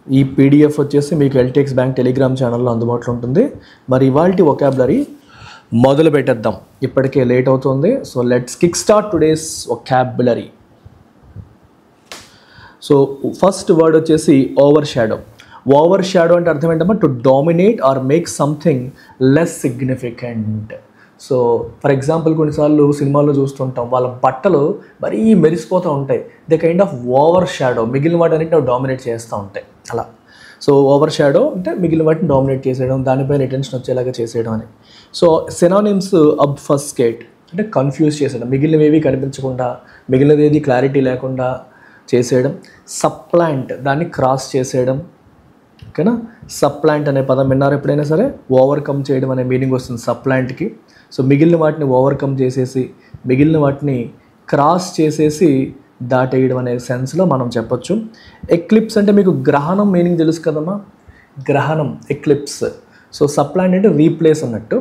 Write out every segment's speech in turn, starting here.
ఈ పీడిఎఫ్ వచ్చేసి మీకు ఎల్టీఎక్స్ బ్యాంక్ టెలిగ్రామ్ ఛానల్లో అందుబాటులో ఉంటుంది. మరి ఇవాల్టి వొకాబులరీ మొదలు పెట్టేద్దాం, ఇప్పటికే లేట్ అవుతుంది. So let's kick start today's vocabulary. So first word వచ్చేసి ఓవర్ షాడో. ఓవర్ షాడో అంటే అర్థం ఏంటమ్మా? To dominate are make something less significant. So for example కొన్నిసార్లు సినిమాల్లో చూస్తుంటాం, వాళ్ళ బట్టలు మరీ మెరిసిపోతూ ఉంటాయి. They kind of over shadow, మిగిలిన వాటిని డామినేట్ చేస్తూ ఉంటాయి అలా. సో ఓవర్ షాడో అంటే మిగిలిన వాటిని డామినేట్ చేసేయడం, దానిపైన అటెన్షన్ వచ్చేలాగా చేసేయడం అని. సో సినానిమ్స్ అబ్ఫస్కేట్ అంటే కన్ఫ్యూజ్ చేసేయడం, మిగిలినవి ఏవి కనిపించకుండా, మిగిలినది ఏది క్లారిటీ లేకుండా చేసేయడం. సప్లాంట్ దాన్ని క్రాస్ చేసేయడం, ఓకేనా. సప్లాంట్ అనే పదం విన్నారు ఎప్పుడైనా సరే? ఓవర్కమ్ చేయడం అనే మీనింగ్ వస్తుంది సప్లాంట్కి. సో మిగిలిన వాటిని ఓవర్కమ్ చేసేసి, మిగిలిన వాటిని క్రాస్ చేసేసి దాటేయడం అనే సెన్స్లో మనం చెప్పొచ్చు. ఎక్లిప్స్ అంటే మీకు గ్రహణం మీనింగ్ తెలుసు కదమ్మా, గ్రహణం ఎక్లిప్స్. సో సప్లాంట్ అంటే రీప్లేస్ అన్నట్టు.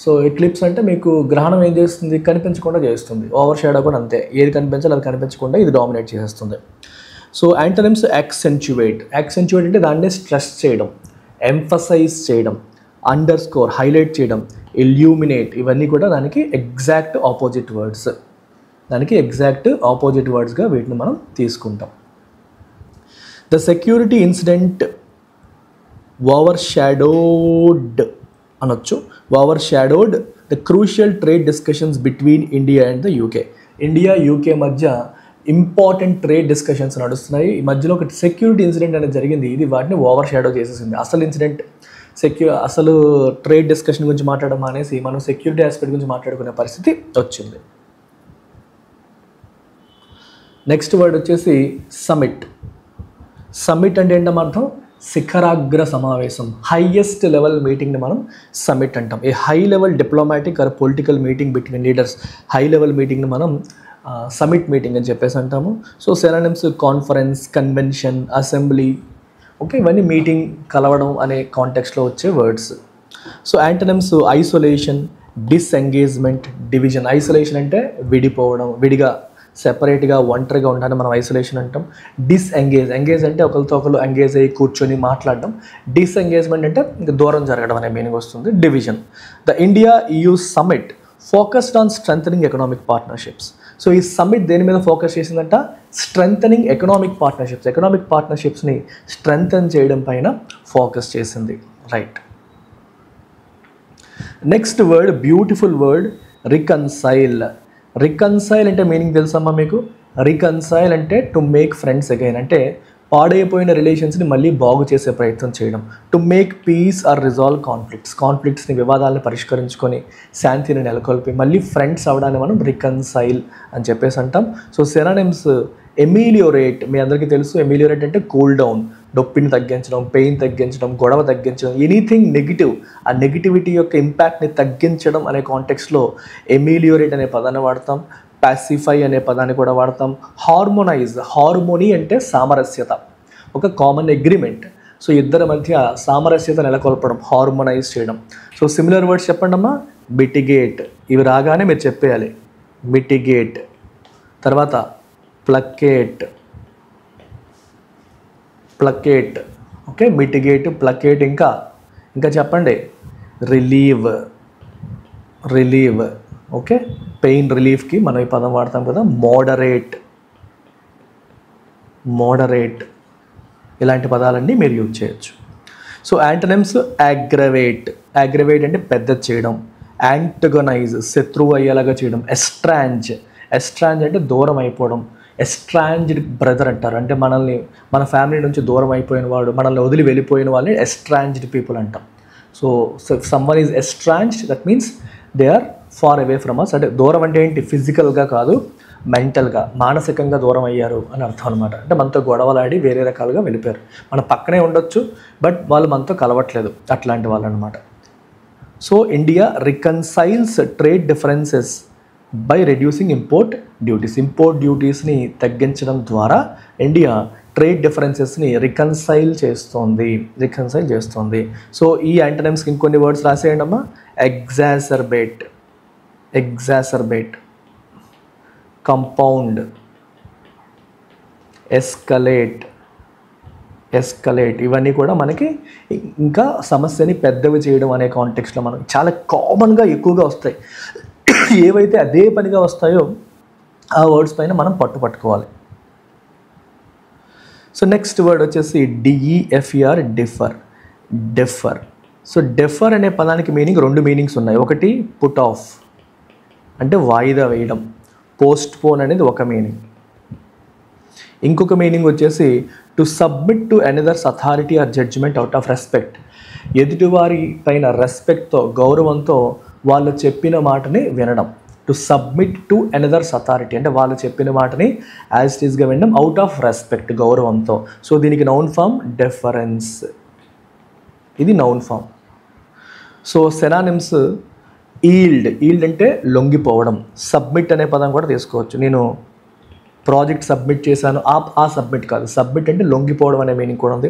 సో ఎక్లిప్స్ అంటే మీకు గ్రహణం ఏం చేస్తుంది? కనిపించకుండా చేస్తుంది. ఓవర్ షాడో కూడా అంతే, ఏది కనిపించాలి అది కనిపించకుండా ఇది డామినేట్ చేసేస్తుంది. So antonyms యాక్సెంచువేట్. యాక్సెంచువేట్ అంటే దాన్ని స్ట్రెస్ చేయడం, ఎంఫసైజ్ చేయడం, అండర్ స్కోర్ హైలైట్ చేయడం, ఇల్యూమినేట్, ఇవన్నీ కూడా దానికి ఎగ్జాక్ట్ ఆపోజిట్ వర్డ్స్. దానికి ఎగ్జాక్ట్ ఆపోజిట్ వర్డ్స్గా వీటిని మనం తీసుకుంటాం. The security incident overshadowed అనొచ్చు. Overshadowed the crucial trade discussions between India and the UK. India UK మధ్య ఇంపార్టెంట్ ట్రేడ్ డిస్కషన్స్ నడుస్తున్నాయి. ఈ మధ్యలో ఒక సెక్యూరిటీ ఇన్సిడెంట్ అనేది జరిగింది, ఇది వాటిని ఓవర్ షాడో చేసేసింది. అసలు ఇన్సిడెంట్ అసలు ట్రేడ్ డిస్కషన్ గురించి మాట్లాడడం అనేసి మనం సెక్యూరిటీ ఆస్పెక్ట్ గురించి మాట్లాడుకునే పరిస్థితి వచ్చింది. నెక్స్ట్ వర్డ్ వచ్చేసి సమిట్. సమిట్ అంటే ఏంటో అర్థం? శిఖరాగ్ర సమావేశం, హైయెస్ట్ లెవెల్ మీటింగ్ని మనం సమిట్ అంటాం. A high level diplomatic or political meeting between leaders, high level మీటింగ్ని మనం సమిట్ మీటింగ్ అని చెప్పేసి అంటాము. So synonyms conference, convention, assembly, okay, ఇవన్నీ మీటింగ్, కలవడం అనే కాంటెక్స్లో వచ్చే words. So antonyms isolation, disengagement, division. Isolation అంటే విడిపోవడం, విడిగా సెపరేట్గా ఒంటరిగా ఉండడానికి మనం ఐసోలేషన్ అంటాం. ఎంగేజ్ అంటే ఒకరితో ఒకరు ఎంగేజ్ అయ్యి కూర్చొని మాట్లాడడం. డిస్ఎంగేజ్మెంట్ అంటే ఇంకా దూరం జరగడం అనే మీనింగ్ వస్తుంది. Division. The India EU summit focused on strengthening economic partnerships. So ఈ సమిట్ దేని మీద ఫోకస్ చేసిందంట? Strengthening economic partnerships. ఎకనామిక్ పార్ట్నర్షిప్స్ని స్ట్రెంథన్ చేయడం పైన ఫోకస్ చేసింది. Right. Next word, beautiful word, reconcile. Reconcile అంటే మీనింగ్ తెలుసమ్మా మీకు? రికన్సైల్ అంటే టు మేక్ ఫ్రెండ్స్ అగైన్, అంటే పాడైపోయిన రిలేషన్స్ని మళ్ళీ బాగు చేసే ప్రయత్నం చేయడం. To make peace or resolve కాన్ఫ్లిక్ట్స్ని, వివాదాలను పరిష్కరించుకొని శాంతిని నెలకొల్పి మళ్ళీ ఫ్రెండ్స్ అవడాన్ని మనం రికన్సైల్ అని చెప్పేసి అంటాం. సో సినానిమ్స్ ఎమిలియోరేట్, మీ అందరికీ తెలుసు. ఎమిలియోరేట్ అంటే కూల్ డౌన్, నొప్పిని తగ్గించడం, పెయిన్ తగ్గించడం, గొడవ తగ్గించడం, ఎనీథింగ్ నెగిటివ్, ఆ నెగిటివిటీ యొక్క ఇంపాక్ట్ని తగ్గించడం అనే కాంటెక్స్లో ఎమిలియోరేట్ అనే పదాన్ని వాడతాం. పాసిఫై అనే పదాన్ని కూడా వాడతాం. హార్మోనైజ్, హార్మోనీ అంటే సామరస్యత, ఒక కామన్ అగ్రిమెంట్. సో ఇద్దరి మధ్య సామరస్యత నెలకొల్పడం, హార్మోనైజ్ చేయడం. సో సిమిలర్ వర్డ్స్ చెప్పండి అమ్మా. మిటిగేట్, ఇవి రాగానే మీరు చెప్పేయాలి. మిటిగేట్. తర్వాత ప్లకేట్, ఓకే, మిటిగేట్, ప్లకేట్. ఇంకా చెప్పండి. రిలీవ్, ఓకే, పెయిన్ రిలీఫ్కి మనం ఈ పదం వాడతాం కదా. మోడరేట్, ఇలాంటి పదాలన్నీ మీరు యూజ్ చేయొచ్చు. సో యాంటోనిమ్స్ అగ్రవేట్ అంటే పెద్ద చేయడం. యాంటగనైజ్, శత్రువు అయ్యేలాగా చేయడం. ఎస్ట్రాంజ్ అంటే దూరం అయిపోవడం. ఎస్ట్రాంజ్డ్ బ్రదర్ అంటారు, అంటే మన ఫ్యామిలీ నుంచి దూరం అయిపోయిన వాడు, మనల్ని వదిలి వెళ్ళిపోయిన వాళ్ళని ఎస్ట్రాంజ్డ్ పీపుల్ అంటాం. So someone is estranged, that means they are far away from us. అంటే దూరం అంటే ఏంటి? ఫిజికల్గా కాదు, మెంటల్గా, మానసికంగా దూరం అయ్యారు అని అర్థం అనమాట. అంటే మనతో గొడవలాడి వేరే రకాలుగా వెళ్ళిపోయారు. మన పక్కనే ఉండొచ్చు, బట్ వాళ్ళు మనతో కలవట్లేదు, అట్లాంటి వాళ్ళు అనమాట. So India reconciles trade differences by reducing import డ్యూటీస్ని తగ్గించడం ద్వారా ఇండియా ట్రేడ్ డిఫరెన్సెస్ని రికన్సైల్ చేస్తుంది. సో ఈ యాంటోనిమ్స్కి ఇంకొన్ని వర్డ్స్ రాసేయండి అమ్మా. ఎగ్జాసర్బేట్, కంపౌండ్, ఎస్కలేట్, ఎస్కలేట్, ఇవన్నీ కూడా మనకి ఇంకా సమస్యని పెద్దవి చేయడం అనే కాంటెక్స్లో మనం చాలా కామన్గా ఎక్కువగా వస్తాయి. ఏవైతే అదే పనిగా వస్తాయో ఆ వర్డ్స్ పైన మనం పట్టుకోవాలి. సో నెక్స్ట్ వర్డ్ వచ్చేసి డిఈఎఫ్ఈఆర్, డెఫర్. సో డెఫర్ అనే పదానికి మీనింగ్ 2 మీనింగ్స్ ఉన్నాయి. ఒకటి పుట్ ఆఫ్ అంటే వాయిదా వేయడం, పోస్ట్ పోన్ అనేది ఒక మీనింగ్. ఇంకొక మీనింగ్ వచ్చేసి to submit to another's authority or judgement out of respect. ఎదుటివారి పైన రెస్పెక్ట్తో, గౌరవంతో వాళ్ళు చెప్పిన మాటని వినడం. To submit to another's authority అంటే వాళ్ళు చెప్పిన మాటని యాజ్ ఇట్ ఈస్గా వినడం అవుట్ ఆఫ్ రెస్పెక్ట్, గౌరవంతో. సో దీనికి నౌన్ ఫామ్ డెఫరెన్స్, ఇది noun form. So synonyms yield అంటే లొంగిపోవడం. సబ్మిట్ అనే పదం కూడా తీసుకోవచ్చు. నేను ప్రాజెక్ట్ సబ్మిట్ చేశాను, ఆ సబ్మిట్ కాదు, సబ్మిట్ అంటే లొంగిపోవడం అనే మీనింగ్ కూడా ఉంది.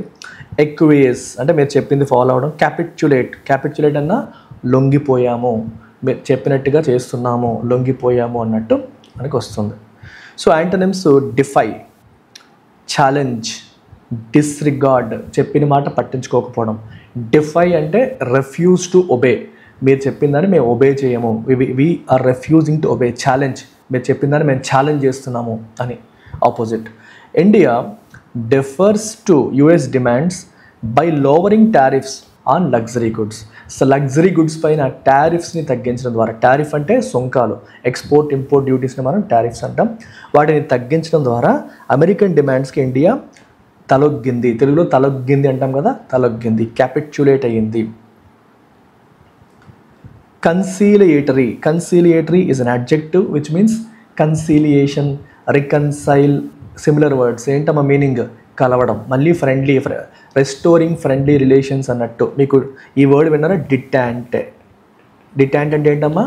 ఎక్వేస్ అంటే మీరు చెప్పింది ఫాలో అవ్వడం. క్యాపిచ్యులేట్ అన్న లొంగిపోయాము, మీరు చెప్పినట్టుగా చేస్తున్నాము, లొంగిపోయాము అన్నట్టు మనకు వస్తుంది. So antonyms defy, challenge, disregard, చెప్పిన మాట పట్టించుకోకపోవడం. డిఫై అంటే రెఫ్యూజ్ టు ఒబే, మీరు చెప్పిన దాన్ని మేము ఒబే చేయము, we are refusing to obey. Challenge, మీరు చెప్పిన దాన్ని మేము ఛాలెంజ్ చేస్తున్నాము అని opposite. India defers to US demands by lowering tariffs on luxury goods. So luxury goods పైన టారిఫ్స్ని తగ్గించడం ద్వారా, టారిఫ్ అంటే సుంకాలు, ఎక్స్పోర్ట్ ఇంపోర్ట్ డ్యూటీస్ని మనం టారిఫ్స్ అంటాం, వాటిని తగ్గించడం ద్వారా అమెరికన్ డిమాండ్స్కి ఇండియా తలొగ్గింది. తెలుగులో తలొగ్గింది అంటాం కదా, తలొగ్గింది, క్యాపిచ్యులేట్ అయ్యింది. కన్సీలియేటరీ is an adjective which means conciliation, reconcile, similar words. ఏంటమ్మా మీనింగ్? కలవడం. మళ్ళీ ఫ్రెండ్లీ, రెస్టోరింగ్ ఫ్రెండ్లీ రిలేషన్స్ అన్నట్టు. మీకు ఈ వర్డ్ విన్నారా? డిటాంట్ అంటే ఏంటమ్మా?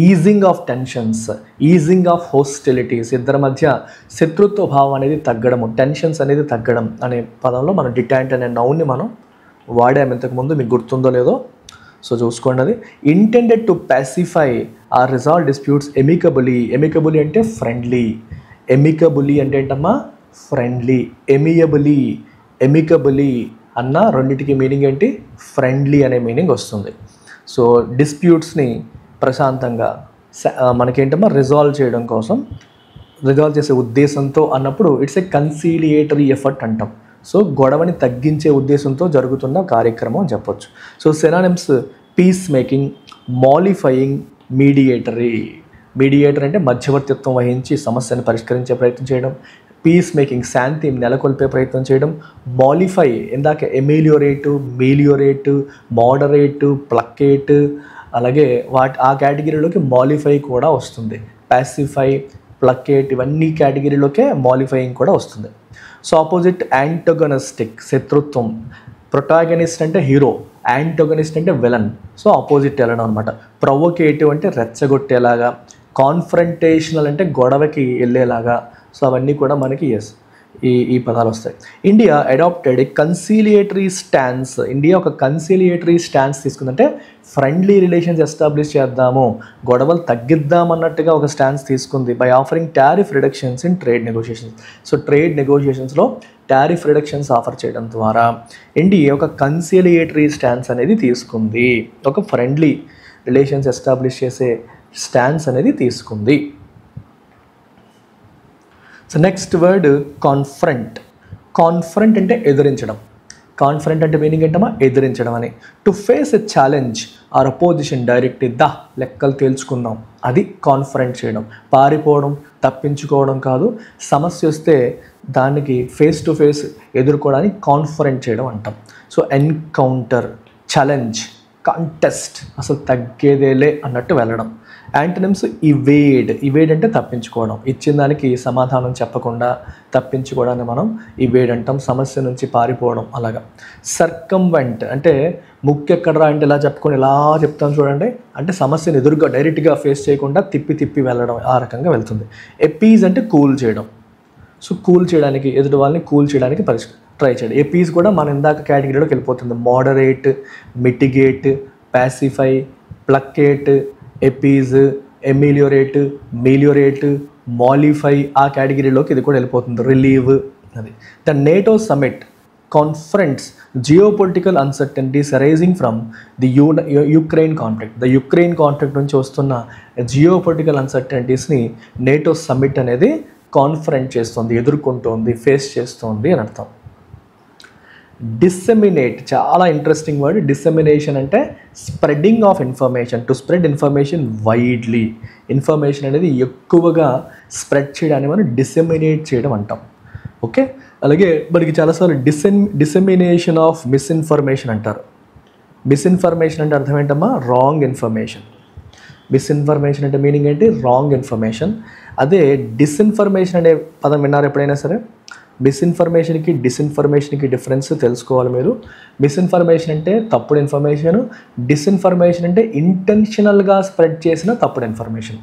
Easing of tensions, easing of hostilities. ఇద్దరి మధ్య శత్రుత్వ భావం అనేది తగ్గడము, టెన్షన్స్ అనేది తగ్గడం అనే పదంలో మనం డిటాంట్ అనే నౌన్ని మనం వాడాము ఇంతకుముందు, మీకు గుర్తుందో లేదో సో చూసుకోండి. అది intended to pacify or resolve disputes amicably అంటే ఫ్రెండ్లీ. ఎమికబులీ అంటే ఏంటమ్మా? ఫ్రెండ్లీ. ఎమికబులీ అన్న రెండింటికి మీనింగ్ ఏంటి? ఫ్రెండ్లీ అనే మీనింగ్ వస్తుంది. సో డిస్ప్యూట్స్ని ప్రశాంతంగా మనకేంటమ్మా రిజాల్వ్ చేయడం కోసం, రిజాల్వ్ చేసే ఉద్దేశంతో అన్నప్పుడు ఇట్స్ ఏ కన్సీలియేటరీ ఎఫర్ట్ అంటాం. సో గొడవని తగ్గించే ఉద్దేశంతో జరుగుతున్న కార్యక్రమం అని చెప్పొచ్చు. So synonyms peacemaking, mollifying, mediator అంటే మధ్యవర్తిత్వం వహించి సమస్యను పరిష్కరించే ప్రయత్నం చేయడం. పీస్ మేకింగ్ శాంతి నెలకొల్పే ప్రయత్నం చేయడం. మాలిఫై ఇందాక మెలియోరేటు, మోడరేటు, ప్లక్కేట్, అలాగే ఆ కేటగిరీలోకి మాలిఫై కూడా వస్తుంది. పాసిఫై, ప్లక్కేట్ ఇవన్నీ కేటగిరీలోకే మాలిఫైయింగ్ కూడా వస్తుంది. సో ఆపోజిట్ యాంటోగనిస్టిక్, శత్రుత్వం. ప్రొటాగనిస్ట్ అంటే హీరో, యాంటోగనిస్ట్ అంటే విలన్. సో ఆపోజిట్ వెళ్ళడం అనమాట. ప్రొవోకేటివ్ అంటే రెచ్చగొట్టేలాగా, కాన్ఫ్రంటేషనల్ అంటే గొడవకి వెళ్ళేలాగా. సో అవన్నీ కూడా మనకి ఈ పదాలు వస్తాయి. India adopted a conciliatory stance. India ఒక కన్సీలియేటరీ స్టాన్స్ తీసుకుందంటే ఫ్రెండ్లీ రిలేషన్స్ ఎస్టాబ్లిష్ చేద్దాము, గొడవలు తగ్గిద్దామన్నట్టుగా ఒక స్టాన్స్ తీసుకుంది. By offering tariff reductions in trade negotiations. So trade నెగోషియేషన్స్లో టారిఫ్ రిడక్షన్స్ ఆఫర్ చేయడం ద్వారా ఇండియా ఒక కన్సీలియేటరీ స్టాన్స్ అనేది తీసుకుంది, ఒక ఫ్రెండ్లీ రిలేషన్స్ ఎస్టాబ్లిష్ చేసే స్టాన్స్ అనేది తీసుకుంది. సో నెక్స్ట్ వర్డ్ కాన్ఫ్రంట్ అంటే ఎదిరించడం. కాన్ఫ్రంట్ అంటే మీనింగ్ ఏంటమ్మా? ఎదిరించడం అని. To face a challenge or opposition directly, లెక్కలు తేల్చుకుందాం, అది కాన్ఫ్రంట్ చేయడం. పారిపోవడం, తప్పించుకోవడం కాదు. సమస్య వస్తే దానికి ఫేస్ టు ఫేస్ ఎదుర్కోవడానికి కాన్ఫ్రంట్ చేయడం అంటాం. సో ఎన్కౌంటర్, ఛాలెంజ్, కాంటెస్ట్, అసలు తగ్గేదేలే అన్నట్టు వెళ్ళడం. యాంటోనిమ్స్ ఇవేడ్ అంటే తప్పించుకోవడం, ఇచ్చిన దానికి సమాధానం చెప్పకుండా తప్పించుకోవడాన్ని మనం ఇవేడ్ అంటాం, సమస్య నుంచి పారిపోవడం అలాగా. సర్కంవెంట్ అంటే ముక్కు ఎక్కడరా అంటే ఇలా చెప్పుకొని ఇలా చెప్తాం చూడండి, అంటే సమస్యను ఎదురుగా డైరెక్ట్గా ఫేస్ చేయకుండా తిప్పి వెళ్ళడం, ఆ రకంగా వెళ్తుంది. ఎపీజ్ అంటే కూల్ చేయడం. సో కూల్ చేయడానికి, ఎదుటి వాళ్ళని కూల్ చేయడానికి ట్రై చేయడం. ఎపీజ్ కూడా మన ఇందాక కేటగిరీలోకి వెళ్ళిపోతుంది. మోడరేట్, మిటిగేట్, పాసిఫై, ప్లక్కేట్, ఎపీజ్, మెలియోరేట్, మాలిఫై, ఆ కేటగిరీలోకి ఇది కూడా వెళ్ళిపోతుంది. రిలీవ్ అది. The NATO summit confronts geopolitical uncertainties arising from the Ukraine conflict. The Ukraine conflict నుంచి వస్తున్న జియోపొలిటికల్ అన్సర్టనిటీస్ని నేటో సమ్మిట్ అనేది కాన్ఫరెంట్ చేస్తుంది, ఎదుర్కొంటోంది, ఫేస్ చేస్తుంది అని అర్థం. డిసెమినేట్, చాలా ఇంట్రెస్టింగ్ వర్డ్. డిసెమినేషన్ అంటే spreading of information, to spread information widely. Information అనేది ఎక్కువగా స్ప్రెడ్ చేయడాన్ని మనం డిసెమినేట్ చేయడం అంటాం. ఓకే, అలాగే మనకి చాలాసార్లు డిసెమినేషన్ ఆఫ్ మిస్ఇన్ఫర్మేషన్ అంటారు. మిస్ఇన్ఫర్మేషన్ అంటే అర్థం ఏంటమ్మా? Wrong information. మిస్ఇన్ఫర్మేషన్ అంటే మీనింగ్ ఏంటి? Wrong information. అదే డిస్ఇన్ఫర్మేషన్ అనే పదం విన్నారు ఎప్పుడైనా సరే? మిస్ఇన్ఫర్మేషన్కి డిస్ఇన్ఫర్మేషన్కి డిఫరెన్స్ తెలుసుకోవాలి మీరు. మిస్ఇన్ఫర్మేషన్ అంటే తప్పుడు ఇన్ఫర్మేషన్, డిస్ఇన్ఫర్మేషన్ అంటే ఇంటెన్షనల్గా స్ప్రెడ్ చేసిన తప్పుడు ఇన్ఫర్మేషన్.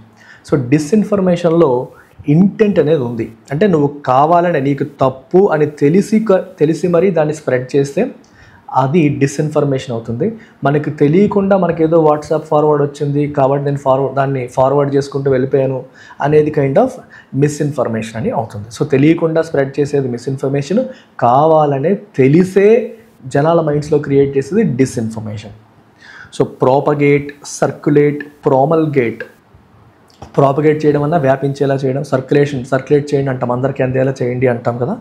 సో డిస్ఇన్ఫర్మేషన్లో ఇంటెంట్ అనేది ఉంది, అంటే నువ్వు కావాలని నీకు తప్పు అని తెలిసి మరీ దాన్ని స్ప్రెడ్ చేస్తే అది డిస్ఇన్ఫర్మేషన్ అవుతుంది. మనకు తెలియకుండా మనకేదో వాట్సాప్ ఫార్వర్డ్ వచ్చింది కాబట్టి నేను దాన్ని ఫార్వర్డ్ చేసుకుంటూ వెళ్ళిపోయాను అనేది కైండ్ ఆఫ్ మిస్ఇన్ఫర్మేషన్ అని అవుతుంది. సో తెలియకుండా స్ప్రెడ్ చేసేది మిస్ఇన్ఫర్మేషన్, కావాలనే తెలిసే జనాల మైండ్స్లో క్రియేట్ చేసేది disinformation. So propagate, circulate, promulgate. Propagate చేయడం అన్నా వ్యాపించేలా చేయడం, సర్క్యులేట్ చేయండి అంటాం, అందరికీ అందేలా చేయండి అంటాం కదా.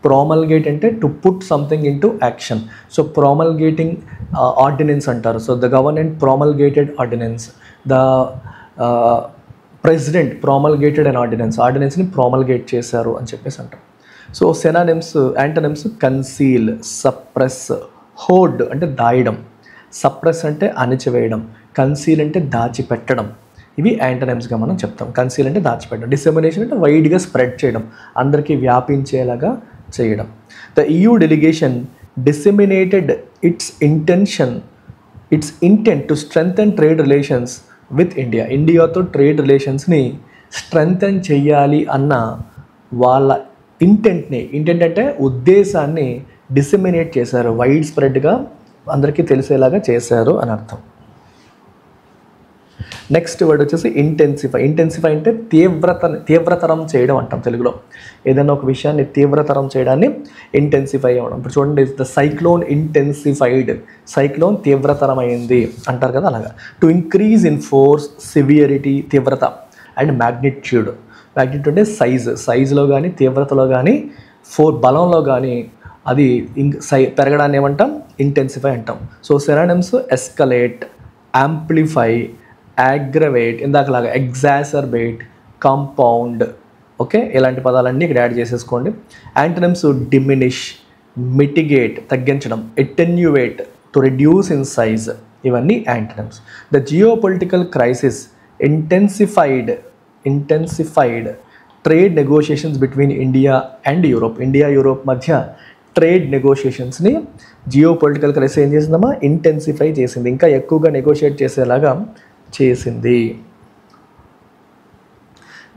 promulgate అంటే to put something into action. So promulgating ordinance అంటారు. So the government promulgated ordinance, the president promulgated an ordinance, ఆర్డినెన్స్ని promulgate చేశారు అని చెప్పేసి అంటాం. So synonyms, antonyms conceal, suppress, hoard అంటే దాయడం, సప్రెస్ అంటే అణిచివేయడం, కన్సీల్ అంటే దాచిపెట్టడం. ఇవి యాంటనిమ్స్గా మనం చెప్తాం. కన్సీల్ అంటే దాచిపెట్టడం, డిసెమినేషన్ అంటే వైడ్గా స్ప్రెడ్ చేయడం, అందరికీ వ్యాపించేలాగా చేయడం. The EU delegation disseminated its intent to strengthen trade relations with India. ఇండియాతో ట్రేడ్ రిలేషన్స్ని స్ట్రెంగ్థెన్ చేయాలి అన్న వాళ్ళ ఇంటెంట్ అంటే ఉద్దేశాన్ని డిసెమినేట్ చేశారు, వైడ్ స్ప్రెడ్గా అందరికీ తెలిసేలాగా చేశారు అని అర్థం. నెక్స్ట్ వర్డ్ వచ్చేసి ఇంటెన్సిఫై. ఇంటెన్సిఫై అంటే తీవ్రతరం చేయడం అంటాం తెలుగులో. ఏదైనా ఒక విషయాన్ని తీవ్రతరం చేయడాన్ని ఇంటెన్సిఫై అవ్వడం. ఇప్పుడు చూడండి, ద సైక్లోన్ ఇంటెన్సిఫైడ్, సైక్లోన్ తీవ్రతరమైంది అంటారు కదా, అలాగా. To increase in force, severity, తీవ్రత, అండ్ మ్యాగ్నిట్యూడ్. మ్యాగ్నిట్యూడ్ అంటే సైజులో కానీ తీవ్రతలో కానీ బలంలో కానీ అది పెరగడాన్ని ఏమంటాం? ఇంటెన్సిఫై అంటాం. So synonyms escalate, amplify, aggravate, ఇందాకలాగా ఎగ్జాసర్బేట్, కాంపౌండ్. ఓకే, ఇలాంటి పదాలన్నీ ఇక్కడ యాడ్ చేసేసుకోండి. యాంటనిమ్స్ డిమినిష్, మిటిగేట్ తగ్గించడం, attenuate to reduce in size, ఇవన్నీ antonyms. The geopolitical crisis intensified trade negotiations between India and Europe. India Europe మధ్య trade నెగోషియేషన్స్ని geopolitical crisis ఏం చేసిందమ్మా? ఇంటెన్సిఫై చేసింది, ఇంకా ఎక్కువగా నెగోషియేట్ చేసేలాగా చేసింది.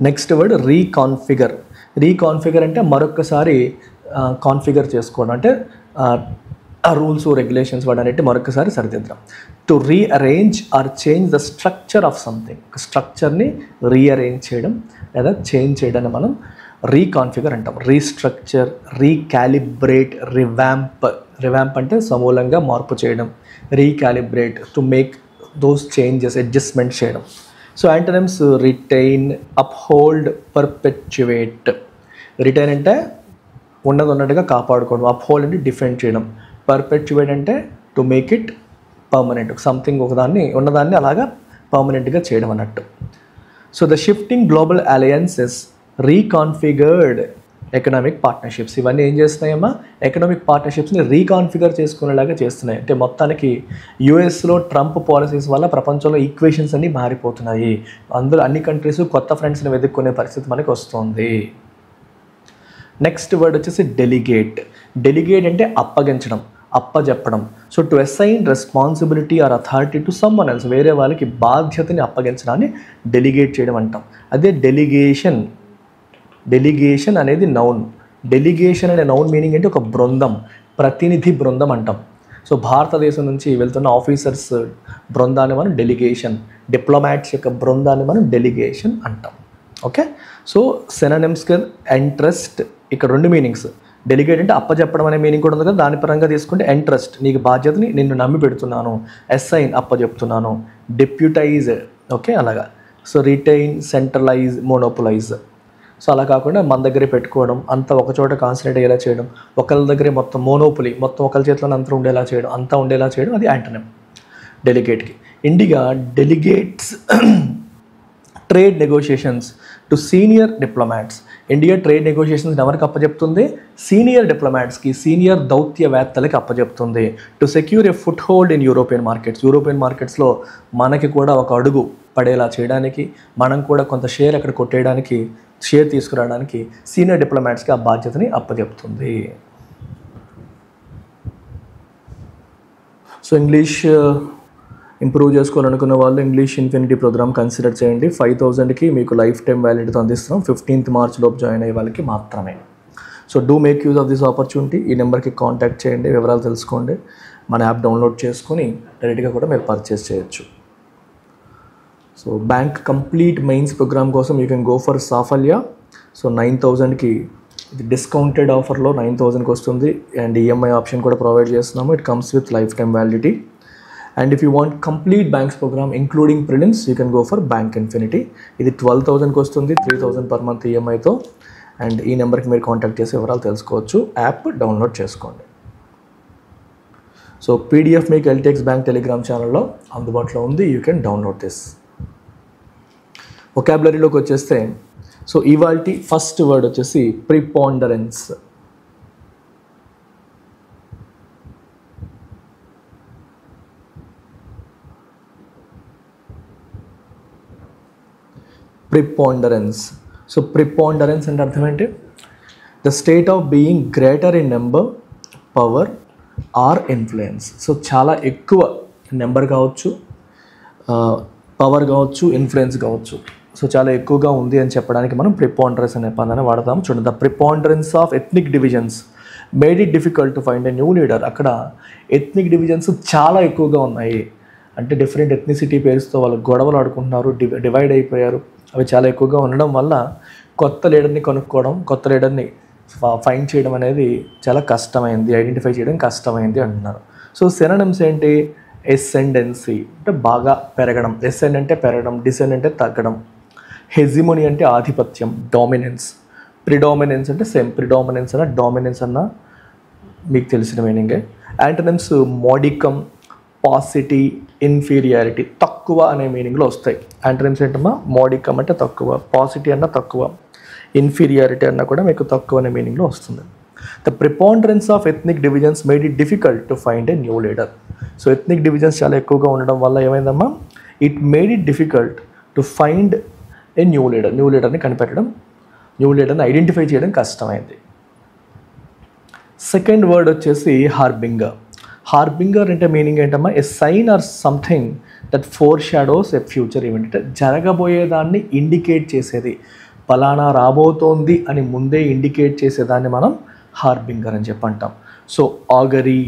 Next word రీకాన్ఫిగర్. రీకాన్ఫిగర్ అంటే మరొకసారి కాన్ఫిగర్ చేసుకోవడం, అంటే ఆ రూల్స్ రెగ్యులేషన్స్ వాటన్నిటి మరొకసారి సరిదిద్దడం. To rearrange or change the structure of something, స్ట్రక్చర్ని రీఅరేంజ్ చేయడం లేదా చేంజ్ చేయడాన్ని మనం రీకాన్ఫిగర్ అంటాం. రీస్ట్రక్చర్, రీకాలిబ్రేట్, రివాంప్ అంటే సమూలంగా మార్పు చేయడం, recalibrate to make those changes, adjustment చేయడం. So antonyms retain, uphold, perpetuate. Retain అంటే ఉన్నట్టుగా కాపాడుకోవడం, అప్హోల్డ్ అంటే డిఫెండ్ చేయడం, పర్పెచ్యువేట్ అంటే to make it permanent, something ఉన్నదాన్ని అలాగా పర్మనెంట్గా చేయడం అన్నట్టు. So the shifting global alliances reconfigured economic partnerships. ఇవన్నీ ఏం చేస్తున్నాయమ్మా? ఎకనామిక్ పార్ట్నర్షిప్స్ని రీకాన్ఫిగర్ చేసుకునేలాగా చేస్తున్నాయి. అంటే మొత్తానికి యుఎస్లో ట్రంప్ పాలసీస్ వల్ల ప్రపంచంలో ఈక్వేషన్స్ అన్నీ మారిపోతున్నాయి. అందులో అన్ని కంట్రీస్ కొత్త ఫ్రెండ్స్ని వెతుక్కునే పరిస్థితి మనకి వస్తుంది. నెక్స్ట్ వర్డ్ వచ్చేసి డెలిగేట్. డెలిగేట్ అంటే అప్పగించడం, అప్పజెప్పడం. So to assign responsibility or authority to someone else, వేరే వాళ్ళకి బాధ్యతని అప్పగించడాన్ని డెలిగేట్ చేయడం అంటాం. అదే డెలిగేషన్ అనేది నౌన్. డెలిగేషన్ అనే నౌన్ మీనింగ్ అంటే ఒక బృందం, ప్రతినిధి బృందం అంటాం. సో భారతదేశం నుంచి వెళ్తున్న ఆఫీసర్స్ బృందాన్ని మనం డెలిగేషన్, డిప్లొమాట్స్ యొక్క బృందాన్ని మనం డెలిగేషన్ అంటాం. ఓకే, సో సినానిమ్స్ ఇంట్రెస్ట్, ఇక్కడ రెండు మీనింగ్స్, డెలిగేట్ అంటే అప్పచెప్పడం అనే మీనింగ్ కూడా ఉంది కదా, దాని పరంగా తీసుకుంటే ఎంట్రస్ట్, నీకు బాధ్యతని నిన్ను నమ్మి పెడుతున్నాను. అసైన్ అప్పచెప్తున్నాను. డెప్యూటైజ్, ఓకే అలాగా. So retain, centralize, monopolize. So అలా కాకుండా మన దగ్గరే పెట్టుకోవడం, అంతా ఒకచోట కాన్సన్ట్రేట్ అయ్యేలా చేయడం, ఒకళ్ళ దగ్గరే మొత్తం మోనోపలి, మొత్తం ఒకళ్ళ చేతిలో అంతా ఉండేలా చేయడం, అంతా ఉండేలా చేయడం, అది యాంటనిమ్ డెలిగేట్కి. India delegates trade negotiations to senior diplomats. India trade negotiations ఎవరికి అప్పచెప్తుంది? సీనియర్ డిప్లొమాట్స్కి, సీనియర్ దౌత్యవేత్తలకి అప్పచెప్తుంది. To secure a foothold in European markets. European మార్కెట్స్లో మనకి కూడా ఒక అడుగు పడేలా చేయడానికి, మనం కూడా కొంత షేర్ అక్కడ కొట్టేయడానికి, షేర్ తీసుకురావడానికి సీనియర్ డిప్లొమాట్స్కి ఆ బాధ్యతని అప్పచెప్తుంది. సో ఇంగ్లీష్ ఇంప్రూవ్ చేసుకోవాలనుకున్న వాళ్ళు ఇంగ్లీష్ ఇన్ఫినిటీ ప్రోగ్రామ్ కన్సిడర్ చేయండి. 5,000కి మీకు లైఫ్ టైం వ్యాలిడీతో అందిస్తున్నాం. 15th March లోపు జాయిన్ అయ్యే వాళ్ళకి మాత్రమే. So do make use of this opportunity. ఈ నెంబర్కి కాంటాక్ట్ చేయండి, వివరాలు తెలుసుకోండి. మన యాప్ డౌన్లోడ్ చేసుకొని డైరెక్ట్గా కూడా మీరు పర్చేస్ చేయొచ్చు. So bank complete mains program కోసం you can go for Saphalya. So 9,000కి ఇది డిస్కౌంటెడ్ ఆఫర్లో 9,000కి వస్తుంది. అండ్ ఈఎంఐ ఆప్షన్ కూడా ప్రొవైడ్ చేస్తున్నాము. It comes with life time validity. And if you want complete banks program including prelims, you can go for Bank Infinity. ఇది 12,000కి వస్తుంది, 3,000 per month ఈఎంఐతో. And ఈ నెంబర్కి మీరు కాంటాక్ట్ చేసి వివరాలు తెలుసుకోవచ్చు. యాప్ డౌన్లోడ్ చేసుకోండి. సో పీడిఎఫ్ మీకు ఎల్టెక్స్ బ్యాంక్ టెలిగ్రామ్ ఛానల్లో అందుబాటులో ఉంది. You can download this. వొకాబులరీలోకి వచ్చేస్తే, సో ఇవాల్టి ఫస్ట్ వర్డ్ వచ్చేసి ప్రిపాండరెన్స్. ప్రిపాండరెన్స్. సో ప్రిపాండరెన్స్ అంటే అర్థం ఏంటి? The state of being greater in number, power or influence. So చాలా ఎక్కువ నెంబర్ కావచ్చు, పవర్ కావచ్చు, ఇన్ఫ్లుయెన్స్ కావచ్చు. సో చాలా ఎక్కువగా ఉంది అని చెప్పడానికి మనం ప్రిపాండరెన్స్ అనే పదాన్ని వాడతాము. చూడండి, the preponderance of ethnic divisions made it difficult to find a new leader. అక్కడ ఎథ్నిక్ డివిజన్స్ చాలా ఎక్కువగా ఉన్నాయి. అంటే డిఫరెంట్ ఎథ్నిసిటీ పేరుతో వాళ్ళు గొడవలు ఆడుకుంటున్నారు, డివైడ్ అయిపోయారు. అవి చాలా ఎక్కువగా ఉండడం వల్ల కొత్త లీడర్ని కనుక్కోవడం, కొత్త లీడర్ని ఫైండ్ చేయడం అనేది చాలా కష్టమైంది, ఐడెంటిఫై చేయడం కష్టమైంది అంటున్నారు. సో సినోనిమ్స్ ఏంటి? ఎసెండెన్సీ అంటే బాగా పెరగడం, ఎసెండ్ అంటే పెరగడం, డిసెండ్ అంటే తగ్గడం, హెజిమోనీ అంటే ఆధిపత్యం, డామినెన్స్, ప్రిడామినెన్స్ అంటే సేమ్, ప్రిడామినెన్స్ అన్న డామినెన్స్ అన్న మీకు తెలిసిన మీనింగే. యాంటోనిమ్స్ మోడికమ్, పాసిటీ, ఇన్ఫీరియారిటీ, తక్కువ అనే మీనింగ్లో వస్తాయి. యాంటోనిమ్స్ ఏంటమ్మా? మోడికమ్ అంటే తక్కువ, పాసిటీ అన్న తక్కువ, ఇన్ఫీరియారిటీ అన్న కూడా మీకు తక్కువ అనే మీనింగ్లో వస్తుంది. The preponderance of ethnic divisions made it difficult to find a new leader. So ethnic divisions చాలా ఎక్కువగా ఉండడం వల్ల ఏమైందమ్మా? It made it difficult to find a new leader. New లీడర్ని కనిపెట్టడం, న్యూ లీడర్ని ఐడెంటిఫై చేయడం కష్టమైంది. సెకండ్ వర్డ్ వచ్చేసి హార్బింగర్. హార్బింగర్ అంటే మీనింగ్ ఏంటమ్మా? A sign or something that foreshadows a future event. అంటే జరగబోయేదాన్ని ఇండికేట్ చేసేది, ఫలానా రాబోతోంది అని ముందే ఇండికేట్ చేసేదాన్ని మనం హార్బింగర్ అని చెప్పి అంటాం. సో ఆగరీ,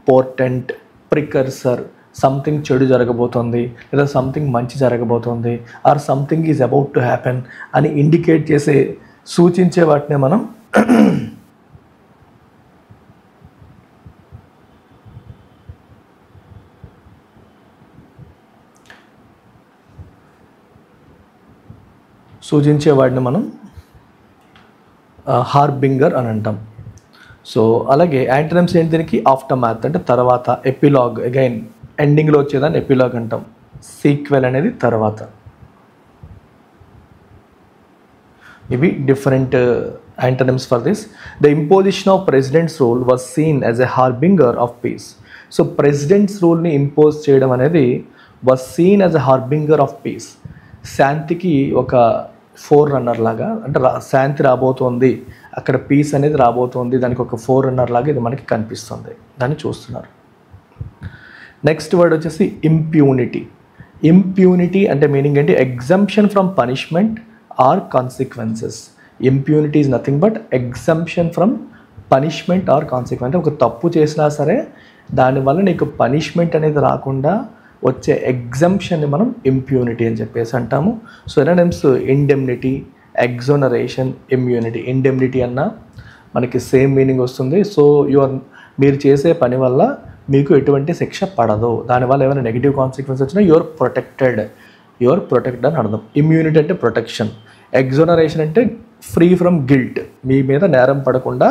పోర్టెంట్, ప్రికర్సర్, సంథింగ్ చెడు జరగబోతోంది లేదా సంథింగ్ మంచి జరగబోతోంది, or something is about to happen అని ఇండికేట్ చేసే, సూచించే వాటినే మనం హార్బింగర్ అని అంటాం. సో అలాగే యాంటోనిమ్స్ ఏంటి దీనికి? ఆఫ్టర్ మ్యాథ్ అంటే తర్వాత, ఎపిలాగ్ అగైన్ ఎండింగ్లో వచ్చేదాన్ని ఎపిలాగ్ అంటాం, సీక్వెల్ అనేది తర్వాత. ఇవి different antonyms for this. The imposition of president's rule was seen as a harbinger of peace. So president's రూల్ని ఇంపోజ్ చేయడం అనేది was seen as a harbinger of peace. శాంతికి ఒక ఫోర్ రన్నర్ లాగా, అంటే శాంతి రాబోతోంది, అక్కడ పీస్ అనేది రాబోతోంది, దానికి ఒక ఫోర్ రన్నర్ లాగా ఇది మనకి కనిపిస్తుంది, దాన్ని చూస్తున్నారు. నెక్స్ట్ వర్డ్ వచ్చేసి ఇంప్యూనిటీ. ఇంప్యూనిటీ అంటే మీనింగ్ ఏంటి? Exemption from punishment or consequences. Impunity is nothing but exemption from punishment or consequence. ఒక తప్పు చేసినా సరే దానివల్ల నీకు పనిష్మెంట్ అనేది రాకుండా వచ్చే ఎగ్జంప్షన్ని మనం ఇంప్యూనిటీ అని చెప్పేసి అంటాము. So synonyms indemnity, exoneration, immunity. Indemnity అన్న మనకి సేమ్ మీనింగ్ వస్తుంది. సో మీరు చేసే పని వల్ల మీకు ఎటువంటి శిక్ష పడదు, దానివల్ల ఏమైనా నెగిటివ్ కాన్సిక్వెన్స్ వచ్చినా యువర్ ప్రొటెక్టెడ్ అని అర్థం. ఇమ్యూనిటీ అంటే ప్రొటెక్షన్. ఎగ్జోనరేషన్ అంటే ఫ్రీ ఫ్రమ్ గిల్ట్, మీ మీద నేరం పడకుండా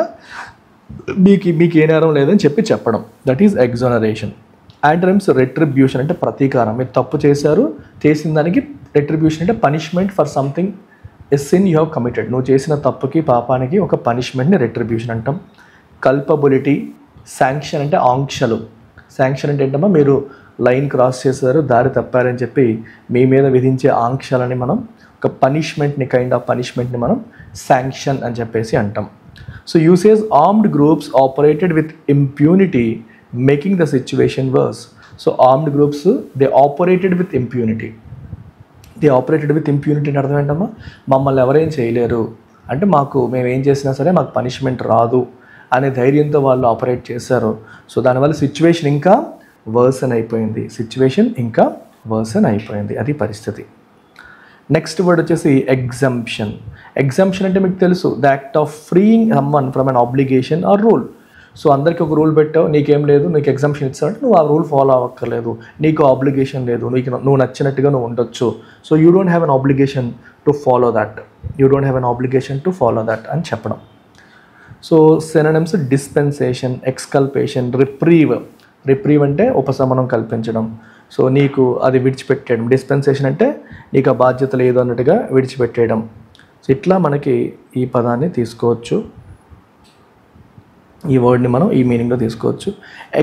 మీకు ఏ నేరం లేదని చెప్పడం, దట్ ఈజ్ ఎగ్జోనరేషన్. యాంటనిమ్స్ రెట్రిబ్యూషన్ అంటే ప్రతీకారం. మీరు తప్పు చేశారు, చేసిన దానికి రెట్రిబ్యూషన్ అంటే punishment for something a sin you have committed. నువ్వు చేసిన తప్పుకి పాపానికి ఒక పనిష్మెంట్ని రెట్రిబ్యూషన్ అంటాం. కల్పబిలిటీ. శాంక్షన్ అంటే ఆంక్షలు. శాంక్షన్ అంటే ఏంటమ్మా, మీరు లైన్ క్రాస్ చేశారు, దారి తప్పారని చెప్పి మీ మీద విధించే ఆంక్షలని మనం ఒక కైండ్ ఆఫ్ పనిష్మెంట్ని మనం శాంక్షన్ అని చెప్పేసి అంటాం. So usage armed groups operated with impunity making the situation worse. So armed groups they operated with impunity అంటే అర్థం ఏంటమ్మా, మమ్మల్ని ఎవరేం చేయలేరు అంటే మేము ఏం చేసినా సరే మాకు పనిష్మెంట్ రాదు అనే ధైర్యంతో వాళ్ళు ఆపరేట్ చేశారు. సో దానివల్ల సిచ్యువేషన్ ఇంకా వర్సన్ అయిపోయింది. అది పరిస్థితి. నెక్స్ట్ వర్డ్ వచ్చేసి ఎగ్జంప్షన్. అంటే మీకు తెలుసు, the act of freeing someone from an obligation or rule. So అందరికీ ఒక రూల్ పెట్టావు, నీకేం లేదు, నీకు ఎగ్జంప్షన్ ఇచ్చారంటే నువ్వు ఆ రూల్ ఫాలో అవ్వక్కర్లేదు, నీకు ఆబ్లిగేషన్ లేదు, నువ్వు నచ్చినట్టుగా నువ్వు ఉండొచ్చు. So you don't have an obligation to follow that అని చెప్పడం. సో సినోనిమ్స్ డిస్పెన్సేషన్, ఎక్స్కల్పేషన్, రిప్రీవ్ అంటే ఉపశమనం కల్పించడం. సో నీకు అది విడిచిపెట్టేయడం. డిస్పెన్సేషన్ అంటే నీకు ఆ బాధ్యత లేదు అన్నట్టుగా విడిచిపెట్టేయడం. సో ఇట్లా మనకి ఈ పదాన్ని తీసుకోవచ్చు, ఈ వర్డ్ని మనం ఈ మీనింగ్లో తీసుకోవచ్చు.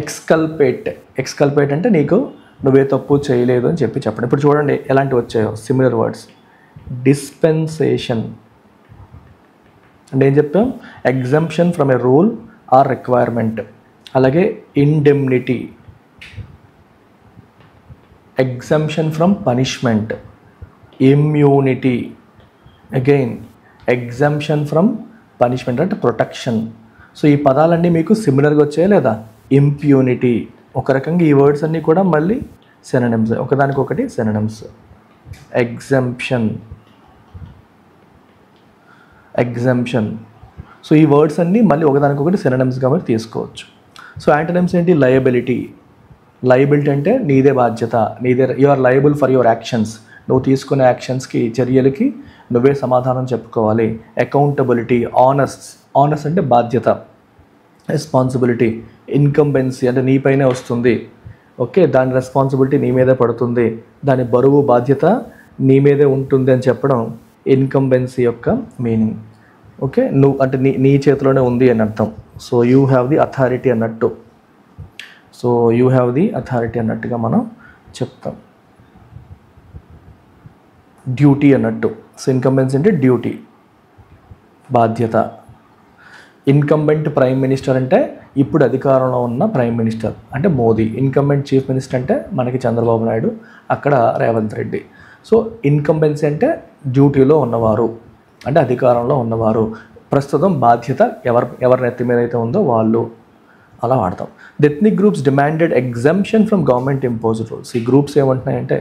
ఎక్స్కల్పేట్ అంటే నువ్వే తప్పు చేయలేదు అని చెప్పడం. ఇప్పుడు చూడండి ఎలాంటివి వచ్చాయో సిమిలర్ వర్డ్స్. డిస్పెన్సేషన్ అంటే ఏం చెప్పాం, exemption from a rule or requirement. అలాగే indemnity, exemption from punishment. Immunity, again exemption from punishment అంటే ప్రొటెక్షన్. సో ఈ పదాలన్నీ మీకు సిమిలర్గా వచ్చాయా లేదా? ఇంప్యూనిటీ. ఒక రకంగా ఈ వర్డ్స్ అన్నీ కూడా మళ్ళీ సినోనిమ్స్, ఒకదానికొకటి సినోనిమ్స్. ఎగ్జంప్షన్. సో ఈ వర్డ్స్ అన్నీ మళ్ళీ ఒకదానికొకటి సినోనిమ్స్గా మీరు తీసుకోవచ్చు. సో యాంటోనిమ్స్ ఏంటి? లయబిలిటీ అంటే నీదే బాధ్యత, you are liable for your actions. నువ్వు తీసుకునే యాక్షన్స్కి, చర్యలకి నువ్వే సమాధానం చెప్పుకోవాలి. అకౌంటబిలిటీ, ఆనెస్ట్ అంటే బాధ్యత. రెస్పాన్సిబిలిటీ, ఇన్కంబెన్సీ అంటే నీపైనే వస్తుంది, ఓకే, దాని రెస్పాన్సిబిలిటీ నీ మీదే పడుతుంది, దాని బరువు బాధ్యత నీ మీదే ఉంటుంది అని చెప్పడం ఇన్కంబెన్సీ యొక్క మీనింగ్. ఓకే, నువ్వు అంటే నీ చేతిలోనే ఉంది అని అర్థం. So you have the authority అన్నట్టుగా మనం చెప్తాం. డ్యూటీ అన్నట్టు. సో ఇన్కంబెన్సీ అంటే డ్యూటీ, బాధ్యత. ఇన్కంబెంట్ ప్రైమ్ మినిస్టర్ అంటే ఇప్పుడు అధికారంలో ఉన్న ప్రైమ్ మినిస్టర్ అంటే మోదీ. ఇన్కంబెంట్ చీఫ్ మినిస్టర్ అంటే మనకి చంద్రబాబు నాయుడు, అక్కడ రేవంత్ రెడ్డి. సో ఇన్కంబెన్సీ అంటే డ్యూటీలో ఉన్నవారు, అంటే అధికారంలో ఉన్నవారు, ప్రస్తుతం బాధ్యత ఎవరి నెత్తి మీద అయితే ఉందో వాళ్ళు, అలా వాడతాం. The ethnic groups demanded exemption from government imposed rules. ఈ గ్రూప్స్ ఏమంటున్నాయంటే,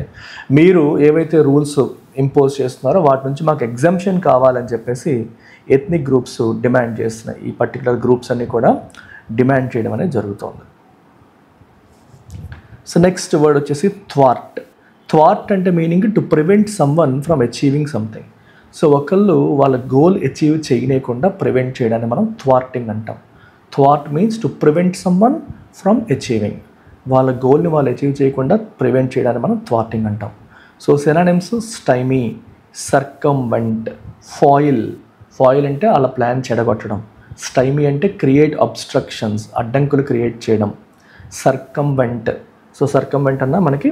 మీరు ఏవైతే రూల్స్ ఇంపోజ్ చేస్తున్నారో వాటి నుంచి మాకు ఎగ్జంప్షన్ కావాలని చెప్పేసి ఎథ్నిక్ గ్రూప్స్ డిమాండ్ చేస్తున్నాయి. ఈ పర్టికులర్ గ్రూప్స్ అన్నీ కూడా డిమాండ్ చేయడం అనేది జరుగుతుంది. సో నెక్స్ట్ వర్డ్ వచ్చేసి థ్వార్ట్ అంటే meaning to prevent someone from achieving something. So ఒకళ్ళు వాళ్ళ గోల్ అచీవ్ చేయలేకుండా ప్రివెంట్ చేయడాన్ని మనం థ్వార్టింగ్ అంటాం. Thwart means to prevent someone from achieving. వాళ్ళ గోల్ని వాళ్ళు అచీవ్ చేయకుండా ప్రివెంట్ చేయడాన్ని మనం థ్వార్టింగ్ అంటాం. సో సినోనిమ్స్ స్టైమీ, సర్కంవెంట్, ఫాయిల్ అంటే వాళ్ళ ప్లాన్ చెడగొట్టడం. స్టైమీ అంటే క్రియేట్ అబ్స్ట్రక్షన్స్, అడ్డంకులు క్రియేట్ చేయడం. సర్కంవెంట్ అన్న మనకి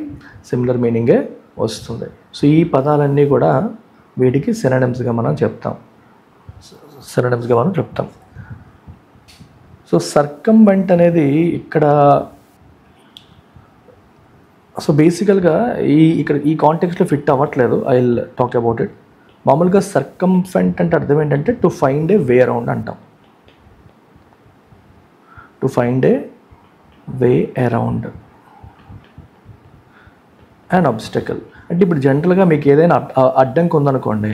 సిమిలర్ మీనింగే వస్తుంది. సో ఈ పదాలన్నీ కూడా వీటికి సినోనిమ్స్గా మనం చెప్తాం. సో సర్కంవెంట్ అనేది ఇక్కడ, సో బేసికల్గా ఈ కాంటెక్స్ట్లో ఫిట్ అవ్వట్లేదు. I will talk about it. మామూలుగా సర్కంఫెంట్ అంటే అర్థం ఏంటంటే to find a way around అంటాం. To find a way around and obstacle అంటే ఇప్పుడు జనరల్గా మీకు ఏదైనా అడ్డంకి ఉందనుకోండి,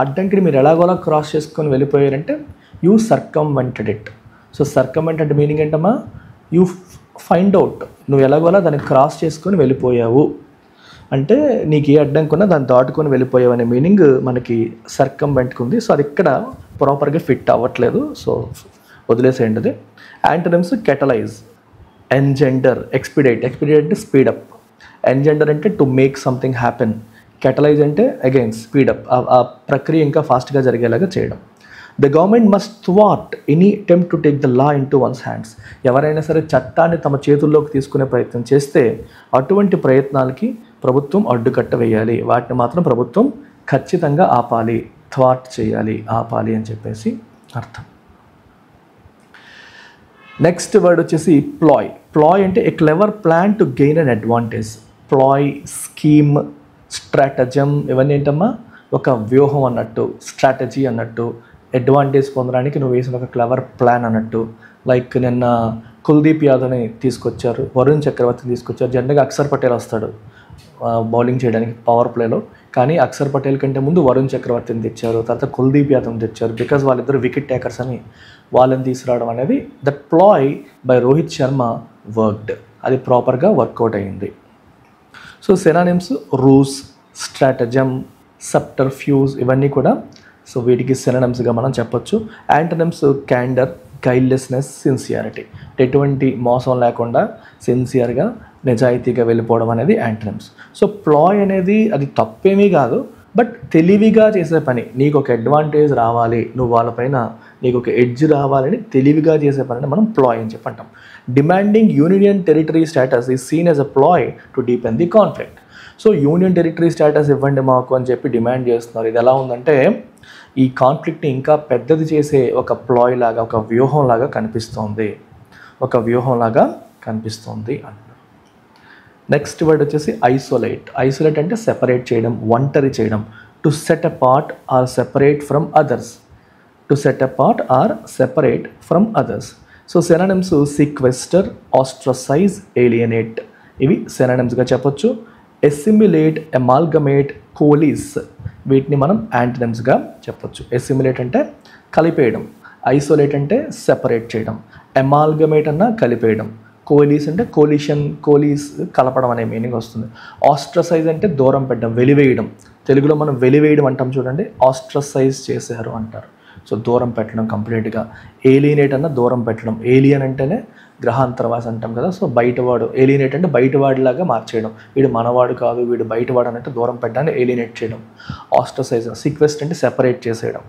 అడ్డంకిని మీరు ఎలాగోలా క్రాస్ చేసుకొని వెళ్ళిపోయారంటే యూ సర్కంవెంటెడ్ ఇట్. సో సర్కంవెంట్ అంటే మీనింగ్ ఏంటమ్మా, యూ ఫైండ్ అవుట్, నువ్వు ఎలాగోలా దాన్ని క్రాస్ చేసుకొని వెళ్ళిపోయావు అంటే నీకు ఏ అడ్డంకున్నా దాన్ని దాటుకొని వెళ్ళిపోయావు అనే మీనింగ్ మనకి సర్కంవెంట్కి ఉంది. సో అది ఇక్కడ ప్రాపర్గా ఫిట్ అవ్వట్లేదు, సో వదిలేసేయండి అది. Antonyms catalyse, ఎంజెండర్, ఎక్స్పీడైట్. ఎక్స్పీడైట్ అంటే స్పీడప్, ఎంజెండర్ అంటే to make something happen, catalyze అంటే అగైన్ స్పీడప్, ఆ ప్రక్రియ ఇంకా ఫాస్ట్గా జరిగేలాగా చేయడం. ద గవర్నమెంట్ మస్ట్ థ్వాట్ any attempt to take the law into one's hands. ఎవరైనా సరే చట్టాన్ని తమ చేతుల్లోకి తీసుకునే ప్రయత్నం చేస్తే అటువంటి ప్రయత్నాలకి ప్రభుత్వం అడ్డుకట్ట వేయాలి, వాటిని మాత్రం ప్రభుత్వం ఖచ్చితంగా ఆపాలి, థ్వాట్ చేయాలి, ఆపాలి అని చెప్పేసి అర్థం. నెక్స్ట్ వర్డ్ వచ్చేసి ప్లాయ్. ప్లాయ్ అంటే a clever plan to gain an advantage. Ploy, scheme, stratagem ఇవన్నీ ఏంటమ్మా, ఒక వ్యూహం అన్నట్టు, స్ట్రాటజీ అన్నట్టు, అడ్వాంటేజ్ పొందడానికి నువ్వు వేసిన ఒక క్లవర్ ప్లాన్ అన్నట్టు. లైక్ నిన్న కుల్దీప్ యాదవ్ని తీసుకొచ్చారు, వరుణ్ చక్రవర్తిని తీసుకొచ్చారు. జనరల్గా అక్షర్ పటేల్ వస్తాడు బౌలింగ్ చేయడానికి పవర్ ప్లేలో, కానీ అక్షర్ పటేల్ కంటే ముందు వరుణ్ చక్రవర్తిని తెచ్చారు, తర్వాత కుల్దీప్ యాదవ్ని తెచ్చారు. బికాజ్ వాళ్ళిద్దరు వికెట్ టేకర్స్ అని వాళ్ళని తీసుకురావడం అనేది that ploy by Rohit Sharma worked, అది ప్రాపర్గా వర్కౌట్ అయ్యింది. సో సినానిమ్స్ రూస్, స్ట్రాటజమ్, సబ్టర్ఫ్యూజ్ ఇవన్నీ కూడా సో వీటికి సినానిమ్స్గా మనం చెప్పొచ్చు. Antonyms క్యాండర్, గైడ్లెస్నెస్, sincerity. ఎటువంటి మోసం లేకుండా సిన్సియర్గా నిజాయితీగా వెళ్ళిపోవడం అనేది యాంటనిమ్స్. సో ప్లాయ్ అనేది అది తప్పేమీ కాదు, బట్ తెలివిగా చేసే పని, నీకు ఒక అడ్వాంటేజ్ రావాలి, నువ్వు వాళ్ళపైన నీకు ఒక ఎడ్జ్ రావాలని తెలివిగా చేసే పని మనం ప్లాయ్ అని చెప్పి అంటాం. Demanding union territory status is seen as a ploy to deepen the conflict. So union territory status ఇవ్వండి మాకు అని చెప్పి డిమాండ్ చేస్తున్నారు. ఇది ఎలా ఉందంటే ఈ కాన్ఫ్లిక్ట్ని ఇంకా పెద్దది చేసే ఒక ప్లాయ్ లాగా, ఒక వ్యూహం లాగా కనిపిస్తోంది, ఒక వ్యూహంలాగా కనిపిస్తోంది అంటారు. నెక్స్ట్ వర్డ్ వచ్చేసి ఐసోలేట్. ఐసోలేట్ అంటే సెపరేట్ చేయడం, ఒంటరి చేయడం. To set apart or separate from others. To set apart or separate from others. So synonyms sequester, ostracize, alienate ఇవి సినానిమ్స్గా చెప్పొచ్చు. ఎసిమిలేట్, ఎమాల్గమేట్, కోలీస్ వీటిని మనం యాంటనిమ్స్గా చెప్పొచ్చు. ఎసిమిలేట్ అంటే కలిపేయడం, ఐసోలేట్ అంటే సెపరేట్ చేయడం, ఎమాల్గమేట్ అన్న కలిపేయడం, కోలీస్ అంటే కోలిషన్, కోలీస్ కలపడం అనే మీనింగ్ వస్తుంది. ఆస్ట్రసైజ్ అంటే దూరం పెట్టడం, వెలివేయడం. తెలుగులో మనం వెలివేయడం అంటాం చూడండి, ఆస్ట్రసైజ్ చేశారు అంటారు. సో దూరం పెట్టడం కంప్లీట్గా. ఏలియనేట్ అన్న దూరం పెట్టడం, ఏలియన్ అంటేనే గ్రహాంతరవాసి అంటాం కదా, సో బయటవాడు. ఏలియనేట్ అంటే బయటవాడిలాగా మార్చేయడం, వీడు మనవాడు కాదు వీడు బయటవాడు అన్నట్టు దూరం పెట్టడాన్ని ఏలియనేట్ చేయడం. ఆస్ట్రసైజ్. సీక్వెస్ట్ అంటే సెపరేట్ చేసేయడం.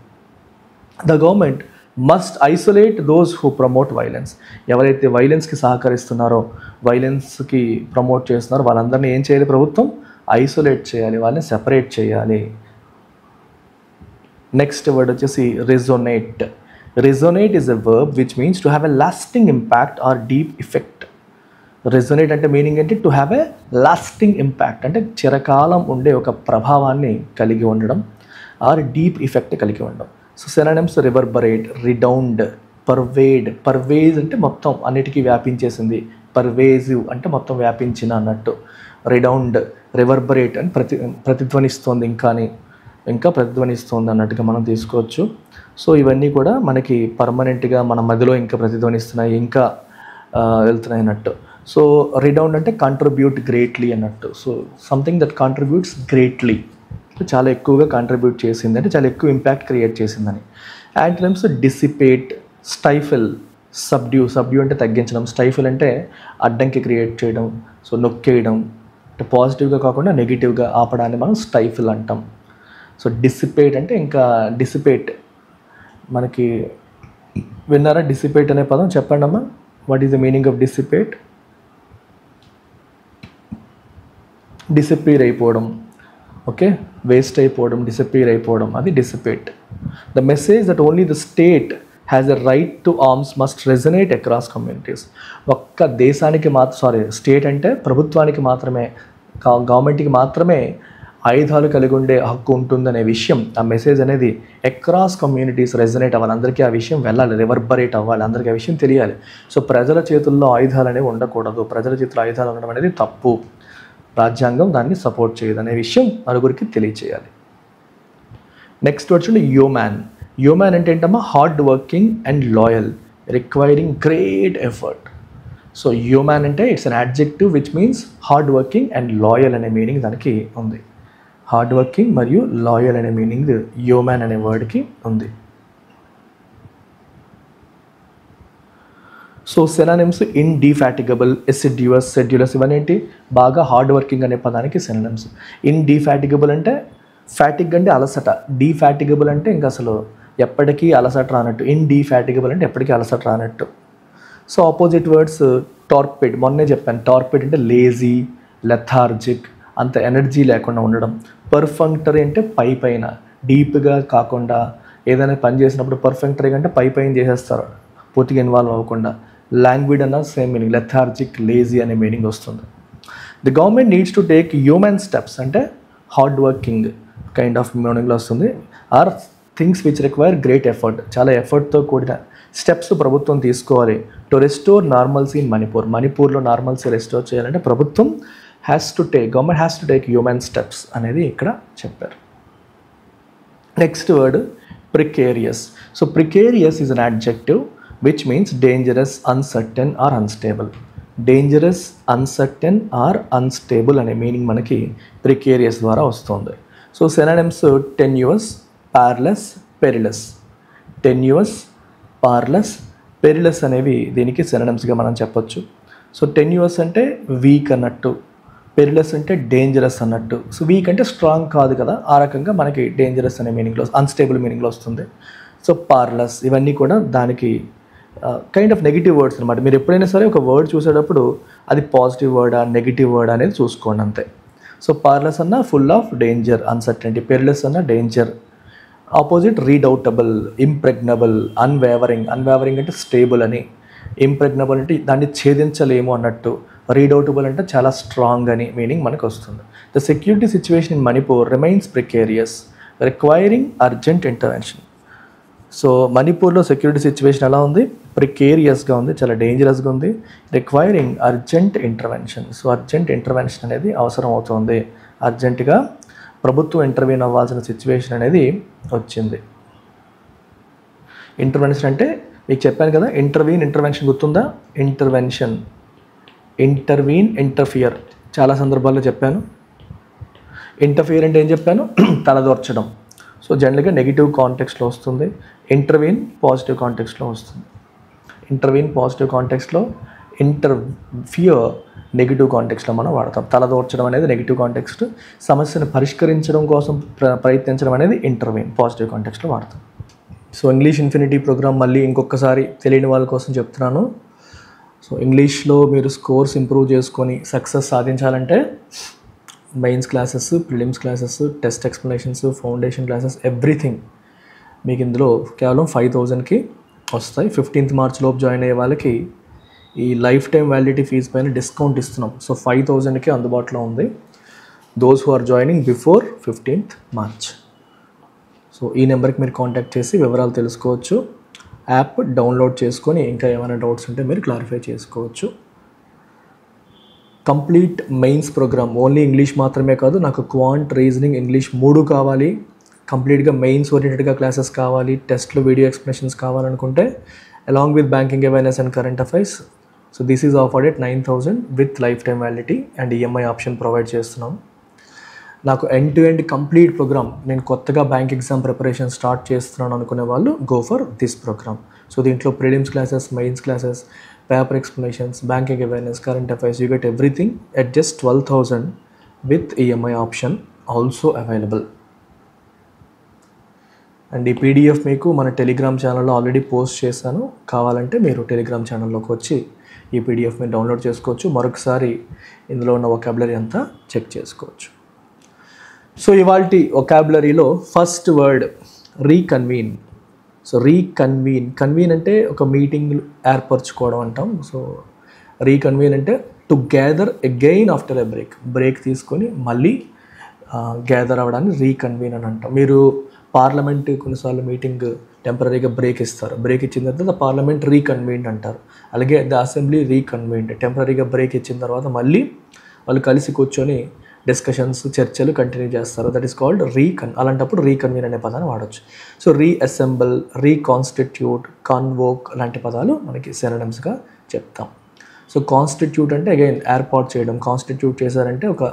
The government must isolate those who promote violence. ఎవరైతే వైలెన్స్కి సహకరిస్తున్నారో, వైలెన్స్కి ప్రమోట్ చేస్తున్నారో వాళ్ళందరినీ ఏం చేయాలి ప్రభుత్వం? ఐసోలేట్ చేయాలి, వాళ్ళని సెపరేట్ చేయాలి. నెక్స్ట్ వర్డ్ వచ్చేసి resonate. Resonate is a verb which means to have a lasting impact or deep effect. Resonate అంటే మీనింగ్ ఏంటి? To have a lasting impact అంటే చిరకాలం ఉండే ఒక ప్రభావాన్ని కలిగి ఉండడం, ఆర్ డీప్ ఎఫెక్ట్ కలిగి ఉండడం. So synonyms reverberate, redound, pervade. Pervade అంటే మొత్తం అన్నిటికీ వ్యాపించేసింది, పర్వేజివ్ అంటే మొత్తం వ్యాపించిన అన్నట్టు. రిడౌండ్, రివర్బరేట్ అని ప్రతిధ్వనిస్తోంది, ఇంకా ప్రతిధ్వనిస్తోంది అన్నట్టుగా మనం తీసుకోవచ్చు. సో ఇవన్నీ కూడా మనకి పర్మనెంట్గా మన మధ్యలో ఇంకా ప్రతిధ్వనిస్తున్నాయి, ఇంకా వెళ్తున్నాయి అన్నట్టు. సో రిడౌండ్ అంటే కంట్రిబ్యూట్ గ్రేట్లీ అన్నట్టు. So something that contributes greatly, చాలా ఎక్కువగా కాంట్రిబ్యూట్ చేసింది అంటే చాలా ఎక్కువ ఇంపాక్ట్ క్రియేట్ చేసిందని. Antonyms dissipate, stifle, subdue. Subdue అంటే తగ్గించడం, స్టైఫిల్ అంటే అడ్డంకి క్రియేట్ చేయడం, సో నొక్కేయడం అంటే పాజిటివ్గా కాకుండా నెగిటివ్గా ఆపడాన్ని మనం స్టైఫిల్ అంటాం. సో డిసిపేట్ అంటే ఇంకా డిసిపేట్ మనకి విన్నారా? డిసిపేట్ అనే పదం చెప్పండి అమ్మా, what is the meaning of dissipate? Disappear అయిపోవడం, ఓకే, వేస్ట్ అయిపోవడం, డిసపియర్ అయిపోవడం, అది dissipate. The message that only the state has a right to arms must resonate across communities. ఒక్క దేశానికి స్టేట్ అంటే ప్రభుత్వానికి మాత్రమే, గవర్నమెంట్కి మాత్రమే ఆయుధాలు కలిగి ఉండే హక్కు ఉంటుందనే విషయం, ఆ మెసేజ్ అనేది అక్రాస్ కమ్యూనిటీస్ రెజనేట్ అవ్వాలి, అందరికీ ఆ విషయం వెళ్ళాలి, రివర్బరేట్ అవ్వాలి, అందరికీ ఆ విషయం తెలియాలి. సో ప్రజల చేతుల్లో ఆయుధాలు అనేవి ఉండకూడదు, ప్రజల చేతుల్లో ఆయుధాలు ఉండడం అనేది తప్పు, రాజ్యాంగం దాన్ని సపోర్ట్ చేయదు అనే విషయం నలుగురికి తెలియచేయాలి. నెక్స్ట్ వచ్చి హ్యూమాన్. హ్యూమన్ అంటే ఏంటమ్మా hard working and loyal requiring great effort. So yeoman అంటే it's an adjective which means hard working and loyal అనే మీనింగ్ దానికి ఉంది. హార్డ్ వర్కింగ్ మరియు లాయల్ అనే మీనింగ్ హ్యూమన్ అనే వర్డ్కి ఉంది. సో సినానిమ్స్ ఇండిఫాటిగబుల్, ఎసిడ్యూస్, సెడ్యులస్ ఇవన్నీ ఏంటి బాగా హార్డ్ వర్కింగ్ అనే పదానికి సినానిమ్స్. ఇండిఫాటిగబుల్ అంటే ఫ్యాటిగ్ అంటే అలసట, డీఫాటిగబుల్ అంటే ఇంకా అసలు ఎప్పటికీ అలసట రానట్టు, ఇండిఫాటిగబుల్ అంటే ఎప్పటికీ అలసట రానట్టు. సో ఆపోజిట్ వర్డ్స్ టార్పిడ్, మొన్నే చెప్పాను టార్పిడ్ అంటే లేజీ, లెథార్జిక్, అంత ఎనర్జీ లేకుండా ఉండడం. పర్ఫంక్టరీ అంటే పై పైన డీప్గా కాకుండా ఏదైనా పని చేసినప్పుడు పర్ఫెక్టరీ అంటే పై పైన చేసేస్తారు పూర్తిగా ఇన్వాల్వ్ అవ్వకుండా. లాంగ్విడ్ అన్న సేమ్ మీనింగ్, లెథార్జిక్, లేజీ అనే మీనింగ్ వస్తుంది. The government needs to take human steps అంటే హార్డ్ వర్కింగ్ కైండ్ ఆఫ్ మీనింగ్లో వస్తుంది. Or things which require great effort, చాలా ఎఫర్ట్తో కూడిన స్టెప్స్ ప్రభుత్వం తీసుకోవాలి. To restore normalcy in Manipur, మణిపూర్లో నార్మల్సీ రెస్టోర్ చేయాలంటే ప్రభుత్వం government has to take human steps అనేది ఇక్కడ చెప్పారు. Next word precarious. So precarious is an adjective which means dangerous, uncertain or unstable. Dangerous, uncertain or unstable అనే meaning మనకి precarious ద్వారా వస్తుంది. So synonyms tenuous, parlous, perilous. Tenuous, parlous, perilous అనేవి దీనికి సినానిమ్స్గా మనం చెప్పొచ్చు. సో టెన్యూయస్ అంటే వీక్ అన్నట్టు, పెరిలస్ అంటే డేంజరస్ అన్నట్టు. సో వీక్ అంటే స్ట్రాంగ్ కాదు కదా, ఆ రకంగా మనకి డేంజరస్ అనే మీనింగ్లో, అన్స్టేబుల్ మీనింగ్లో వస్తుంది. సో పార్లస్ ఇవన్నీ కూడా దానికి కైండ్ ఆఫ్ నెగిటివ్ వర్డ్స్ అనమాట. మీరు ఎప్పుడైనా సరే ఒక వర్డ్ చూసేటప్పుడు అది పాజిటివ్ వర్డా నెగిటివ్ వర్డ్ అనేది చూసుకోండి అంతే. సో పార్లస్ అన్న full of danger, uncertainty. Perilous అన్న danger. Opposite redoubtable, impregnable, unwavering. Unwavering అంటే స్టేబుల్ అని, ఇంప్రెగ్నబుల్ అంటే దాన్ని ఛేదించలేము అన్నట్టు, రీడౌటబుల్ అంటే చాలా స్ట్రాంగ్ అని మీనింగ్ మనకు వస్తుంది. The security situation in Manipur remains precarious requiring urgent intervention. So మణిపూర్లో సెక్యూరిటీ సిచ్యువేషన్ ఎలా ఉంది, ప్రికేరియస్గా ఉంది, చాలా డేంజరస్గా ఉంది, requiring urgent intervention. So urgent intervention అనేది అవసరం అవుతుంది, అర్జెంటుగా ప్రభుత్వం ఇంటర్వ్యూన్ అవ్వాల్సిన సిచ్యువేషన్ అనేది వచ్చింది. ఇంటర్వెన్షన్ అంటే మీకు చెప్పాను కదా, ఇంటర్వెన్షన్ గుర్తుందా, ఇంటర్వెన్షన్, ఇంటర్వీన్, ఇంటర్ఫియర్ చాలా సందర్భాల్లో చెప్పాను. ఇంటర్ఫియర్ అంటే ఏం చెప్పాను, తలదూర్చడం. సో జనరల్గా నెగిటివ్ కాంటెక్స్ట్లో వస్తుంది, ఇంటర్వీన్ పాజిటివ్ కాంటెక్స్ట్లో వస్తుంది. ఇంటర్వీన్ పాజిటివ్ కాంటెక్స్ట్లో, ఇంటర్ఫియర్ నెగిటివ్ కాంటెక్స్ట్లో మనం వాడతాం. తలదూర్చడం అనేది నెగిటివ్ కాంటెక్స్ట్, సమస్యను పరిష్కరించడం కోసం ప్రయత్నించడం అనేది ఇంటర్వీన్ పాజిటివ్ కాంటెక్స్ట్లో వాడతాం. సో ఇంగ్లీష్ ఇన్ఫినిటీ ప్రోగ్రామ్ మళ్ళీ ఇంకొకసారి తెలియని వాళ్ళ కోసం చెప్తున్నాను. సో ఇంగ్లీష్లో మీరు స్కోర్స్ ఇంప్రూవ్ చేసుకొని సక్సెస్ సాధించాలంటే mains classes, prelims classes, test explanations, foundation classes, everything మీకు ఇందులో కేవలం 5,000కి వస్తాయి. 15th March లోపు జాయిన్ అయ్యే వాళ్ళకి ఈ లైఫ్ టైం వ్యాలిడిటీ ఫీజు పైన డిస్కౌంట్ ఇస్తున్నాం. సో 5,000కి అందుబాటులో ఉంది, those who are joining before 15th March. So ఈ నెంబర్కి మీరు కాంటాక్ట్ చేసి వివరాలు తెలుసుకోవచ్చు. యాప్ డౌన్లోడ్ చేసుకొని ఇంకా ఏమైనా డౌట్స్ ఉంటే మీరు క్లారిఫై చేసుకోవచ్చు. Complete mains program only English మాత్రమే కాదు, నాకు క్వాంట్, రీజనింగ్, ఇంగ్లీష్ 3 కావాలి, కంప్లీట్గా మెయిన్స్ ఓరియంటెడ్గా క్లాసెస్ కావాలి, టెస్ట్లో వీడియో ఎక్స్ప్లెనేషన్స్ కావాలనుకుంటే along with banking awareness and current affairs. So this is offered at 9,000 with life time validity and EMI option provide చేస్తున్నాం. నాకు end to end complete program, నేను కొత్తగా bank exam preparation start చేస్తున్నాను అనుకునే వాళ్ళు go for this program. So దీంట్లో prelims classes, mains classes, paper explanations, banking awareness, current affairs, you get everything at just 12,000 with EMI option also available. And ఈ PDF మీకు మన Telegram ఛానల్లో already post చేశాను, కావాలంటే మీరు టెలిగ్రామ్ ఛానల్లోకి వచ్చి ఈ పీడిఎఫ్ మీరు డౌన్లోడ్ చేసుకోవచ్చు. మరొకసారి ఇందులో ఉన్న వొకాబులరీ అంతా చెక్ చేసుకోవచ్చు. సో ఇవాల్టి వొకాబులరీలో ఫస్ట్ వర్డ్ రీకన్వీన్. సో కన్వీన్ అంటే ఒక మీటింగ్ ఏర్పరచుకోవడం అంటాం. సో రీకన్వీన్ అంటే to gather again after a break తీసుకొని మళ్ళీ గ్యాదర్ అవ్వడాన్ని రీకన్వీన్ అని అంటాం. మీరు పార్లమెంట్ కొన్నిసార్లు మీటింగ్ టెంపరీగా బ్రేక్ ఇస్తారు, బ్రేక్ ఇచ్చిన తర్వాత పార్లమెంట్ రీకన్వీన్డ్ అంటారు. అలాగే ద అసెంబ్లీ రీకన్వీన్డ్, టెంపరీగా బ్రేక్ ఇచ్చిన తర్వాత మళ్ళీ వాళ్ళు కలిసి కూర్చొని డిస్కషన్స్ చర్చలు కంటిన్యూ చేస్తారు. దట్ ఈస్ కాల్డ్ అలాంటప్పుడు రీకన్వీన్ అనే పదాన్ని వాడచ్చు. సో రీఅసెంబుల్, రీకాన్స్టిట్యూట్, కన్వోక్ లాంటి పదాలు మనకి సినోనిమ్స్గా చెప్తాం. సో కాన్స్టిట్యూట్ అంటే అగైన్ ఏర్పాటు చేయడం, కాన్స్టిట్యూట్ చేశారంటే ఒక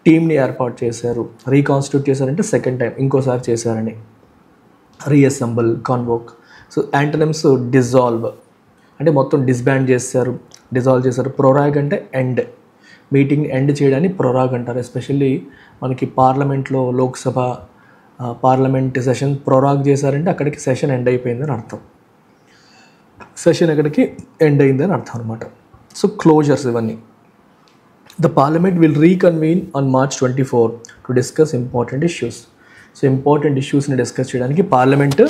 టీమ్ని ఏర్పాటు చేశారు, రీకాన్స్టిట్యూట్ చేశారంటే సెకండ్ టైం ఇంకోసారి చేశారని. రీఅసెంబుల్, కన్వోక్. సో యాంటోనిమ్స్ డిజాల్వ్ అంటే మొత్తం డిస్బాండ్ చేశారు, డిజాల్వ్ చేశారు. ప్రొరాగ్ అంటే ఎండ్, మీటింగ్ ఎండ్ చేయడాన్ని ప్రొరాగ్ అంటారు. ఎస్పెషల్లీ మనకి పార్లమెంట్లో లోక్సభ పార్లమెంట్ సెషన్ ప్రొరాగ్ చేశారంటే అక్కడికి సెషన్ ఎండ్ అయిపోయిందని అర్థం, సెషన్ అక్కడికి ఎండ్ అయిందని అర్థం అనమాట. సో క్లోజర్స్ ఇవన్నీ. The parliament will reconvene on March 24 to discuss important issues. So important ఇష్యూస్ని డిస్కస్ చేయడానికి పార్లమెంట్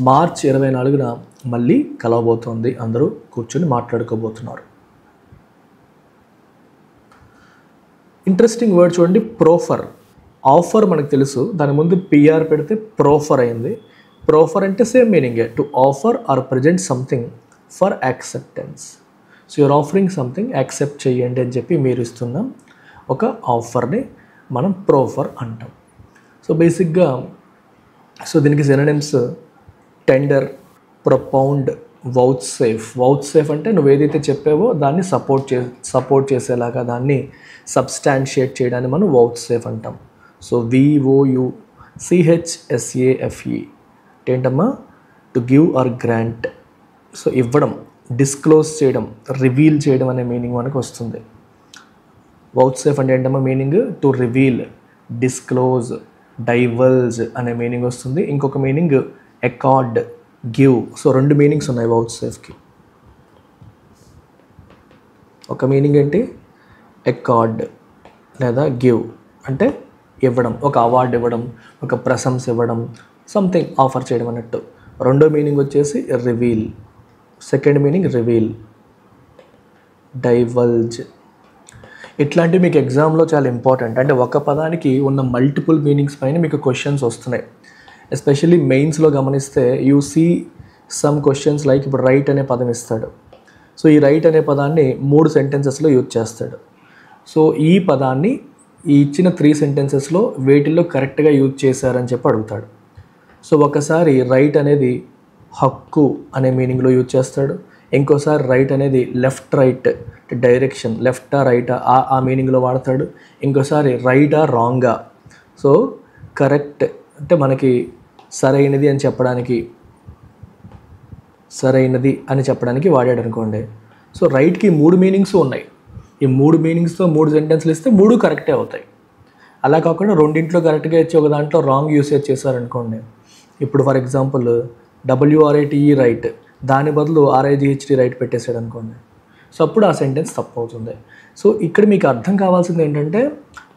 March 24న మళ్ళీ కలవబోతోంది. అందరూ కూర్చొని మాట్లాడుకోబోతున్నారు. ఇంట్రెస్టింగ్ వర్డ్ చూడండి, ప్రోఫర్. ఆఫర్ మనకు తెలుసు, దాని ముందు పిఆర్ పెడితే ప్రోఫర్ అయింది. ప్రోఫర్ అంటే సేమ్ మీనింగే, to offer or present something for acceptance. So you're offering something, accept చేయండి అని చెప్పి మీరు ఇస్తున్నాం ఒక ఆఫర్ని మనం ప్రోఫర్ అంటాం. సో బేసిక్గా దీనికి సినోనిమ్స్ టెండర్, ప్రొపౌండ్, వౌచ్సేఫ్. వౌచ్సేఫ్ అంటే నువ్వు ఏదైతే చెప్పావో దాన్ని సపోర్ట్ చేసేలాగా, దాన్ని సబ్స్టాన్షియేట్ చేయడాన్ని మనం వౌచ్సేఫ్ అంటాం. సో VOUCHSAFE ఏంటమ్మా, to give or grant. So ఇవ్వడం, డిస్క్లోజ్ చేయడం, రివీల్ చేయడం అనే మీనింగ్ మనకు వస్తుంది. వౌచ్సేఫ్ అంటే ఏంటమ్మా meaning, to reveal, disclose, divulge అనే మీనింగ్ వస్తుంది. ఇంకొక మీనింగ్ అకార్డ్, గివ్. సో రెండు మీనింగ్స్ ఉన్నాయి వౌచ్సేఫ్కి. ఒక మీనింగ్ ఏంటి, అకార్డ్ లేదా గివ్ అంటే ఇవ్వడం, ఒక అవార్డు ఇవ్వడం, ఒక ప్రశంస ఇవ్వడం, సంథింగ్ ఆఫర్ చేయడం అన్నట్టు. రెండో మీనింగ్ వచ్చేసి రివీల్, సెకండ్ మీనింగ్ రివీల్, డైవల్జ్. ఇట్లాంటివి మీకు ఎగ్జామ్లో చాలా ఇంపార్టెంట్. అంటే ఒక పదానికి ఉన్న మల్టిపుల్ మీనింగ్స్ పైన మీకు క్వశ్చన్స్ వస్తున్నాయి. ఎస్పెషల్లీ మెయిన్స్లో గమనిస్తే you see some questions like ఇప్పుడు రైట్ అనే పదం ఇస్తాడు. సో ఈ రైట్ అనే పదాన్ని 3 సెంటెన్సెస్లో యూజ్ చేస్తాడు. సో ఈ పదాన్ని ఈ ఇచ్చిన 3 సెంటెన్సెస్లో వేటిల్లో కరెక్ట్గా యూజ్ చేశారని చెప్పి అడుగుతాడు. సో ఒకసారి రైట్ అనేది హక్కు అనే మీనింగ్లో యూజ్ చేస్తాడు, ఇంకోసారి రైట్ అనేది లెఫ్ట్ రైట్ డైరెక్షన్, లెఫ్టా రైటా ఆ మీనింగ్లో వాడతాడు, ఇంకోసారి రైటా రాంగా. సో కరెక్ట్ అంటే మనకి సరైనది అని చెప్పడానికి వాడాడు అనుకోండి. సో రైట్కి 3 మీనింగ్స్ ఉన్నాయి. ఈ 3 మీనింగ్స్తో 3 సెంటెన్స్లు ఇస్తే 3 కరెక్టే అవుతాయి. అలా కాకుండా రెండింట్లో కరెక్ట్గా ఇచ్చి ఒక దాంట్లో రాంగ్ యూసేజ్ చేశారనుకోండి. ఇప్పుడు ఫర్ ఎగ్జాంపుల్ WRITE రైట్, దాని బదులు RIGHT రైట్ పెట్టేశాడు అనుకోండి. సో అప్పుడు ఆ సెంటెన్స్ తప్పు అవుతుంది. సో ఇక్కడ మీకు అర్థం కావాల్సింది ఏంటంటే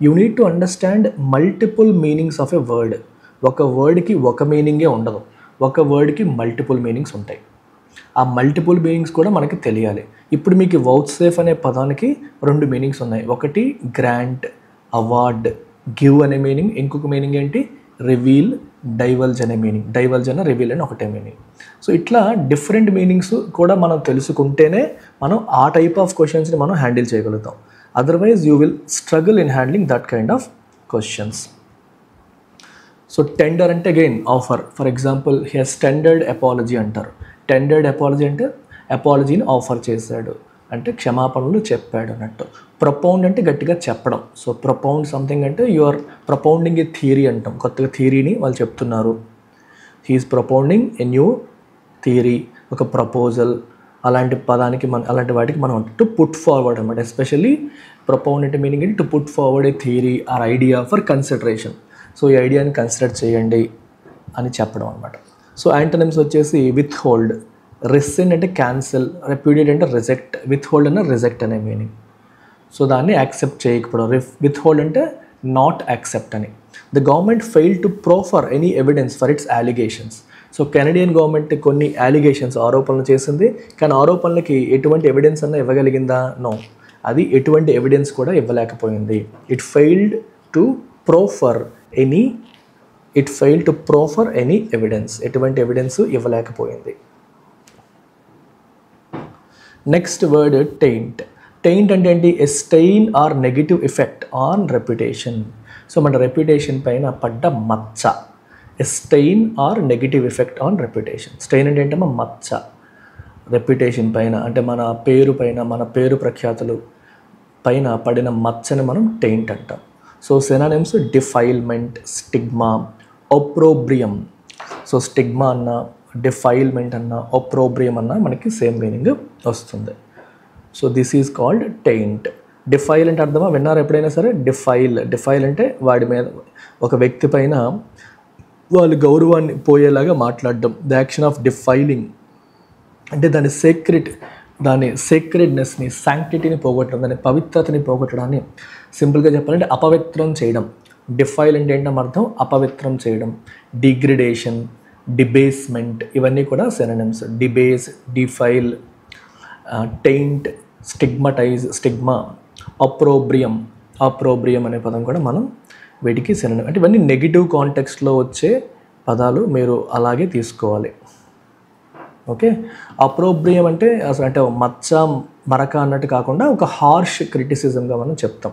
you need to understand multiple meanings of a word. ఒక వర్డ్కి ఒక మీనింగే ఉండదు, ఒక వర్డ్కి మల్టిపుల్ మీనింగ్స్ ఉంటాయి. ఆ మల్టిపుల్ మీనింగ్స్ కూడా మనకి తెలియాలి. ఇప్పుడు మీకు వౌచ్సేఫ్ అనే పదానికి 2 మీనింగ్స్ ఉన్నాయి. ఒకటి గ్రాంట్, అవార్డ్, గివ్ అనే మీనింగ్. ఇంకొక మీనింగ్ ఏంటి, రివీల్, డైవల్జ్ అనే మీనింగ్. డైవల్జ్ అన్న రివీల్ అని ఒకటే మీనింగ్. సో ఇట్లా డిఫరెంట్ మీనింగ్స్ కూడా మనం తెలుసుకుంటేనే మనం ఆ టైప్ ఆఫ్ క్వశ్చన్స్ని మనం హ్యాండిల్ చేయగలుగుతాం. Otherwise you will struggle in handling that kind of questions. So tender అంటే again offer. For example he has tendered apology అంటారు. టెండర్డ్ అపాలజీ అంటే అపాలజీని ఆఫర్ చేశాడు, అంటే క్షమాపణలు చెప్పాడు అన్నట్టు. ప్రొపౌండ్ అంటే గట్టిగా చెప్పడం. సో ప్రొపౌండ్ సంథింగ్ అంటే యు ఆర్ ప్రొపౌండింగ్ ఏ థియరీ అంటాం. కొత్తగా థియరీని వాళ్ళు చెప్తున్నారు. హీఈస్ ప్రొపౌండింగ్ ఎ న్యూ థియరీ, ఒక ప్రపోజల్. అలాంటి పదానికి అలాంటి వాటికి మనం టు పుట్ ఫార్వర్డ్ అనమాట. ఎస్పెషల్లీ ప్రొపౌండ్ అంటే మీనింగ్ ఏంటి, to put forward A theory are idea for consideration. So ఈ ఐడియాని కన్సిడర్ చేయండి అని చెప్పడం అనమాట. సో యాంటోనిమ్స్ వచ్చేసి విత్ హోల్డ్, రెసిన్ అంటే క్యాన్సిల్, రెప్యూడియేట్ అంటే రిజెక్ట్, విత్ హోల్డ్ అంటే రిజెక్ట్ అనే మీనింగ్. సో దాన్ని యాక్సెప్ట్ చేయకపోవడం. విత్ హోల్డ్ అంటే నాట్ యాక్సెప్ట్ అని. The government fail to proffer any evidence for its allegations. So Canadian government కొన్ని అలిగేషన్స్, ఆరోపణలు చేసింది, కానీ ఆరోపణలకి ఎటువంటి ఎవిడెన్స్ అన్నా ఇవ్వగలిగిందా? నో, అది ఎటువంటి ఎవిడెన్స్ కూడా ఇవ్వలేకపోయింది. It failed to proffer any evidence, ఎటువంటి ఎవిడెన్స్ ఇవ్వలేకపోయింది. Next word taint. టెయింట్ అంటే ఏంటి? A stain or negative effect on reputation. So మన రెప్యుటేషన్ పైన పడ్డ మచ్చ. A stain or negative effect on reputation. Stain అంటే ఏంటమ్మా? మచ్చ. రెప్యుటేషన్ పైన అంటే మన పేరు పైన, మన పేరు ప్రఖ్యాతులు పైన పడిన మచ్చని మనం టెయింట్ అంటాం. So synonyms defilement, stigma, opprobrium. So stigma అన్న, డిఫైల్మెంట్ అన్న, ఒప్రోబ్రియం అన్న మనకి సేమ్ మీనింగ్ వస్తుంది. So this is called taint. Defile అంటే అర్థమా? విన్నారు ఎప్పుడైనా సరే? డిఫైల్ అంటే వాడి మీద, ఒక వ్యక్తి పైన వాళ్ళు గౌరవాన్ని పోయేలాగా మాట్లాడడం. ద యాక్షన్ ఆఫ్ డిఫైలింగ్ అంటే దాని సేక్రెడ్నెస్ని, శాంక్టిటీని పోగొట్టడం, దాని పవిత్రతని పోగొట్టడాన్ని సింపుల్గా చెప్పాలంటే అపవిత్రం చేయడం. డిఫైల్ అంటే ఏంటో అర్థం? అపవిత్రం చేయడం. డిగ్రేడేషన్, డిబేస్మెంట్, ఇవన్నీ కూడా synonyms. డిబేస్, defile, taint, stigmatise, stigma, అప్రోబ్రియం అనే పదం కూడా మనం వీటికి సినోనిమ్. అంటే ఇవన్నీ నెగిటివ్ కాంటెక్స్ట్లో వచ్చే పదాలు, మీరు అలాగే తీసుకోవాలి. ఓకే. అప్రోబ్రియం అంటే అసలు అంటే మచ్చ, మరక అన్నట్టు కాకుండా ఒక హార్ష్ క్రిటిసిజంగా మనం చెప్తాం.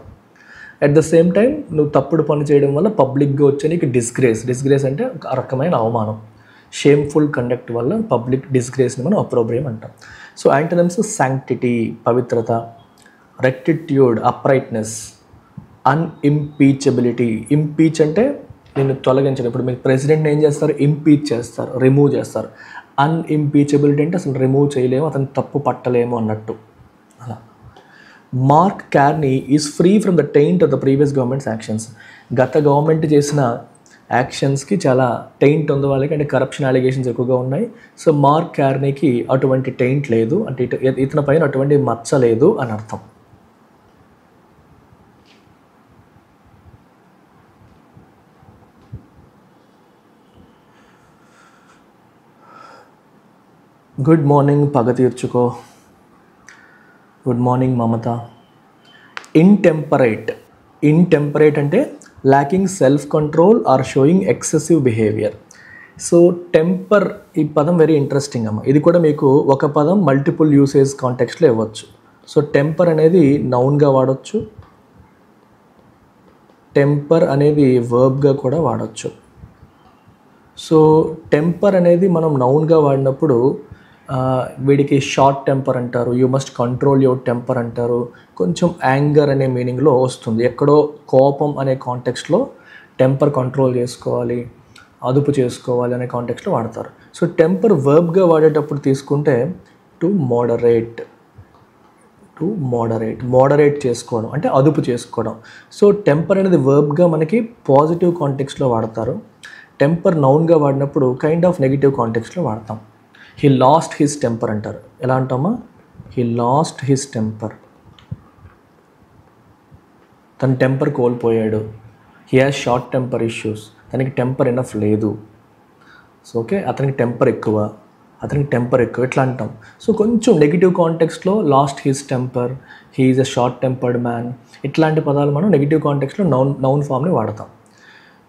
అట్ ద సేమ్ టైం నువ్వు తప్పుడు పని చేయడం వల్ల పబ్లిక్గా వచ్చే నీకు డిస్గ్రేస్ అంటే ఒక రకమైన అవమానం. షేమ్ఫుల్ కండక్ట్ వల్ల పబ్లిక్ డిస్గ్రేస్ని మనం అప్రోబ్రియం అంటాం. సో యాంటోనిమ్స్ శాంక్టిటీ, పవిత్రత, రెక్టిట్యూడ్, అప్రైట్నెస్, అన్ఇంపీచబిలిటీ. ఇంపీచ్ అంటే నిన్ను తొలగించడం. ఇప్పుడు మీరు ప్రెసిడెంట్ని ఏం చేస్తారు? ఇంపీచ్ చేస్తారు, రిమూవ్ చేస్తారు. అన్ఇంపీచబిలిటీ అంటే అసలు రిమూవ్ చేయలేము, అతను తప్పు పట్టలేము అన్నట్టు. అలా. Mark Carney is free from the taint of the previous government's actions. గత గవర్నమెంట్ చేసిన యాక్షన్స్కి చాలా టెయింట్ ఉంది వాళ్ళకి, అంటే కరప్షన్ అలిగేషన్స్ ఎక్కువగా ఉన్నాయి. సో మార్క్ కార్నీకి అటువంటి టెయింట్ లేదు, అంటే ఇతని పైన అటువంటి మచ్చ లేదు అని అర్థం. గుడ్ మార్నింగ్ పగ తీర్చుకో. Good morning Mamata. ఇంటెంపరేట్ అంటే lacking self control or showing excessive behaviour. So temper, ఈ పదం వెరీ ఇంట్రెస్టింగ్ అమ్మ. ఇది కూడా మీకు ఒక పదం మల్టిపుల్ యూసేజ్ కాంటెక్స్ట్లో ఇవ్వచ్చు. సో టెంపర్ అనేది నౌన్గా వాడచ్చు, టెంపర్ అనేది వర్బ్గా కూడా వాడచ్చు. సో టెంపర్ అనేది మనం నౌన్గా వాడినప్పుడు వీడికి షార్ట్ టెంపర్ అంటారు, you must control your temper అంటారు, కొంచెం యాంగర్ అనే మీనింగ్లో వస్తుంది. ఎక్కడో కోపం అనే కాంటెక్స్ట్లో టెంపర్ కంట్రోల్ చేసుకోవాలి, అదుపు చేసుకోవాలి అనే కాంటెక్స్ట్లో వాడతారు. సో టెంపర్ వర్బ్గా వాడేటప్పుడు తీసుకుంటే టు మోడరేట్ చేసుకోవడం అంటే అదుపు చేసుకోవడం. సో టెంపర్ అనేది వర్బ్గా మనకి పాజిటివ్ కాంటెక్స్ట్లో వాడతారు. టెంపర్ నౌన్గా వాడినప్పుడు కైండ్ ఆఫ్ నెగిటివ్ కాంటెక్స్ట్లో వాడతాం. హీ లాస్ట్ హిస్ టెంపర్ అంటారు. ఎలా అంటామా? హీ లాస్ట్ హిస్ టెంపర్, తన టెంపర్ కోల్పోయాడు. He has short temper issues, తనకి టెంపర్ ఎనఫ్ లేదు. సో ఓకే, అతనికి టెంపర్ ఎక్కువ ఇట్లా అంటాం. సో కొంచెం నెగిటివ్ కాంటెక్స్ట్లో lost his temper, he is a short tempered man, ఇట్లాంటి పదాలు మనం నెగిటివ్ కాంటెక్స్ట్లో నౌన్ ఫామ్ని వాడతాం.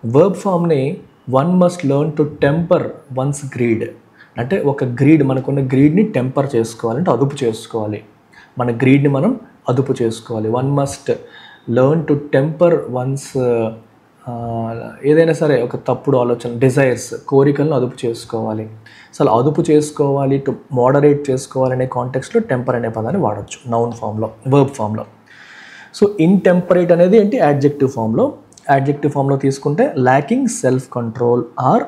వర్బ్ ఫామ్ని one must learn to temper one's greed, అంటే ఒక గ్రీడ్, మనకున్న గ్రీడ్ని టెంపర్ చేసుకోవాలి, అంటే అదుపు చేసుకోవాలి. మన గ్రీడ్ని మనం అదుపు చేసుకోవాలి. One must learn to temper once, ఏదైనా సరే ఒక తప్పుడు ఆలోచన, డిజైర్స్, కోరికలను అదుపు చేసుకోవాలి. అసలు అదుపు చేసుకోవాలి, టు మోడరేట్ చేసుకోవాలనే కాంటెక్స్ట్లో టెంపర్ అనే పదాన్ని వాడచ్చు నౌన్ ఫామ్లో, వర్బ్ ఫామ్లో. సో ఇంటెంపరేట్ అనేది ఏంటి? యాడ్జెక్టివ్ ఫామ్లో తీసుకుంటే lacking self control or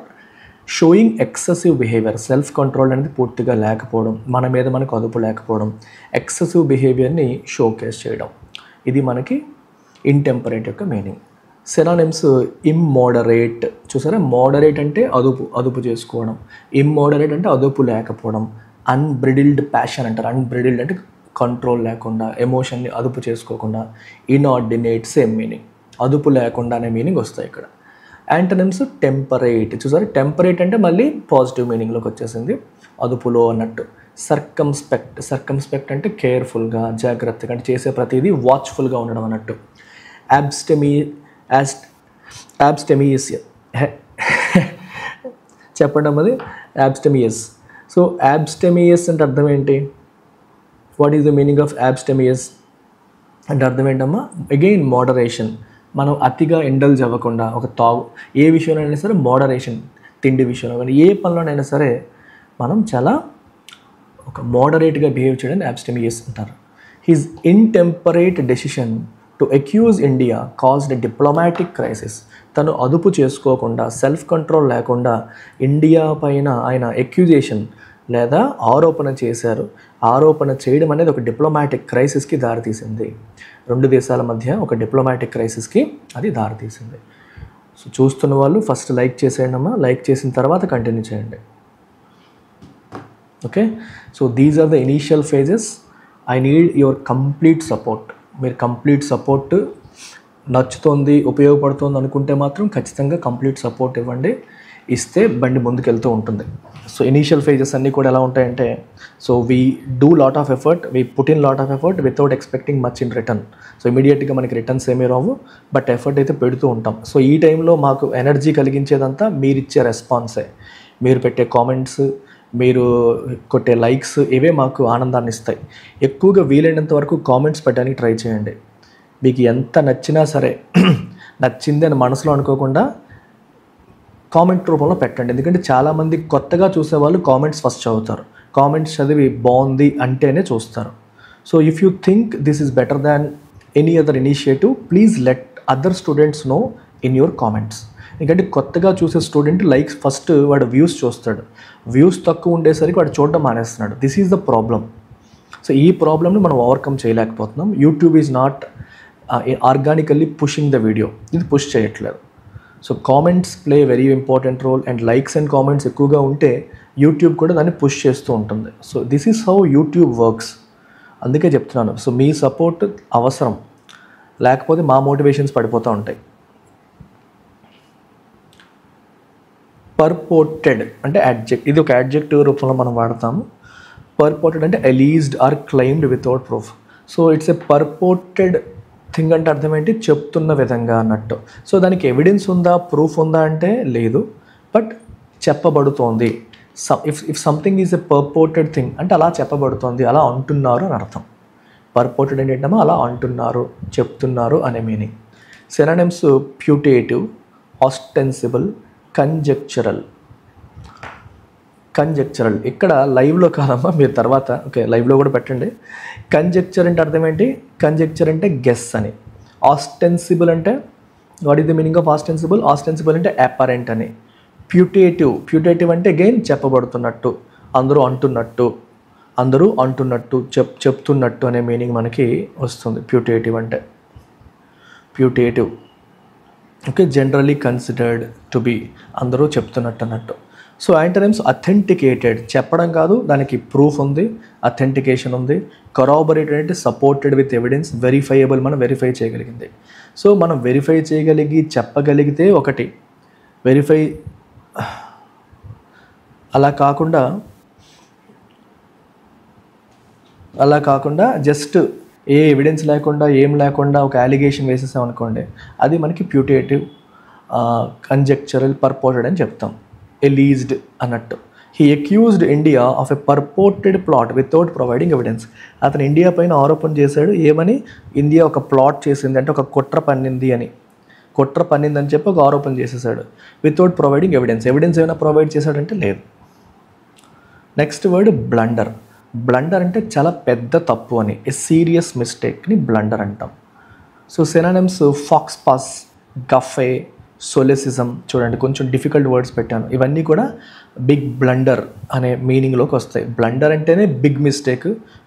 showing excessive behaviour. Self control అనేది పూర్తిగా లేకపోవడం, మన మీద మనకు అదుపు లేకపోవడం, ఎక్సెసివ్ బిహేవియర్ని షోకేస్ చేయడం, ఇది మనకి ఇంటెంపరేట్ యొక్క మీనింగ్. సినానిమ్స్ ఇమ్మోడరేట్, చూసారా? మోడరేట్ అంటే అదుపు చేసుకోవడం, ఇమ్మోడరేట్ అంటే అదుపు లేకపోవడం. అన్బ్రిడిల్డ్ ప్యాషన్ అంటారు. అన్బ్రిడిల్డ్ అంటే కంట్రోల్ లేకుండా, ఎమోషన్ని అదుపు చేసుకోకుండా. ఇన్ఆర్డినేట్ సేమ్ మీనింగ్, అదుపు లేకుండా అనే మీనింగ్ వస్తాయి ఇక్కడ. యాంటోనిమ్స్ టెంపరేట్, చూసారు? టెంపరేట్ అంటే మళ్ళీ పాజిటివ్ మీనింగ్లోకి వచ్చేసింది, అదుపులో అన్నట్టు. సర్కంస్పెక్ట్ అంటే కేర్ఫుల్గా, జాగ్రత్తగా, అంటే చేసే ప్రతిదీ వాచ్ఫుల్గా ఉండడం అన్నట్టు. యాబ్స్టెమియస్ చెప్పండి అమ్మది. యాబ్స్టెమియస్. సో యాబ్స్టెమియస్ అంటే అర్థం ఏంటి? What is the meaning of abstemious? అంటే అర్థం ఏంటమ్మా, అగైన్ మోడరేషన్. మనం అతిగా ఇండల్జ్ అవ్వకుండా, ఒక ఏ విషయంలోనైనా సరే మోడరేషన్, తిండి విషయంలో కానీ ఏ పనిలోనైనా సరే మనం చాలా ఒక మోడరేట్గా బిహేవ్ చేయడానికి అబ్స్టెమియస్ అంటారు. His intemperate decision to accuse India caused a diplomatic crisis. తను అదుపు చేసుకోకుండా, సెల్ఫ్ కంట్రోల్ లేకుండా ఇండియా పైన ఆయన అక్యూజేషన్ లేదా ఆరోపణ చేశారు. ఆరోపణ చేయడం అనేది ఒక డిప్లొమాటిక్ క్రైసిస్కి దారితీసింది. రెండు దేశాల మధ్య ఒక డిప్లొమాటిక్ క్రైసిస్కి అది దారితీసింది. సో చూస్తున్న వాళ్ళు ఫస్ట్ లైక్ చేసేయండి అమ్మా. లైక్ చేసిన తర్వాత కంటిన్యూ చేయండి. Okay, so these are the initial phases. I need your complete support. మీరు కంప్లీట్ సపోర్ట్, నచ్చుతోంది, ఉపయోగపడుతుంది అనుకుంటే మాత్రం ఖచ్చితంగా కంప్లీట్ సపోర్ట్ ఇవ్వండి. ఇస్తే బండి ముందుకెళ్తూ ఉంటుంది. సో ఇనీషియల్ ఫేజెస్ అన్నీ కూడా ఎలా ఉంటాయంటే, so we do lot of effort, we put in lot of effort without expecting much in return. So ఇమీడియట్గా మనకి రిటర్న్స్ ఏమీ రావు, బట్ ఎఫర్ట్ అయితే పెడుతూ ఉంటాం. సో ఈ టైంలో మాకు ఎనర్జీ కలిగించేదంతా మీరు ఇచ్చే రెస్పాన్సే. మీరు పెట్టే కామెంట్స్, మీరు కొట్టే లైక్స్, ఇవే మాకు ఆనందాన్ని ఇస్తాయి. ఎక్కువగా వీలైనంత వరకు కామెంట్స్ పెట్టడానికి ట్రై చేయండి. మీకు ఎంత నచ్చినా సరే నచ్చింది అని మనసులో అనుకోకుండా కామెంట్ రూపంలో పెట్టండి. ఎందుకంటే చాలామంది కొత్తగా చూసేవాళ్ళు కామెంట్స్ ఫస్ట్ చదువుతారు. కామెంట్స్ చదివి బాగుంది అంటేనే చూస్తారు. So if you think this is better than any other initiative, please let other students know in your comments. ఎందుకంటే కొత్తగా చూసే స్టూడెంట్ లైక్స్ ఫస్ట్ వాడు వ్యూస్ చూస్తాడు. వ్యూస్ తక్కువ ఉండేసరికి వాడు చూడడం మానేస్తున్నాడు. This is the problem. So ఈ ప్రాబ్లమ్ని మనం ఓవర్కమ్ చేయలేకపోతున్నాం. YouTube is not organically pushing the video. ఇది పుష్ చేయట్లేదు. So comments play very important role. And likes and comments ఎక్కువగా ఉంటే యూట్యూబ్ కూడా దాన్ని పుష్ చేస్తూ ఉంటుంది. So this is how YouTube works. అందుకే చెప్తున్నాను. సో మీ సపోర్ట్ అవసరం, లేకపోతే మా మోటివేషన్స్ పడిపోతూ ఉంటాయి. పర్పోర్టెడ్ అంటే యాడ్జెక్ట్, ఇది ఒక యాడ్జెక్టివ్ రూపంలో మనం వాడతాము. పర్పోర్టెడ్ అంటే alleged or claimed without proof. So it's a purported thing అంటే అర్థం ఏంటి, చెప్తున్న విధంగా అన్నట్టు. సో దానికి ఎవిడెన్స్ ఉందా, ప్రూఫ్ ఉందా అంటే లేదు, బట్ చెప్పబడుతోంది. If something is a purported thing అంటే అలా చెప్పబడుతోంది, అలా అంటున్నారు అని అర్థం. పర్పోర్టెడ్ అంటే ఏంటమ్మా, అలా అంటున్నారు, చెప్తున్నారు అనే మీనింగ్. Synonyms ప్యూటేటివ్, ostensible, కంజెక్చరల్. కంజెక్చరల్ ఇక్కడ లైవ్లో కాదమ్మా, మీరు తర్వాత ఓకే లైవ్లో కూడా పెట్టండి. కంజెక్చర్ అంటే అర్థం ఏంటి, కంజెక్చర్ అంటే గెస్ అని. ఆస్టెన్సిబుల్ అంటే what is the meaning of ostensible? Ostensible అంటే అపరెంట్ అని. ప్యూటేటివ్, ప్యూటేటివ్ అంటే అగైన్ చెప్పబడుతున్నట్టు, అందరూ అంటున్నట్టు, అందరూ అంటున్నట్టు, చెప్తున్నట్టు అనే మీనింగ్ మనకి వస్తుంది ప్యూటేటివ్ అంటే. Putative okay, generally considered to be, అందరూ చెప్తున్నట్టు అన్నట్టు. సో యాంటోనిమ్స్ అథెంటికేటెడ్, చెప్పడం కాదు, దానికి ప్రూఫ్ ఉంది, అథెంటికేషన్ ఉంది. కరాబరేటెడ్ అంటే సపోర్టెడ్ విత్ ఎవిడెన్స్, వెరిఫైయబుల్, మనం వెరిఫై చేయగలిగింది. సో మనం వెరిఫై చేయగలిగి చెప్పగలిగితే ఒకటి వెరిఫై, అలా కాకుండా జస్ట్ ఏ ఎవిడెన్స్ లేకుండా, ఏం లేకుండా ఒక అలిగేషన్ వేసేసాం అనుకోండి, అది మనకి ప్యూటేటివ్, కంజెక్చరల్, పర్పోర్టెడ్ అని చెప్తాం. ఎలీజ్డ్ అన్నట్టు. He accused India of a purported plot without providing evidence. అతను ఇండియా పైన ఆరోపణ చేశాడు. ఏమని? ఇండియా ఒక ప్లాట్ చేసింది అంటే ఒక కుట్ర పన్నింది అని. కుట్ర పన్నిందని చెప్పి ఒక ఆరోపణ చేసేసాడు వితౌట్ ప్రొవైడింగ్ ఎవిడెన్స్. ఎవిడెన్స్ ఏమైనా ప్రొవైడ్ చేశాడంటే లేదు. Next word blunder. బ్లండర్ అంటే చాలా పెద్ద తప్పు అని, ఏ సీరియస్ మిస్టేక్ని బ్లండర్ అంటాం. So synonyms faux pas, gaffe, solecism. చూడండి కొంచెం డిఫికల్ట్ వర్డ్స్ పెట్టాను. ఇవన్నీ కూడా బిగ్ బ్లండర్ అనే మీనింగ్లోకి వస్తాయి. బ్లండర్ అంటేనే బిగ్ మిస్టేక్,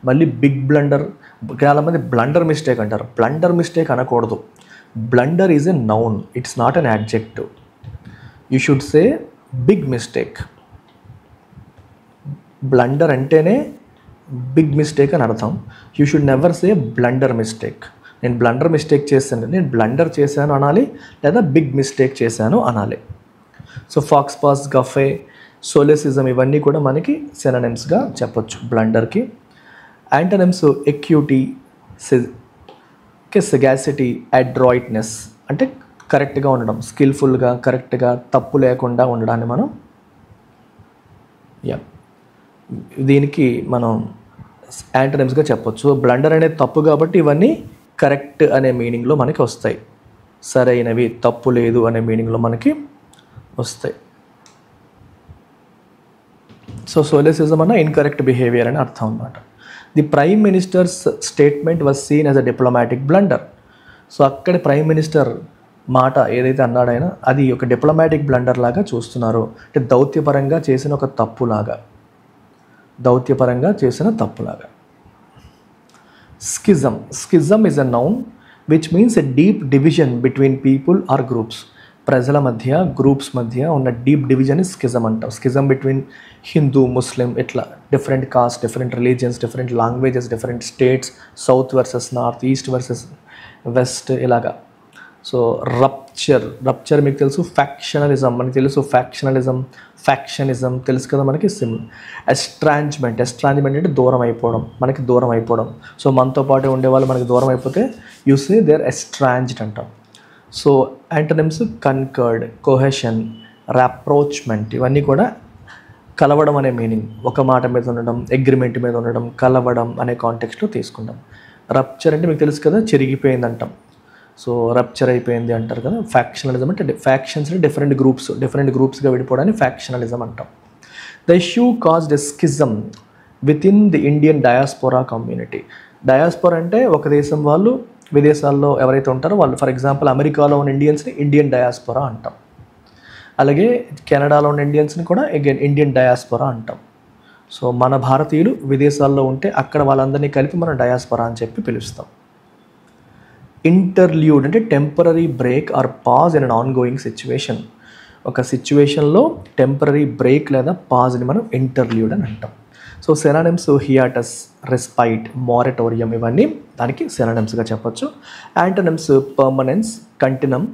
మళ్ళీ బిగ్ బ్లండర్. చాలామంది బ్లండర్ మిస్టేక్ అంటారు. బ్లండర్ మిస్టేక్ అనకూడదు. Blunder is a noun, it's not an adjective. You should say big mistake. Blunder అంటేనే బిగ్ మిస్టేక్ అని అర్థం. You should never say blunder mistake. నేను blunder mistake చేశాను, నేను బ్లండర్ చేశాను అనాలి, లేదా బిగ్ మిస్టేక్ చేశాను అనాలి. సో ఫాక్స్ పాస్, గఫే, సోలెసిజం ఇవన్నీ కూడా మనకి సినానిమ్స్గా చెప్పొచ్చు బ్లండర్కి. యాంటోనిమ్స్ ఎక్యూటీ, సెగాసిటీ, అడ్రాయిట్నెస్ అంటే కరెక్ట్గా ఉండడం, స్కిల్ఫుల్గా, కరెక్ట్గా, తప్పు లేకుండా ఉండడాన్ని మనం దీనికి మనం యాంటోనిమ్స్గా చెప్పొచ్చు. బ్లండర్ అనేది తప్పు కాబట్టి ఇవన్నీ కరెక్ట్ అనే మీనింగ్లో మనకి వస్తాయి, సరైనవి తప్పు లేదు అనే మీనింగ్లో మనకి వస్తాయి. సో సోలెసిజం అన్న ఇన్కరెక్ట్ బిహేవియర్ అని అర్థం అన్నమాట. The prime ministers statement was seen as a diplomatic blunder. So అక్కడ ప్రైమ్ మినిస్టర్ మాట ఏదైతే అన్నాడైనా అది ఒక డిప్లొమాటిక్ బ్లండర్ లాగా చూస్తున్నారు, అంటే దౌత్యపరంగా చేసిన ఒక తప్పులాగా, దౌత్యపరంగా చేసిన తప్పులాగా. Schism is a noun which means a deep division between people or groups. ప్రజల మధ్య, గ్రూప్స్ మధ్య ఉన్న డీప్ డివిజన్ స్కిజం అంటాం. స్కిజం బిట్వీన్ హిందూ, ముస్లిం, ఇట్లా different caste, different religions, different languages, different states, south versus north, east versus west, ఇలాగా. So rupture మీకు తెలుసు. ఫ్యాక్షనలిజం మనకి తెలుసు. ఫ్యాక్షనిజం తెలుసు కదా మనకి. ఎస్ట్రాంజ్మెంట్ అంటే దూరం అయిపోవడం, మనకి దూరం అయిపోవడం. సో మనతో పాటు ఉండేవాళ్ళు మనకి దూరం అయిపోతే యూ సే దే ఆర్ ఎస్ట్రాంజ్డ్ అంటాం. సో యాంటనిమ్స్ కన్కర్డ్, కొహెషన్, రాప్రోచ్మెంట్, ఇవన్నీ కూడా కలవడం అనే మీనింగ్. ఒక మాట మీద ఉండడం, అగ్రిమెంట్ మీద ఉండడం, కలవడం అనే కాంటెక్స్ట్లో తీసుకుంటాం. రప్చర్ అంటే మీకు తెలుసు కదా, చెరిగిపోయింది అంటాం. సో రప్చర్ అయిపోయింది అంటారు కదా. ఫ్యాక్షనలిజం అంటే ఫ్యాక్షన్స్ అంటే డిఫరెంట్ గ్రూప్స్గా విడిపోవడాన్ని ఫ్యాక్షనలిజం అంటాం. The issue caused a schism with in the Indian diaspora community. Diaspora అంటే ఒక దేశం వాళ్ళు విదేశాల్లో ఎవరైతే ఉంటారో వాళ్ళు. ఫర్ ఎగ్జాంపుల్ అమెరికాలో ఉన్న ఇండియన్స్ని ఇండియన్ డయాస్పోరా అంటాం. అలాగే కెనడాలో ఉన్న ఇండియన్స్ని కూడా అగైన్ ఇండియన్ డయాస్పోరా అంటాం. సో మన భారతీయులు విదేశాల్లో ఉంటే అక్కడ వాళ్ళందరినీ కలిపి మనం డయాస్పోరా అని చెప్పి పిలుస్తాం. ఇంటర్ల్యూడ్ అంటే temporary break are pause in an on going situation. ఒక సిచ్యువేషన్లో టెంపరరీ బ్రేక్ లేదా పాజ్ని మనం ఇంటర్ల్యూడ్ అని అంటాం. So synonyms hiatus, respite, moratorium, ఇవన్నీ దానికి సినానిమ్స్గా చెప్పొచ్చు. Antonyms permanence, continuum,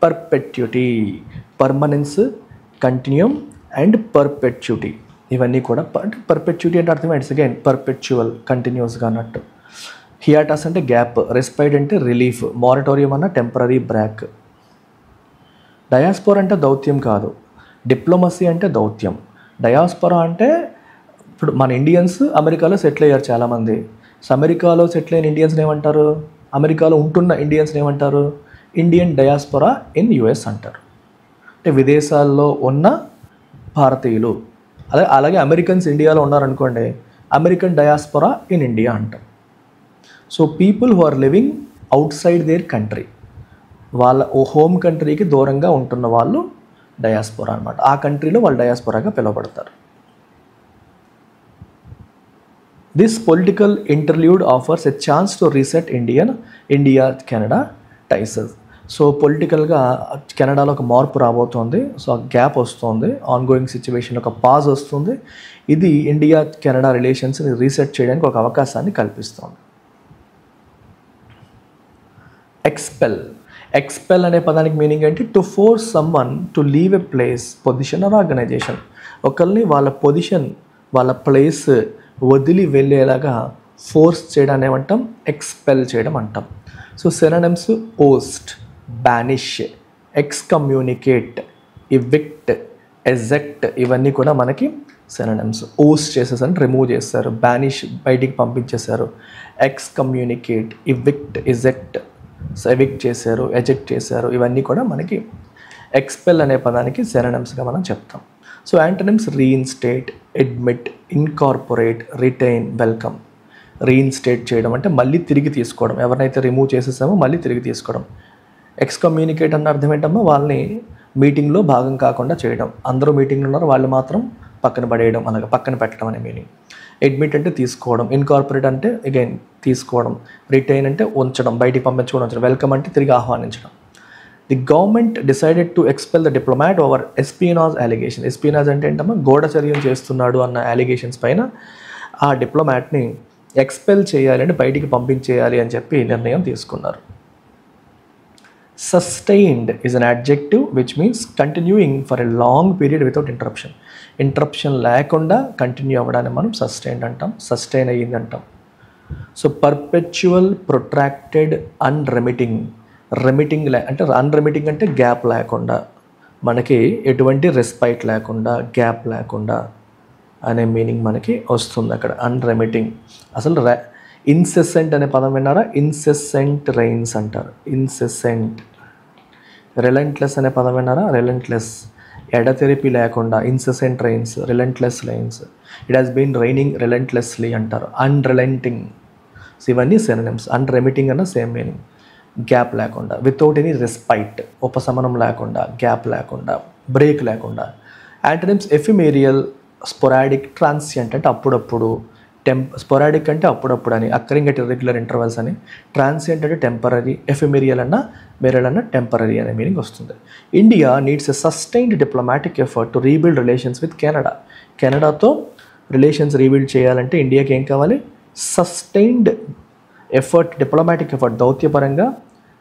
perpetuity. Permanence, continuum and perpetuity ఇవన్నీ కూడా. పర్పెట్యూటీ అంటే అర్థం ఇట్స్ అగైన్ పర్పెచువల్, కంటిన్యూస్గా అన్నట్టు. హియాటస్ అంటే గ్యాప్, రెస్పైట్ అంటే రిలీఫ్, మారటోరియం అన్న టెంపరరీ బ్రేక్. డయాస్పోరా అంటే దౌత్యం కాదు, డిప్లొమసీ అంటే దౌత్యం. డయాస్పోరా అంటే ఇప్పుడు మన ఇండియన్స్ అమెరికాలో సెటిల్ అయ్యారు చాలామంది. సో అమెరికాలో సెటిల్ అయిన ఇండియన్స్ని ఏమంటారు, అమెరికాలో ఉంటున్న ఇండియన్స్ని ఏమంటారు, ఇండియన్ డయాస్పోరా ఇన్ యుఎస్ అంటారు. అంటే విదేశాల్లో ఉన్న భారతీయులు. అలాగే అమెరికన్స్ ఇండియాలో ఉన్నారనుకోండి, అమెరికన్ డయాస్పోరా ఇన్ ఇండియా అంటాం. So people who are living outside their country, వాళ్ళ హోమ్ కంట్రీకి దూరంగా ఉంటున్న వాళ్ళు డయాస్పోరా అనమాట. ఆ కంట్రీలో వాళ్ళు డయాస్పోరాగా పిలువబడతారు. This political interlude offers a chance to reset India Canada ties. So పొలిటికల్గా కెనడాలో ఒక మార్పు రాబోతోంది. సో ఆ గ్యాప్ వస్తుంది, ఆన్గోయింగ్ సిచ్యువేషన్ ఒక పాజ్ వస్తుంది. ఇది ఇండియా-కెనడా రిలేషన్స్ని రీసెట్ చేయడానికి ఒక అవకాశాన్ని కల్పిస్తుంది. ఎక్స్పెల్ అనే పదానికి మీనింగ్ ఏంటి, to force someone to leave a place, position or organization. ఒకరిని వాళ్ళ పొజిషన్, వాళ్ళ ప్లేస్ వదిలి వెళ్ళేలాగా ఫోర్స్ చేయడాన్ని ఏమంటాం, ఎక్స్పెల్ చేయడం అంటాం. సో సినానిమ్స్ ఓస్ట్, బానిష్, ఎక్స్కమ్యూనికేట్, ఇవిక్ట్, ఎజెక్ట్, ఇవన్నీ కూడా మనకి సినానిమ్స్. ఓస్ట్ చేసేసారు, రిమూవ్ చేస్తారు. బానిష్ బయటికి పంపించేశారు. ఎక్స్కమ్యూనికేట్, ఇవిక్ట్, ఎవిక్ట్ చేశారు, ఎజెక్ట్ చేశారు, ఇవన్నీ కూడా మనకి ఎక్స్పెల్ అనే పదానికి సినానిమ్స్గా మనం చెప్తాం. So antonyms reinstate, admit, incorporate, retain, welcome. Reinstate చేయడం అంటే మళ్ళీ తిరిగి తీసుకోవడం, ఎవరినైతే రిమూవ్ చేసేసామో మళ్ళీ తిరిగి తీసుకోవడం. ఎక్స్కమ్యూనికేట్ అన్న అర్థం ఏంటమ్మా, వాళ్ళని మీటింగ్లో భాగం కాకుండా చేయడం. అందరూ మీటింగ్లో ఉన్నారు, వాళ్ళు మాత్రం పక్కన పడేయడం, అలాగే పక్కన పెట్టడం అనే మీనింగ్. అడ్మిట్ అంటే తీసుకోవడం, ఇన్కార్పొరేట్ అంటే అగైన్ తీసుకోవడం, రిటైన్ అంటే ఉంచడం, బయటికి పంపించుకోవడం, ఉంచడం, వెల్కమ్ అంటే తిరిగి ఆహ్వానించడం. The government decided to expel the diplomat over espionage allegation. Espionage అంటే ఏంటమ్మా, గూఢచర్యం చేస్తున్నాడు అన్న అలిగేషన్స్ పైన ఆ డిప్లొమాట్ని ఎక్స్పెల్ చేయాలి అంటే బయటికి పంపించేయాలి అని చెప్పి నిర్ణయం తీసుకున్నారు. Sustained is an adjective which means continuing for a long period without interruption. Interruption లేకుండా కంటిన్యూ అవ్వడాన్ని మనం సస్టైన్డ్ అంటాం, సస్టైన్ అయ్యింది అంటాం. So perpetual, protracted, unremitting. అంటే అన్రెమిటింగ్ అంటే గ్యాప్ లేకుండా, మనకి ఎటువంటి రెస్పైట్ లేకుండా, గ్యాప్ లేకుండా అనే మీనింగ్ మనకి వస్తుంది అక్కడ. అన్రెమిటింగ్ అసలు ఇన్సెసెంట్ అనే పదం విన్నారా? ఇన్సెసెంట్ రైన్స్ అంటారు. ఇన్సెసెంట్. రిలెంట్లెస్ అనే పదం విన్నారా? రిలెంట్లెస్, ఎడతెరిపి లేకుండా. Incessant rains, relentless rains. It has been raining relentlessly అంటారు. అన్రిలెంటింగ్. సో ఇవన్నీ సినోనిమ్స్. అన్రెమిటింగ్ అన్న సేమ్ మీనింగ్. గ్యాప్ లేకుండా, వితౌట్ ఎనీ రెస్పైట్, ఉపశమనం లేకుండా, గ్యాప్ లేకుండా, బ్రేక్ లేకుండా. యాంటనిమ్స్ ఎఫిమేరియల్, స్పొరాడిక్, ట్రాన్సియంట్ అంటే అప్పుడప్పుడు, స్పొరాడిక్ అంటే అప్పుడప్పుడు అని, అక్కరింగ్ అట్ ఇర్రెగ్యులర్ ఇంటర్వల్స్ అని, ట్రాన్సియంట్ అంటే టెంపరీ, ఎఫిమేరియల్ అన్న మెరియల్ అన్న టెంపరీ అనే మీనింగ్ వస్తుంది. India needs a sustained diplomatic effort to rebuild relations with Canada. కెనడాతో రిలేషన్స్ రీబిల్డ్ చేయాలంటే ఇండియాకి ఏం కావాలి? సస్టైన్డ్ ఎఫర్ట్, డిప్లొమాటిక్ ఎఫర్ట్, దౌత్యపరంగా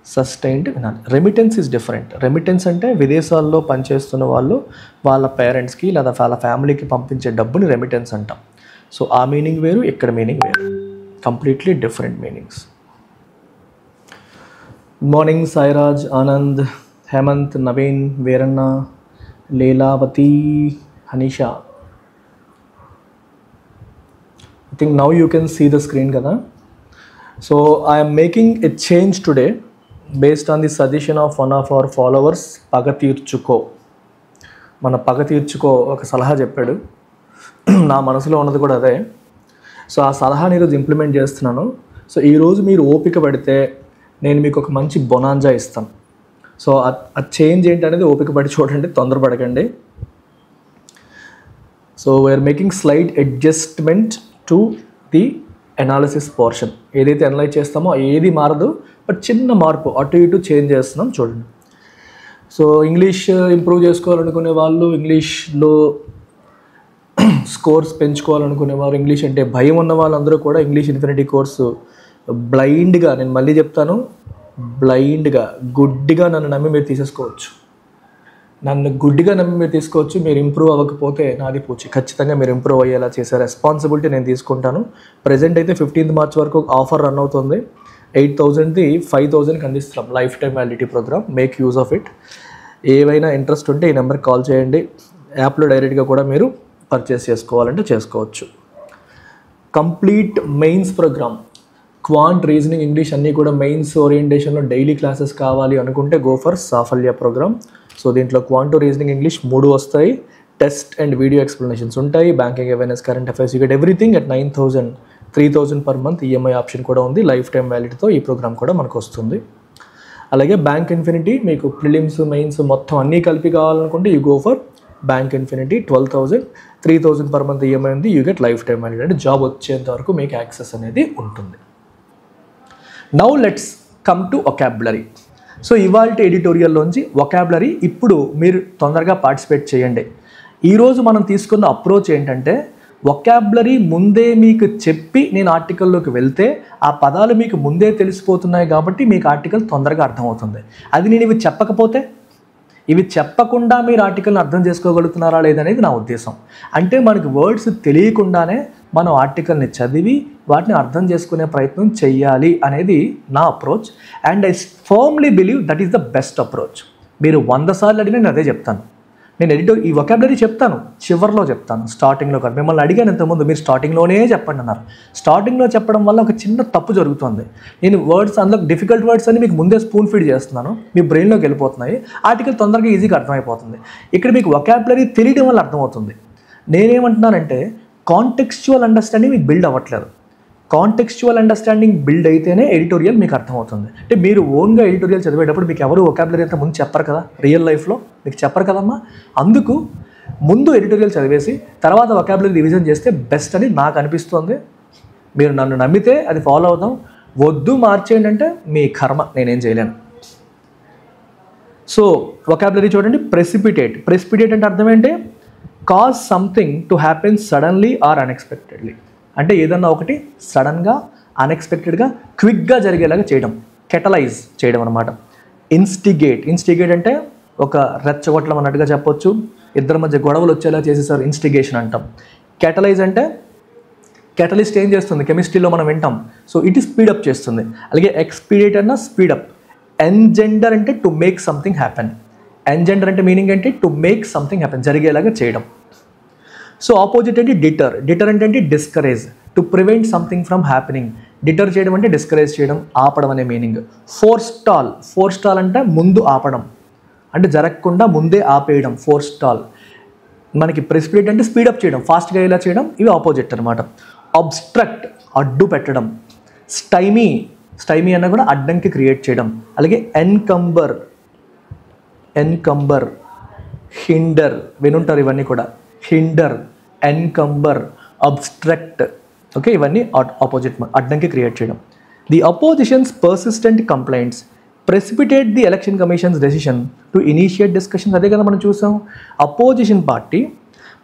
సస్టైన్డ్ వినాలి. Remittance is different. రెమిటెన్స్ అంటే విదేశాల్లో పనిచేస్తున్న వాళ్ళు వాళ్ళ పేరెంట్స్కి లేదా వాళ్ళ ఫ్యామిలీకి పంపించే డబ్బుని రెమిటెన్స్ అంటాం. సో ఆ మీనింగ్ వేరు, ఇక్కడ మీనింగ్ వేరు, completely different meanings. Good morning Sairaj, Anand, Hemant, Naveen, Veeranna, Leelavathi, Hanisha. I think now you can see the screen kada. So I am making a change today based on the suggestion of one of our followers, Pagatirchuko. మన పగతీర్చుకో ఒక సలహా చెప్పాడు. నా మనసులో ఉన్నది కూడా అదే. So ఆ సలహాని ఈరోజు ఇంప్లిమెంట్ చేస్తున్నాను. సో ఈరోజు మీరు ఓపిక పడితే నేను మీకు ఒక మంచి బొనాంజా ఇస్తాను. సో ఆ చేంజ్ ఏంటనేది ఓపిక పడి చూడండి, తొందరపడకండి. So we are making slight adjustment to the analysis portion. ఏదైతే అనలైజ్ చేస్తామో ఏది మారదు, బట్ చిన్న మార్పు అటు ఇటు చేంజ్ చేస్తున్నాం చూడండి. సో ఇంగ్లీష్ ఇంప్రూవ్ చేసుకోవాలనుకునే వాళ్ళు, ఇంగ్లీష్లో స్కోర్స్ పెంచుకోవాలనుకునేవారు, ఇంగ్లీష్ అంటే భయం ఉన్న వాళ్ళందరూ కూడా ఇంగ్లీష్ ఇన్ఫినిటీ కోర్సు బ్లైండ్గా, నేను మళ్ళీ చెప్తాను, బ్లైండ్గా గుడ్డిగా నన్ను నమ్మి మీరు తీసేసుకోవచ్చు. నన్ను గుడ్డిగా నమ్మి మీరు తీసుకోవచ్చు. మీరు ఇంప్రూవ్ అవ్వకపోతే నాది పూచి. ఖచ్చితంగా మీరు ఇంప్రూవ్ అయ్యేలా చేసే రెస్పాన్సిబిలిటీ నేను తీసుకుంటాను. ప్రజెంట్ అయితే 15th March వరకు ఆఫర్ రన్ అవుతుంది. 8,000ది 5,000కి అందిస్తున్నాం life time validity program. Make use of it. ఏవైనా ఇంట్రెస్ట్ ఉంటే ఈ నెంబర్కి కాల్ చేయండి. యాప్లో డైరెక్ట్గా కూడా మీరు పర్చేస్ చేసుకోవాలంటే చేసుకోవచ్చు. Complete mains program, quant, reasoning, English అన్నీ కూడా మెయిన్స్ ఓరియంటేషన్లో డైలీ క్లాసెస్ కావాలి అనుకుంటే go for Saphalya program. So దీంట్లో క్వాంట్, రీజనింగ్, ఇంగ్లీష్ 3 వస్తాయి. టెస్ట్ అండ్ వీడియో ఎక్స్ప్లెనేషన్స్ ఉంటాయి. Banking awareness, current affairs, you get everything at 9,000, 3,000 per month. EMI option కూడా ఉంది. లైఫ్ టైమ్ వ్యాలిడిటీతో ఈ ప్రోగ్రామ్ కూడా మనకు వస్తుంది. అలాగే బ్యాంక్ ఇన్ఫినిటీ, మీకు ప్రిలిమ్స్, మెయిన్స్ మొత్తం అన్నీ కలిపి కావాలనుకుంటే you go for bank infinity. 12,000, 3,000 per month EMI ఉంది. You get life time validity. అంటే జాబ్ వచ్చేంత వరకు మీకు యాక్సెస్ అనేది ఉంటుంది. Now let's come to vocabulary. So ఇవాళ ఎడిటోరియల్లోంచి వొకాబులరీ ఇప్పుడు మీరు తొందరగా పార్టిసిపేట్ చేయండి. ఈరోజు మనం తీసుకున్న అప్రోచ్ ఏంటంటే, వొకాబులరీ ముందే మీకు చెప్పి నేను ఆర్టికల్లోకి వెళ్తే ఆ పదాలు మీకు ముందే తెలిసిపోతున్నాయి కాబట్టి మీకు ఆర్టికల్ తొందరగా అర్థమవుతుంది. అది నేను ఇవి చెప్పకపోతే, ఇవి చెప్పకుండా మీరు ఆర్టికల్ని అర్థం చేసుకోగలుగుతున్నారా లేదనేది నా ఉద్దేశం. అంటే మనకి వర్డ్స్ తెలియకుండానే మనం ఆర్టికల్ని చదివి వాటిని అర్థం చేసుకునే ప్రయత్నం చెయ్యాలి అనేది నా approach. And I firmly believe that is the best approach. మీరు 100 సార్లు అడిగినా నేను అదే చెప్తాను. నేను ఈ వొకాబులరీ చెప్తాను, చివరిలో చెప్తాను, స్టార్టింగ్లో కాదు. మిమ్మల్ని అడిగాను ఇంతకుముందు, మీరు స్టార్టింగ్లోనే చెప్పండి అన్నారు. స్టార్టింగ్లో చెప్పడం వల్ల ఒక చిన్న తప్పు జరుగుతుంది. నేను వర్డ్స్, అందులో డిఫికల్ట్ వర్డ్స్ అని మీకు ముందే స్పూన్ ఫీడ్ చేస్తున్నాను, మీ బ్రెయిన్లోకి వెళ్ళిపోతున్నాయి. ఆర్టికల్ తొందరగా ఈజీగా అర్థమైపోతుంది. ఇక్కడ మీకు వొకాబులరీ తెలియడం వల్ల అర్థమవుతుంది. నేనేమంటున్నానంటే, కాంటెక్స్చువల్ అండర్స్టాండింగ్ మీకు బిల్డ్ అవ్వట్లేదు. కాంటెక్స్చువల్ అండర్స్టాండింగ్ బిల్డ్ అయితేనే ఎడిటోరియల్ మీకు అర్థమవుతుంది. అంటే మీరు ఓన్గా ఎడిటోరియల్ చదివేటప్పుడు మీకు ఎవరు వొకాబులరీ అంతా ముందు చెప్పరు కదా, రియల్ లైఫ్లో మీకు చెప్పరు కదమ్మా. అందుకు ముందు ఎడిటోరియల్ చదివేసి తర్వాత వొకాబులరీ రివిజన్ చేస్తే బెస్ట్ అని నాకు అనిపిస్తుంది. మీరు నన్ను నమ్మితే అది ఫాలో అవుదాం, వద్దు మార్చేయండి అంటే మీ కర్మ, నేనేం చేయలేను. సో వొకాబులరీ చూడండి. ప్రెసిపిటేట్. ప్రెసిపిటేట్ అంటే అర్థం ఏంటి? Cause something to happen suddenly or unexpectedly. అంటే ఏదన్నా ఒకటి సడన్గా, అన్ఎక్స్పెక్టెడ్గా, క్విక్గా జరిగేలాగా చేయడం, కెటలైజ్ చేయడం అనమాట. ఇన్స్టిగేట్. ఇన్స్టిగేట్ అంటే ఒక రెచ్చగొట్టడం అన్నట్టుగా చెప్పొచ్చు. ఇద్దరి మధ్య గొడవలు వచ్చేలా చేసేసారు, ఇన్స్టిగేషన్ అంటాం. కెటలైజ్ అంటే కెటలిస్ట్ ఏం చేస్తుంది, కెమిస్ట్రీలో మనం వింటాం. సో ఇట్ స్పీడప్ చేస్తుంది. అలాగే ఎక్స్పీడియేట్ అన్న స్పీడప్. ఎంజెండర్ అంటే టు మేక్ సంథింగ్ హ్యాపెన్. ఎంజెండర్ అంటే మీనింగ్ ఏంటి? టు మేక్ సంథింగ్ హ్యాపెన్, జరిగేలాగా చేయడం. సో ఆపోజిట్ అంటే డిటర్. డిటర్ అంటే discourage, to prevent something from happening. Deter చేయడం అంటే డిస్కరేజ్ చేయడం, ఆపడం అనే మీనింగ్. ఫోర్స్టాల్ అంటే ముందు ఆపడం, అంటే జరగకుండా ముందే ఆపేయడం, ఫోర్స్టాల్. మనకి ప్రెసిపిటేట్ అంటే స్పీడప్ చేయడం, ఫాస్ట్గా ఇలా చేయడం, ఇవి ఆపోజిట్ అనమాట. అబ్స్ట్రక్ట్ అడ్డు పెట్టడం, స్టైమీ అన్న కూడా అడ్డంకి క్రియేట్ చేయడం. అలాగే ఎన్కంబర్, హిండర్ వినుంటారు ఇవన్నీ కూడా. హిండర్, ఎన్కంబర్, అబ్స్ట్రక్ట్, ఓకే, ఇవన్నీ ఆపోజిట్, అడ్డంకి క్రియేట్ చేయడం. The opposition's persistent complaints precipitate the election commission's decision to initiate discussions. అదే కదా మనం చూసాం, అపోజిషన్ పార్టీ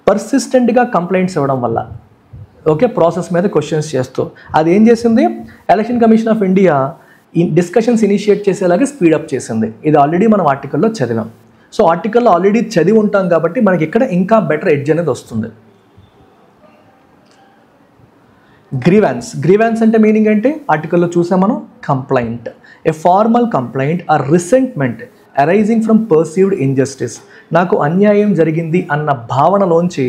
పర్సిస్టెంట్గా కంప్లైంట్స్ ఇవ్వడం వల్ల, ఓకే, ప్రాసెస్ మీద క్వశ్చన్స్ చేస్తూ అది ఏం చేసింది, election commission of India discussions initiate చేసేలాగా స్పీడప్ చేసింది. ఇది ఆల్రెడీ మనం ఆర్టికల్లో చదివాం. సో ఆర్టికల్లో ఆల్రెడీ చదివి ఉంటాం కాబట్టి మనకి ఇక్కడ ఇంకా బెటర్ ఎడ్జ్ అనేది వస్తుంది. గ్రీవాన్స్ అంటే మీనింగ్ అంటే ఆర్టికల్లో చూసాం మనం, complaint, A formal complaint or resentment arising from perceived injustice. నాకు అన్యాయం జరిగింది అన్న భావనలోంచి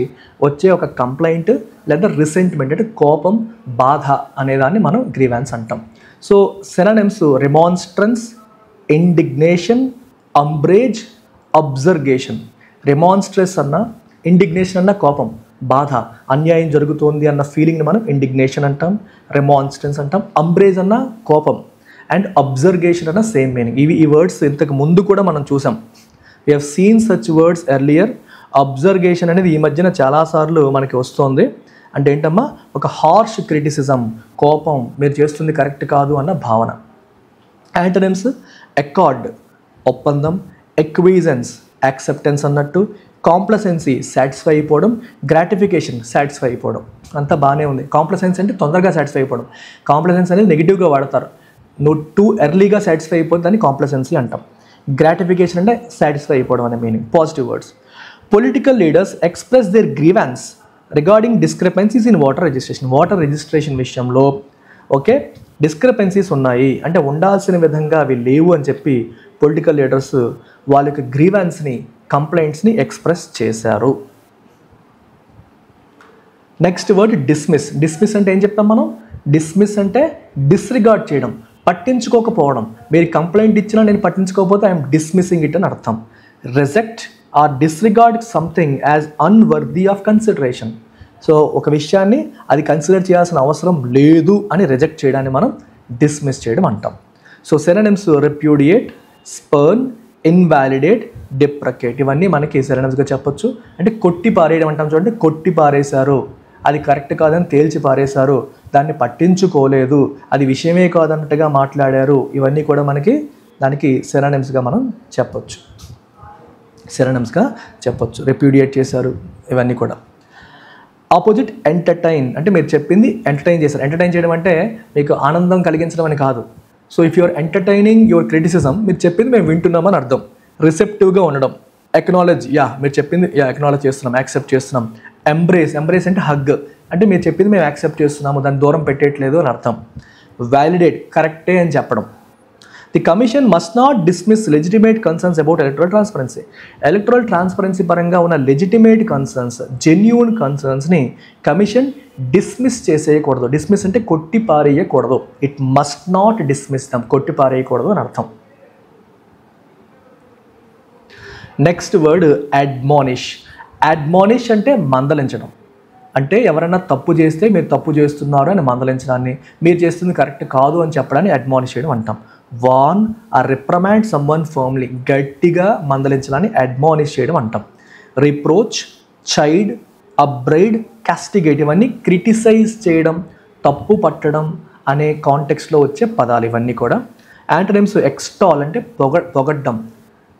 వచ్చే ఒక కంప్లైంట్ లేదా రిసెంట్మెంట్ అంటే కోపం, బాధ అనేదాన్ని మనం గ్రీవాన్స్ అంటాం. So synonyms remonstrance, indignation, umbrage, objurgation. Remonstrance అన్న, ఇండిగ్నేషన్ అన్న కోపం, బాధ, అన్యాయం జరుగుతోంది అన్న ఫీలింగ్ని మనం ఇండిగ్నేషన్ అంటాం, రిమాన్స్ట్రెన్స్ అంటాం. అంబ్రేజ్ అన్న కోపం అండ్ అబ్జర్గేషన్ అన్న సేమ్ మీనింగ్. ఈ వర్డ్స్ ఇంతకు ముందు కూడా మనం చూసాం. We have seen such words earlier. Objurgation అనేది ఈ మధ్యన చాలాసార్లు మనకి వస్తుంది. అంటే ఏంటమ్మా, ఒక హార్ష్ క్రిటిసిజం, కోపం, మీరు చేస్తుంది కరెక్ట్ కాదు అన్న భావన. యాంటోనిమ్స్ అకార్డ్, ఒప్పందం, ఎక్విజెన్స్, యాక్సెప్టెన్స్ అన్నట్టు, కాంప్లసెన్సీ, సాటిస్ఫై అయిపోవడం, గ్రాటిఫికేషన్, సాటిస్ఫై అయిపోవడం. అంతా బాగానే ఉంది. కాంప్లసెన్స్ అంటే తొందరగా సాటిస్ఫై అయిపోవడం. కాంప్లసెన్స్ అనేది నెగిటివ్గా వాడతారు. నువ్వు టూ ఎర్లీగా సాటిస్ఫై అయిపోతే దాన్ని కాంప్లసెన్సీ అంటాం. గ్రాటిఫికేషన్ అంటే సాటిస్ఫై అయిపోవడం అనే meaning. Positive words. Political leaders express there grievance regarding discrepancies in water registration విషయంలో, ఓకే, డిస్క్రిపెన్సీస్ ఉన్నాయి అంటే ఉండాల్సిన విధంగా అవి లేవు అని చెప్పి పొలిటికల్ లీడర్స్ వాళ్ళ యొక్క గ్రీవాన్స్ని, కంప్లైంట్స్ని ఎక్స్ప్రెస్ చేశారు. నెక్స్ట్ వర్డ్ డిస్మిస్ అంటే ఏం చెప్తాం మనం, డిస్మిస్ అంటే డిస్రిగార్డ్ చేయడం, పట్టించుకోకపోవడం. మీరు కంప్లైంట్ ఇచ్చినా నేను పట్టించుకోకపోతే ఐఎమ్ డిస్మిస్సింగ్ ఇట్ అని అర్థం. Reject or disregard something as unworthy of consideration. So ఒక విషయాన్ని అది కన్సిడర్ చేయాల్సిన అవసరం లేదు అని రిజెక్ట్ చేయడాన్ని మనం డిస్మిస్ చేయడం అంటాం. సో సినోనిమ్స్ రిప్యూడియేట్, స్పర్న్, ఇన్వాలిడేట్, డిప్రకేట్, ఇవన్నీ మనకి సినోనిమ్స్గా చెప్పొచ్చు. అంటే కొట్టి పారేయడం అంటాం చూడండి, కొట్టి పారేశారు, అది కరెక్ట్ కాదని తేల్చి పారేశారు, దాన్ని పట్టించుకోలేదు, అది విషయమే కాదన్నట్టుగా మాట్లాడారు, ఇవన్నీ కూడా మనకి దానికి సినోనిమ్స్గా మనం చెప్పొచ్చు. రిప్యూడియేట్ చేశారు, ఇవన్నీ కూడా. ఆపోజిట్ ఎంటర్టైన్ అంటే మీరు చెప్పింది ఎంటర్టైన్ చేశారు. ఎంటర్టైన్ చేయడం అంటే మీకు ఆనందం కలిగించడం అని కాదు. So if you're entertaining your criticism, మీరు చెప్పింది మేము వింటున్నామని అర్థం. రిసెప్టివ్గా ఉండడం. ఎక్నాలెడ్జ్, మీరు చెప్పింది ఎక్నాలెడ్జ్ చేస్తున్నాం, యాక్సెప్ట్ చేస్తున్నాం. ఎంబ్రేస్ అంటే హగ్, అంటే మీరు చెప్పింది మేము యాక్సెప్ట్ చేస్తున్నాము, దాన్ని దూరం పెట్టేయట్లేదు అని అర్థం. వ్యాలిడేట్, కరెక్టే అని చెప్పడం. The commission must not dismiss legitimate concerns about electoral transparency పరంగా ఉన్న లెజిటిమేట్ కన్సర్న్స్, జెన్యూన్ కన్సర్న్స్ని కమిషన్ డిస్మిస్ చేసేయకూడదు. డిస్మిస్ అంటే కొట్టి పారేయకూడదు. It must not dismiss them, కొట్టి పారేయకూడదు అని అర్థం. నెక్స్ట్ వర్డ్ అడ్మానిష్ అంటే మందలించడం. అంటే ఎవరైనా తప్పు చేస్తే మీరు తప్పు చేస్తున్నారు అని మందలించడాన్ని, మీరు చేస్తుంది కరెక్ట్ కాదు అని చెప్పడాన్ని అడ్మానిష్ చేయడం అంటాం. వార్న్ ఆర్ రిప్రమాండ్ సమ్వన్ ఫర్మ్లీ, గట్టిగా మందలించడాన్ని అడ్మానిష్ చేయడం అంటాం. రిప్రోచ్, చైడ్, అబ్రైడ్, కాస్టిగేట్, ఇవన్నీ క్రిటిసైజ్ చేయడం, తప్పు పట్టడం అనే కాంటెక్స్లో వచ్చే పదాలు ఇవన్నీ కూడా. యాంటోనిమ్స్ ఎక్స్టాల్ అంటే పొగడ్డం,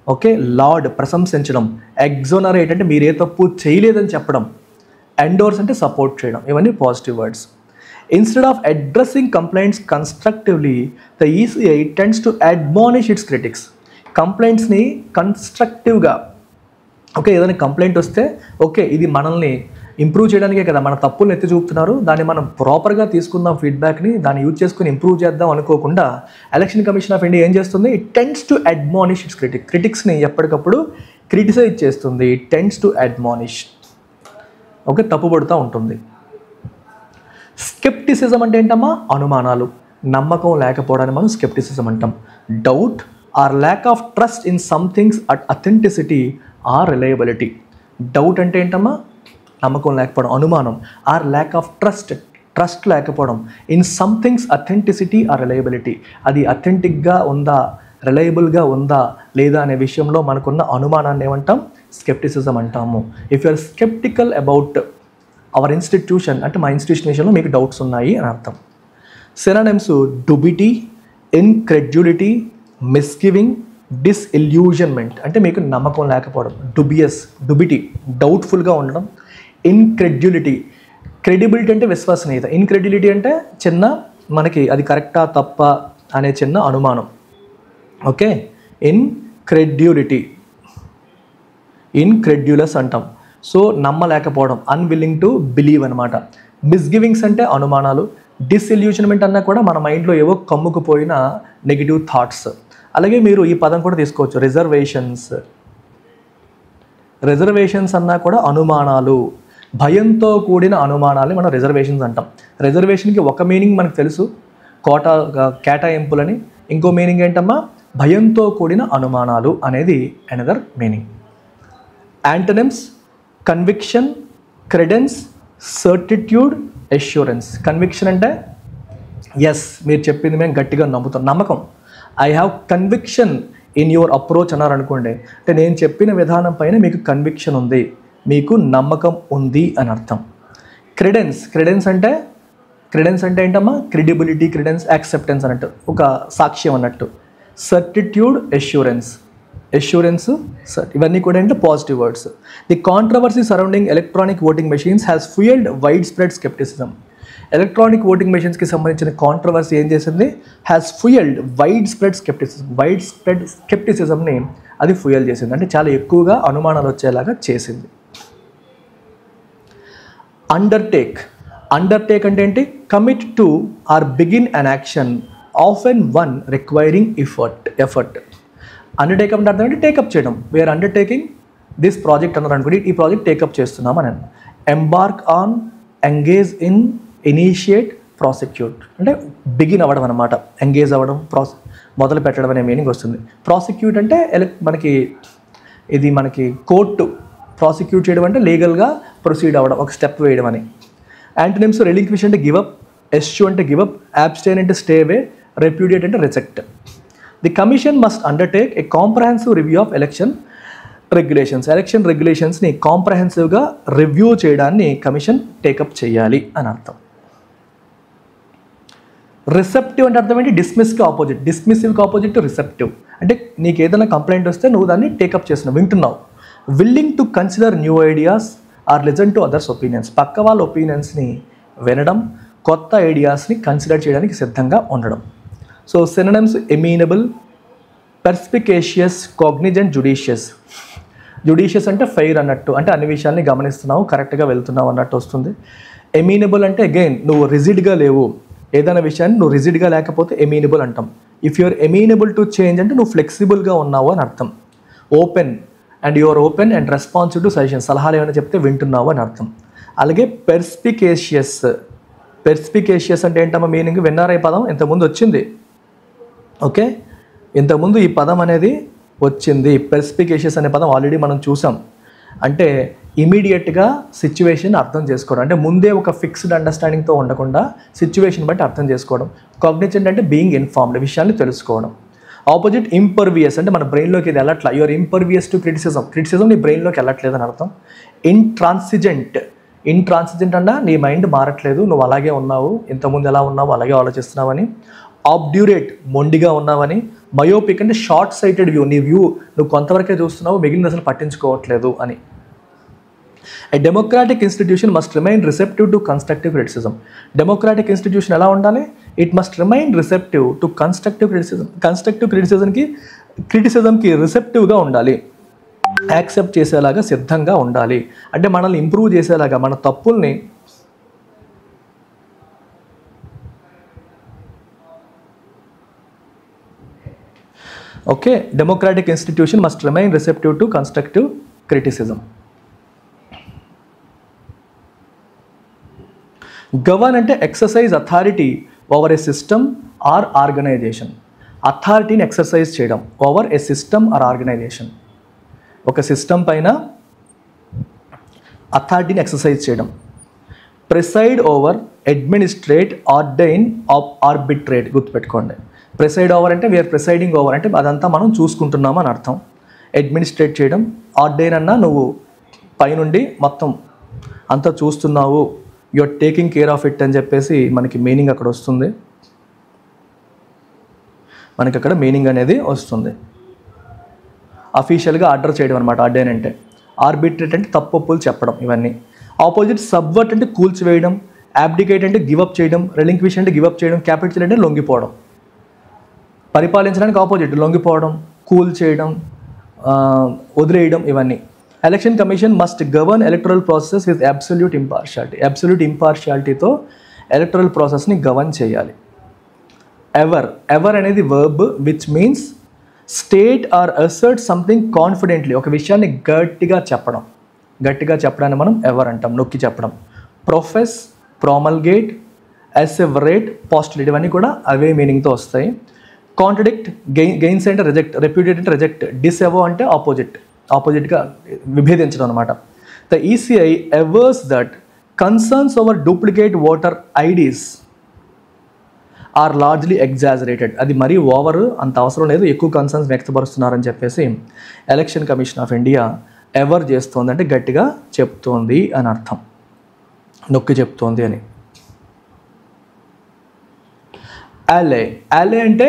ఓకే, లార్డ్ ప్రశంసించడం. ఎగ్జోనరేట్ అంటే మీరు ఏ తప్పు చేయలేదని చెప్పడం. ఎండోర్స్ అంటే సపోర్ట్ చేయడం. ఇవన్నీ positive words. Instead of addressing complaints constructively, the ECI tends to admonish its critics. కంప్లైంట్స్ని కన్స్ట్రక్టివ్గా, ఓకే, ఏదైనా కంప్లైంట్ వస్తే ఓకే ఇది మనల్ని ఇంప్రూవ్ చేయడానికే కదా, మన తప్పులను ఎత్తి చూపుతున్నారు, దాన్ని మనం ప్రాపర్గా తీసుకుందాం ఫీడ్బ్యాక్ని, దాన్ని యూజ్ చేసుకుని ఇంప్రూవ్ చేద్దాం అనుకోకుండా ఎలక్షన్ కమిషన్ ఆఫ్ ఇండియా ఏం చేస్తుంది, it tends to admonish its క్రిటిక్స్ని ఎప్పటికప్పుడు క్రిటిసైజ్ చేస్తుంది. It tends to admonish, okay, తప్పుపడుతూ ఉంటుంది. స్కెప్టిసిజం అంటే ఏంటమ్మా? అనుమానాలు, నమ్మకం లేకపోవడాన్ని మనం స్కెప్టిసిజం అంటాం. Doubt or lack of trust in something's authenticity or reliability. Doubt అంటే ఏంటమ్మా? నమ్మకం లేకపోవడం, అనుమానం. ఆర్ ల్యాక్ ఆఫ్ ట్రస్ట్ లేకపోవడం. In something's authenticity or reliability, అది అథెంటిక్గా ఉందా, రిలయబుల్గా ఉందా లేదా అనే విషయంలో మనకున్న అనుమానాన్ని ఏమంటాం? స్కెప్టిసిజం అంటాము. If you are sceptical about our institution అంటే మా ఇన్స్టిట్యూషన్ విషయంలో మీకు డౌట్స్ ఉన్నాయి అని అర్థం. సినానిమ్స్ డుబిటీ, ఇన్క్రెడ్యులిటీ, మిస్గివింగ్, డిస్ఇల్యూజన్మెంట్ అంటే మీకు నమ్మకం లేకపోవడం. డుబిటీ డౌట్ఫుల్గా ఉండడం. ఇన్క్రెడ్యులిటీ, క్రెడిబిలిటీ అంటే విశ్వసనీయత. ఇన్క్రెడ్యులిటీ అంటే చిన్న మనకి అది కరెక్టా తప్ప అనే చిన్న అనుమానం. ఓకే, ఇన్క్రెడ్యులస్ అంటాం. సో నమ్మలేకపోవడం, అన్విల్లింగ్ టు బిలీవ్ అనమాట. మిస్గివింగ్స్ అంటే అనుమానాలు. డిస్ఇల్యూషన్మెంట్ అన్నా కూడా మన మైండ్లో ఏవో కమ్ముకుపోయిన నెగిటివ్ థాట్స్. అలాగే మీరు ఈ పదం కూడా తీసుకోవచ్చు, రిజర్వేషన్స్ అన్నా కూడా అనుమానాలు, భయంతో కూడిన అనుమానాలు మనం రిజర్వేషన్స్ అంటాం. రిజర్వేషన్కి ఒక మీనింగ్ మనకు తెలుసు, కేటాయింపులని. ఇంకో మీనింగ్ ఏంటమ్మా? భయంతో కూడిన అనుమానాలు అనేది another meaning. Antonyms conviction, credence, certitude, assurance. Conviction అంటే ఎస్ మీరు చెప్పింది మేము గట్టిగా నమ్ముతాం, నమ్మకం. I have conviction in your approach అన్నారు అనుకోండి, అంటే నేను చెప్పిన విధానం పైన మీకు కన్విక్షన్ ఉంది, మీకు నమ్మకం ఉంది అని అర్థం. క్రెడెన్స్ అంటే ఏంటమ్మా? క్రెడిబిలిటీ, క్రెడెన్స్, యాక్సెప్టెన్స్ అన్నట్టు, ఒక సాక్ష్యం అన్నట్టు. సర్టిట్యూడ్, అష్యూరెన్స్, ఇవన్నీ కూడా ఏంటంటే positive words. The controversy surrounding electronic voting machines has fuelled widespread scepticism. Electronic voting మెషిన్స్కి సంబంధించిన కాంట్రవర్సీ ఏం చేసింది? హ్యాస్ ఫ్యూయల్డ్ వైడ్ స్ప్రెడ్ స్కెప్టిసిజంని అది ఫ్యూయల్ చేసింది, అంటే చాలా ఎక్కువగా అనుమానాలు వచ్చేలాగా చేసింది. అండర్టేక్ అంటే ఏంటి? Commit to or begin an action often one requiring effort. Undertake అంటే అర్థం ఏంటి? టేకప్ చేయడం. వీఆర్ అండర్టేకింగ్ దిస్ ప్రాజెక్ట్ అన్నారు అనుకోండి, ఈ ప్రాజెక్ట్ టేకప్ చేస్తున్నాం అని. Embark on, engage in, initiate, prosecute అంటే బిగిన్ అవ్వడం అనమాట. ఎంగేజ్ అవ్వడం, మొదలు పెట్టడం అనే మీనింగ్ వస్తుంది. ప్రాసిక్యూట్ అంటే మనకి కోర్టు ప్రాసిక్యూట్ చేయడం అంటే లీగల్గా ప్రొసీడ్ అవ్వడం, ఒక స్టెప్ వేయడం అని. యాంటనిమ్స్ రెలింక్విష్ అంటే గివప్, ఎస్యూ అంటే గివప్, అబ్స్టైన్ అంటే స్టే అవే, రెప్యూడియేట్ అంటే reject. The commission must undertake a comprehensive review of election రెగ్యులేషన్స్ని కాంప్రహెన్సివ్గా రివ్యూ చేయడాన్ని కమిషన్ టేకప్ చేయాలి అని అర్థం. రిసెప్టివ్ అంటే అర్థం ఏంటి? డిస్మిస్కి ఆపోజిట్. డిస్మిసివ్కి ఆపోజిట్ రిసెప్టివ్ అంటే నీకు ఏదైనా కంప్లైంట్ వస్తే నువ్వు దాన్ని టేకప్ చేస్తున్నావు, వింటున్నావు. Willing to consider new ideas or listen to others' opinions. పక్క వాళ్ళ ఒపీనియన్స్ని వినడం, కొత్త ఐడియాస్ని కన్సిడర్ చేయడానికి సిద్ధంగా ఉండడం. సో సినోనిమ్స్ ఎమీనబుల్, పర్స్పికేషియస్, కాగ్నిజెంట్, జుడిషియస్ అంటే ఫెయిర్ అన్నట్టు, అంటే అన్ని విషయాల్ని గమనిస్తున్నావు, కరెక్ట్గా వెళ్తున్నావు అన్నట్టు వస్తుంది. ఎమీనబుల్ అంటే అగైన్ నువ్వు రిజిడ్గా లేవు, ఏదైనా విషయాన్ని నువ్వు రిజిడ్గా లేకపోతే ఎమీనబుల్ అంటాం. ఇఫ్ యూఆర్ ఎమీనబుల్ టు చేంజ్ అంటే నువ్వు ఫ్లెక్సిబుల్గా ఉన్నావు అని అర్థం. Open and your open and responsive to suggestion, సలహాలు ఏమైనా చెప్తే వింటున్నావు అని అర్థం. అలాగే పెర్స్పికేషియస్ అంటే ఏంటమ్మా మీనింగ్? విన్నారా ఈ పదం? ఇంతకుముందు వచ్చింది. ఓకే, ఇంతకుముందు ఈ పదం అనేది వచ్చింది. పెర్స్పికేషియస్ అనే పదం ఆల్రెడీ మనం చూసాం. అంటే ఇమీడియట్గా సిచ్యువేషన్ అర్థం చేసుకోవడం, అంటే ముందే ఒక ఫిక్స్డ్ అండర్స్టాండింగ్తో ఉండకుండా సిచ్యువేషన్ బట్టి అర్థం చేసుకోవడం. కాగ్నిజెంట్ అంటే బీయింగ్ ఇన్ఫార్మ్డ్, విషయాన్ని తెలుసుకోవడం. ఆపోజిట్ ఇంపర్వియస్ అంటే మన బ్రెయిన్లోకి ఇది వెళ్ళట్లా, యూఆర్ ఇంపర్వియస్ టు క్రిటిసిజం నీ బ్రెయిన్లోకి వెళ్ళట్లేదు అని అర్థం. ఇంట్రాన్సిజెంట్ అన్నా నీ మైండ్ మారట్లేదు, నువ్వు అలాగే ఉన్నావు, ఇంతకుముందు ఎలా ఉన్నావు అలాగే ఆలోచిస్తున్నావని. ఆబ్డ్యూరేట్ మొండిగా ఉన్నావని. మయోపిక్ అంటే షార్ట్ సైటెడ్ వ్యూ, నీ వ్యూ నువ్వు కొంతవరకే చూస్తున్నావు, మిగిలిన అసలు పట్టించుకోవట్లేదు అని. A democratic institution must remain receptive to constructive criticism. Democratic institution ఎలా ఉండాలి? It must remain receptive to constructive criticism. Constructive criticismకి రిసెప్టివ్గా ఉండాలి, యాక్సెప్ట్ చేసేలాగా సిద్ధంగా ఉండాలి. అంటే మనల్ని ఇంప్రూవ్ చేసేలాగా, మన తప్పుల్ని okay. Democratic institution must remain receptive to constructive criticism. Govern అంటే exercise authority over a system or organisation. అథారిటీని ఎక్సర్సైజ్ చేయడం over a system or organisation. ఒక సిస్టమ్ పైన అథారిటీని ఎక్సర్సైజ్ చేయడం. Preside over, administrate, ordain, arbitrate. గుర్తుపెట్టుకోండి. ప్రిసైడ్ ఓవర్ అంటే we are presiding over అంటే అదంతా మనం చూసుకుంటున్నాము అని అర్థం. అడ్మినిస్ట్రేట్ చేయడం. ఆర్డైన్ అన్నా నువ్వు పైనుండి మొత్తం అంతా చూస్తున్నావు, you are taking care of it అని చెప్పేసి మనకి మీనింగ్ అక్కడ వస్తుంది. మనకి అక్కడ మీనింగ్ అనేది వస్తుంది. అఫీషియల్గా ఆర్డర్ చేయడం అనమాట ఆర్డైన్ అంటే. ఆర్బిట్రేట్ అంటే తప్పులు చెప్పడం. ఇవన్నీ. ఆపోజిట్ సబ్వర్ట్ అంటే కూల్చివేయడం. అబ్డికేట్ అంటే గివప్ చేయడం. రెలింక్విష్ అంటే గివప్ చేయడం. క్యాపిటల్ అంటే లొంగిపోవడం. పరిపాలించడానికి ఆపోజిట్ లొంగిపోవడం, కూల్ చేయడం, వదిలేయడం. ఇవన్నీ. Election commission must govern electoral process with absolute impartiality. Absolute ఇంపార్షియాలిటీతో ఎలక్టరల్ ప్రాసెస్ని గవర్న్ చేయాలి. ఎవర్ అనేది verb which means state or assert something confidently. ఒక విషయాన్ని గట్టిగా చెప్పడాన్ని మనం ఎవర్ అంటాం, నొక్కి చెప్పడం. ప్రొఫెస్, ప్రామల్గేట్, అసెవరేట్, పాస్టులేట్ ఇవన్నీ కూడా అవే మీనింగ్తో వస్తాయి. కాంట్రడిక్ట్, గెయిన్స్ అంటే రిజెక్ట్, రెప్యూటేట్ అంటే రిజెక్ట్, డిసెవో అంటే ఆపోజిట్గా విభేదించడం అనమాట. The ECI avers that concerns over duplicate voter IDs are largely exaggerated. అది మరీ ఓవర్, అంత అవసరం లేదు, ఎక్కువ కన్సర్న్స్ వ్యక్తపరుస్తున్నారని చెప్పేసి election commission of India ever చేస్తోంది అంటే గట్టిగా చెప్తోంది అని అర్థం, నొక్కి చెప్తోంది అని. అలే అంటే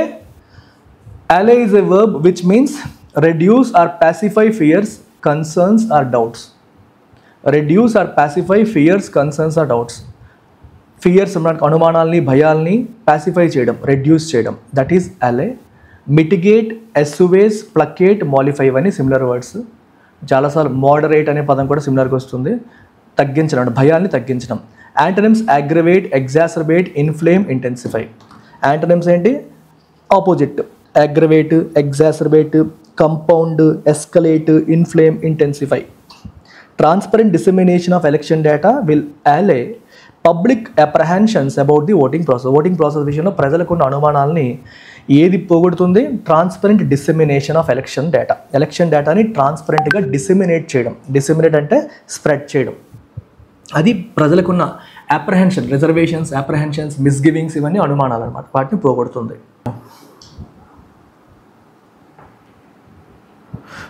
అలే is a verb which means reduce or pacify fears, concerns or doubts. Reduce or pacify fears, concerns or doubts. Fears మనకు అనుమానాలని, భయాల్ని పాసిఫై చేయడం, రెడ్యూస్ చేయడం. దట్ ఈస్ అలే. మిటిగేట్, ఎస్సువేస్, ప్లకేట్, మాలిఫై ఇవన్నీ సిమిలర్ వర్డ్స్. చాలాసార్లు మోడరేట్ అనే పదం కూడా సిమిలర్గా వస్తుంది. తగ్గించడం అంటే భయాల్ని తగ్గించడం. Antonyms aggravate, exacerbate, inflame, intensify. Antonyms ఏంటి? Opposite. Aggravate, exacerbate, compound, escalate, inflame, intensify. Transparent dissemination of election data will allay public apprehensions about the voting process. Voting process విషయంలో ప్రజలకు ఉన్న అనుమానాలని ఏది పోగొడుతుంది? Transparent dissemination of election data. Election డేటాని ట్రాన్స్పరెంట్గా disseminate చేయడం. డిసెమినేట్ అంటే స్ప్రెడ్ చేయడం. అది ప్రజలకున్న అప్రహెన్షన్, రిజర్వేషన్స్, అప్రహెన్షన్స్, మిస్గివింగ్స్ ఇవన్నీ అనుమానాలు అనమాట, వాటిని పోగొడుతుంది.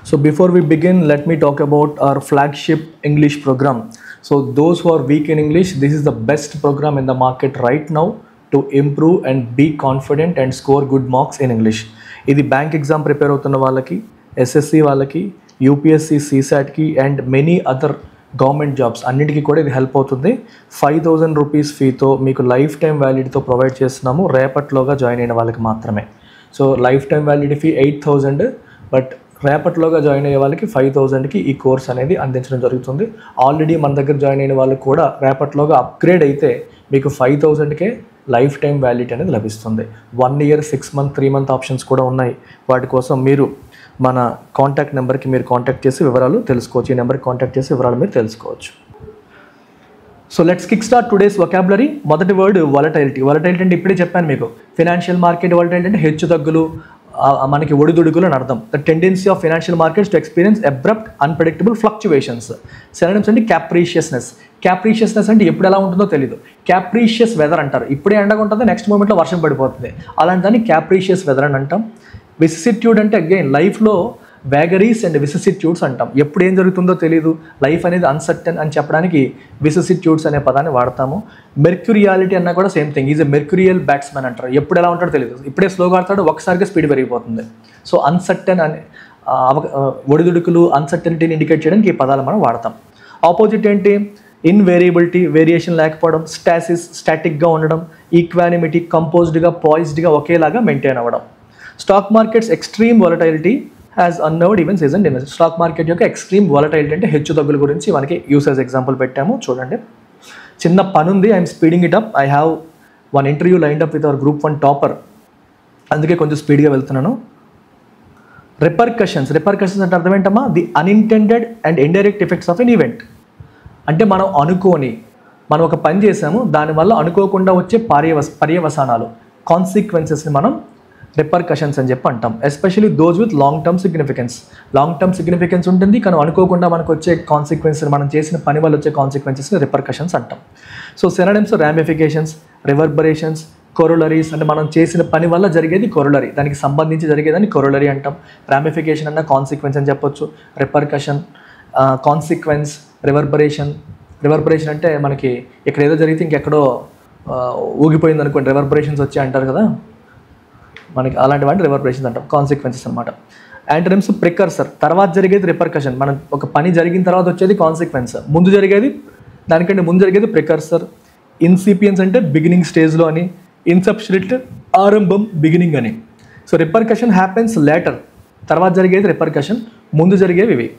So before we begin, let me talk about our flagship English program. So those who are weak in English, this is the best program in the market right now to improve and be confident and score good marks in English. ఇది bank exam prepare అవుతున్న వాళ్ళకి, SSC వాళ్ళకి, UPSC, సీసాట్కి and many other government jobs అన్నిటికీ కూడా ఇది help అవుతుంది. 5,000 rupees ఫీతో మీకు లైఫ్ టైం వ్యాలిడిటీతో ప్రొవైడ్ చేస్తున్నాము, రేపట్లోగా జాయిన్ అయిన వాళ్ళకి మాత్రమే. So life time validity fee 8,000, but రేపట్లోగా జాయిన్ అయ్యే వాళ్ళకి 5,000కి ఈ కోర్స్ అనేది అందించడం జరుగుతుంది. ఆల్రెడీ మన దగ్గర జాయిన్ అయిన వాళ్ళకి కూడా రేపట్లోగా అప్గ్రేడ్ అయితే మీకు 5,000కే లైఫ్ టైం వ్యాలిడిటీ అనేది లభిస్తుంది. 1 year, 6 month, 3 month ఆప్షన్స్ కూడా ఉన్నాయి. వాటి కోసం మీరు మన కాంటాక్ట్ నెంబర్కి మీరు కాంటాక్ట్ చేసి వివరాలు తెలుసుకోవచ్చు. ఈ నెంబర్కి కాంటాక్ట్ చేసి వివరాలు మీరు తెలుసుకోవచ్చు. So let's kick start today's vocabulary. మొదటి వర్డ్ వాలటైలిటీ. వాలటైలిటీ అంటే ఇప్పుడే చెప్పాను మీకు, ఫైనాన్షియల్ మార్కెట్ వాలటైలిటీ అంటే హెచ్చు తగ్గులు, మనకి ఒడిదుడుకులు అని అర్థం. The tendency of financial markets to experience abrupt unpredictable fluctuations. Synonyms అంటే క్యాప్రీషియస్నెస్. క్యాప్రీషియస్నెస్ అంటే ఎప్పుడు ఎలా ఉంటుందో తెలియదు. క్యాప్రీషియస్ వెదర్ అంటారు. ఇప్పుడే ఎండగా ఉంటుంది, నెక్స్ట్ మూమెంట్లో వర్షం పడిపోతుంది, అలాంటి దాన్ని క్యాప్రీషియస్ వెదర్ అని అంటాం. విసిసిట్యూడ్ అంటే అగైన్ లైఫ్లో వ్యాగరీస్ అండ్ విసిసిట్యూడ్స్ అంటాం. ఎప్పుడు ఏం జరుగుతుందో తెలియదు, లైఫ్ అనేది అన్సర్టన్ అని చెప్పడానికి విసిసిట్యూడ్స్ అనే పదాన్ని వాడతాము. మెర్క్యూరియాలిటీ అన్నా కూడా same thing. Is a mercurial batsmen అంటారు. ఎప్పుడు ఎలా ఉంటాడో తెలియదు, ఇప్పుడే స్లోగా ఆడతాడు, ఒకసారిగా స్పీడ్ పెరిగిపోతుంది. సో అన్సర్టన్ అనే ఒడిదుడుకులు, అన్సర్టనిటీని ఇండికేట్ చేయడానికి ఈ పదాలు మనం వాడతాం. ఆపోజిట్ ఏంటి? ఇన్వేరియబిలిటీ, వేరియేషన్ లేకపోవడం. స్టాసిస్, స్టాటిక్గా ఉండడం. ఈక్వానిమిటీ, కంపోజ్డ్గా, పాయిజ్డ్గా, ఒకేలాగా మెయింటైన్ అవ్వడం. Stock markets extreme volatility has unnerved even seasoned investors. Stock market యొక్క ఎక్స్ట్రీమ్ వాలటైలిటీ అంటే హెచ్చు తగ్గుల గురించి మనకి యూసేజ్ ఎగ్జాంపుల్ పెట్టాము, చూడండి. చిన్న పని ఉంది, I'm speeding it up. I have one interview lined up with our group 1 topper, అందుకే కొంచెం స్పీడ్గా వెళ్తున్నాను. రిపర్కషన్స్ అంటే అర్థం ఏంటమ్మా? The unintended and indirect effects of N event. అంటే మనం అనుకోని, మనం ఒక పని చేసాము, దానివల్ల అనుకోకుండా వచ్చే పర్యవసానాలు, కాన్సిక్వెన్సెస్ని మనం రిపర్కషన్స్ అని చెప్పి అంటాం. Especially those with long term significance ఉంటుంది, కానీ అనుకోకుండా మనకు వచ్చే కాన్సిక్వెన్సెస్, మనం చేసిన పని వల్ల వచ్చే కాన్సిక్వెన్సెస్ని రిపర్కషన్స్ అంటాం. So synonyms ramifications, reverberations, corollaries. అంటే మనం చేసిన పని వల్ల జరిగేది కొరోలరీ, దానికి సంబంధించి జరిగేదాన్ని కొరోలరీ అంటాం. రామిఫికేషన్ అన్న కాన్సిక్వెన్స్ అని చెప్పొచ్చు, రిపర్కషన్, కాన్సిక్వెన్స్, రివర్బరేషన్ అంటే మనకి ఇక్కడ ఏదో జరిగితే ఇంకెక్కడో ఊగిపోయింది అనుకోండి, రివర్బరేషన్స్ వచ్చి అంటారు కదా, మనకి అలాంటి వాటిని రివర్బరేషన్స్ అంటాం, కాన్సిక్వెన్సెస్ అనమాట. యాంటోనిమ్స్ ప్రికర్సర్, తర్వాత జరిగేది రిపర్కషన్, మనం ఒక పని జరిగిన తర్వాత వచ్చేది కాన్సిక్వెన్స్, దానికంటే ముందు జరిగేది ప్రికర్సర్. ఇన్సిపియన్స్ అంటే బిగినింగ్ స్టేజ్లో అని, ఇన్సెప్షన్ అంటే ఆరంభం, బిగినింగ్ అని. సో రిపర్కషన్ హ్యాపెన్స్ లేటర్, తర్వాత జరిగేది రిపర్కషన్, ముందు జరిగేవి ఇవి.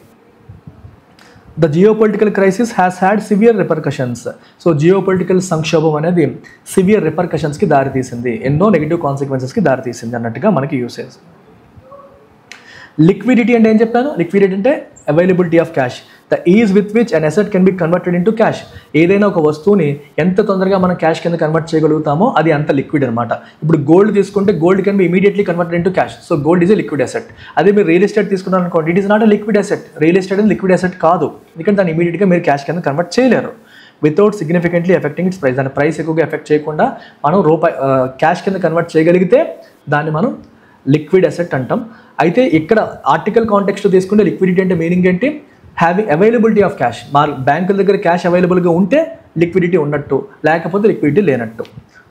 The geopolitical crisis has had severe repercussions. So geopolitical సంక్షోభం అనేది సివియర్ రిపర్కషన్స్కి దారితీసింది, ఎన్నో నెగిటివ్ కాన్సిక్వెన్సెస్కి దారితీసింది అన్నట్టుగా మనకి యూసేజ్. లిక్విడిటీ అంటే ఏం చెప్పాను? లిక్విడిటీ అంటే availability of cash, the is with which an asset can be converted into cash. ఏదైనా ఒక వస్తువుని ఎంత తొందరగా మనం క్యాష్ కింద కన్వర్ట్ చేయగలుగుతామో అది అంత లిక్విడ్ అనమాట. ఇప్పుడు గోల్డ్ తీసుకుంటే gold can be immediately converted into cash, so gold is a liquid asset. అదే మీరు రియల్ ఎస్టేట్ తీసుకున్నారు అనుకోండి, it is not a liquid asset. Real estate అనేది లిక్విడ్ అసెట్ కాదు, ఎందుకంటే దాన్ని ఇమీడియట్గా మీరు క్యాష్ కింద కన్వర్ట్ చేయలేరు without significantly effecting it's price. దాని ప్రైస్ ఎక్కువగా ఎఫెక్ట్ చేయకుండా మనం క్యాష్ కింద కన్వర్ట్ చేయగలిగితే దాన్ని మనం లిక్విడ్ అసెట్ అంటాం. అయితే ఇక్కడ ఆర్టికల్ కాంటెక్స్ట్ తీసుకుంటే లిక్విడిటీ అంటే మీనింగ్ ఏంటి? Having availability of cash. మా బ్యాంకుల దగ్గర క్యాష్ అవైలబుల్గా ఉంటే లిక్విడిటీ ఉన్నట్టు, లేకపోతే లిక్విడిటీ లేనట్టు.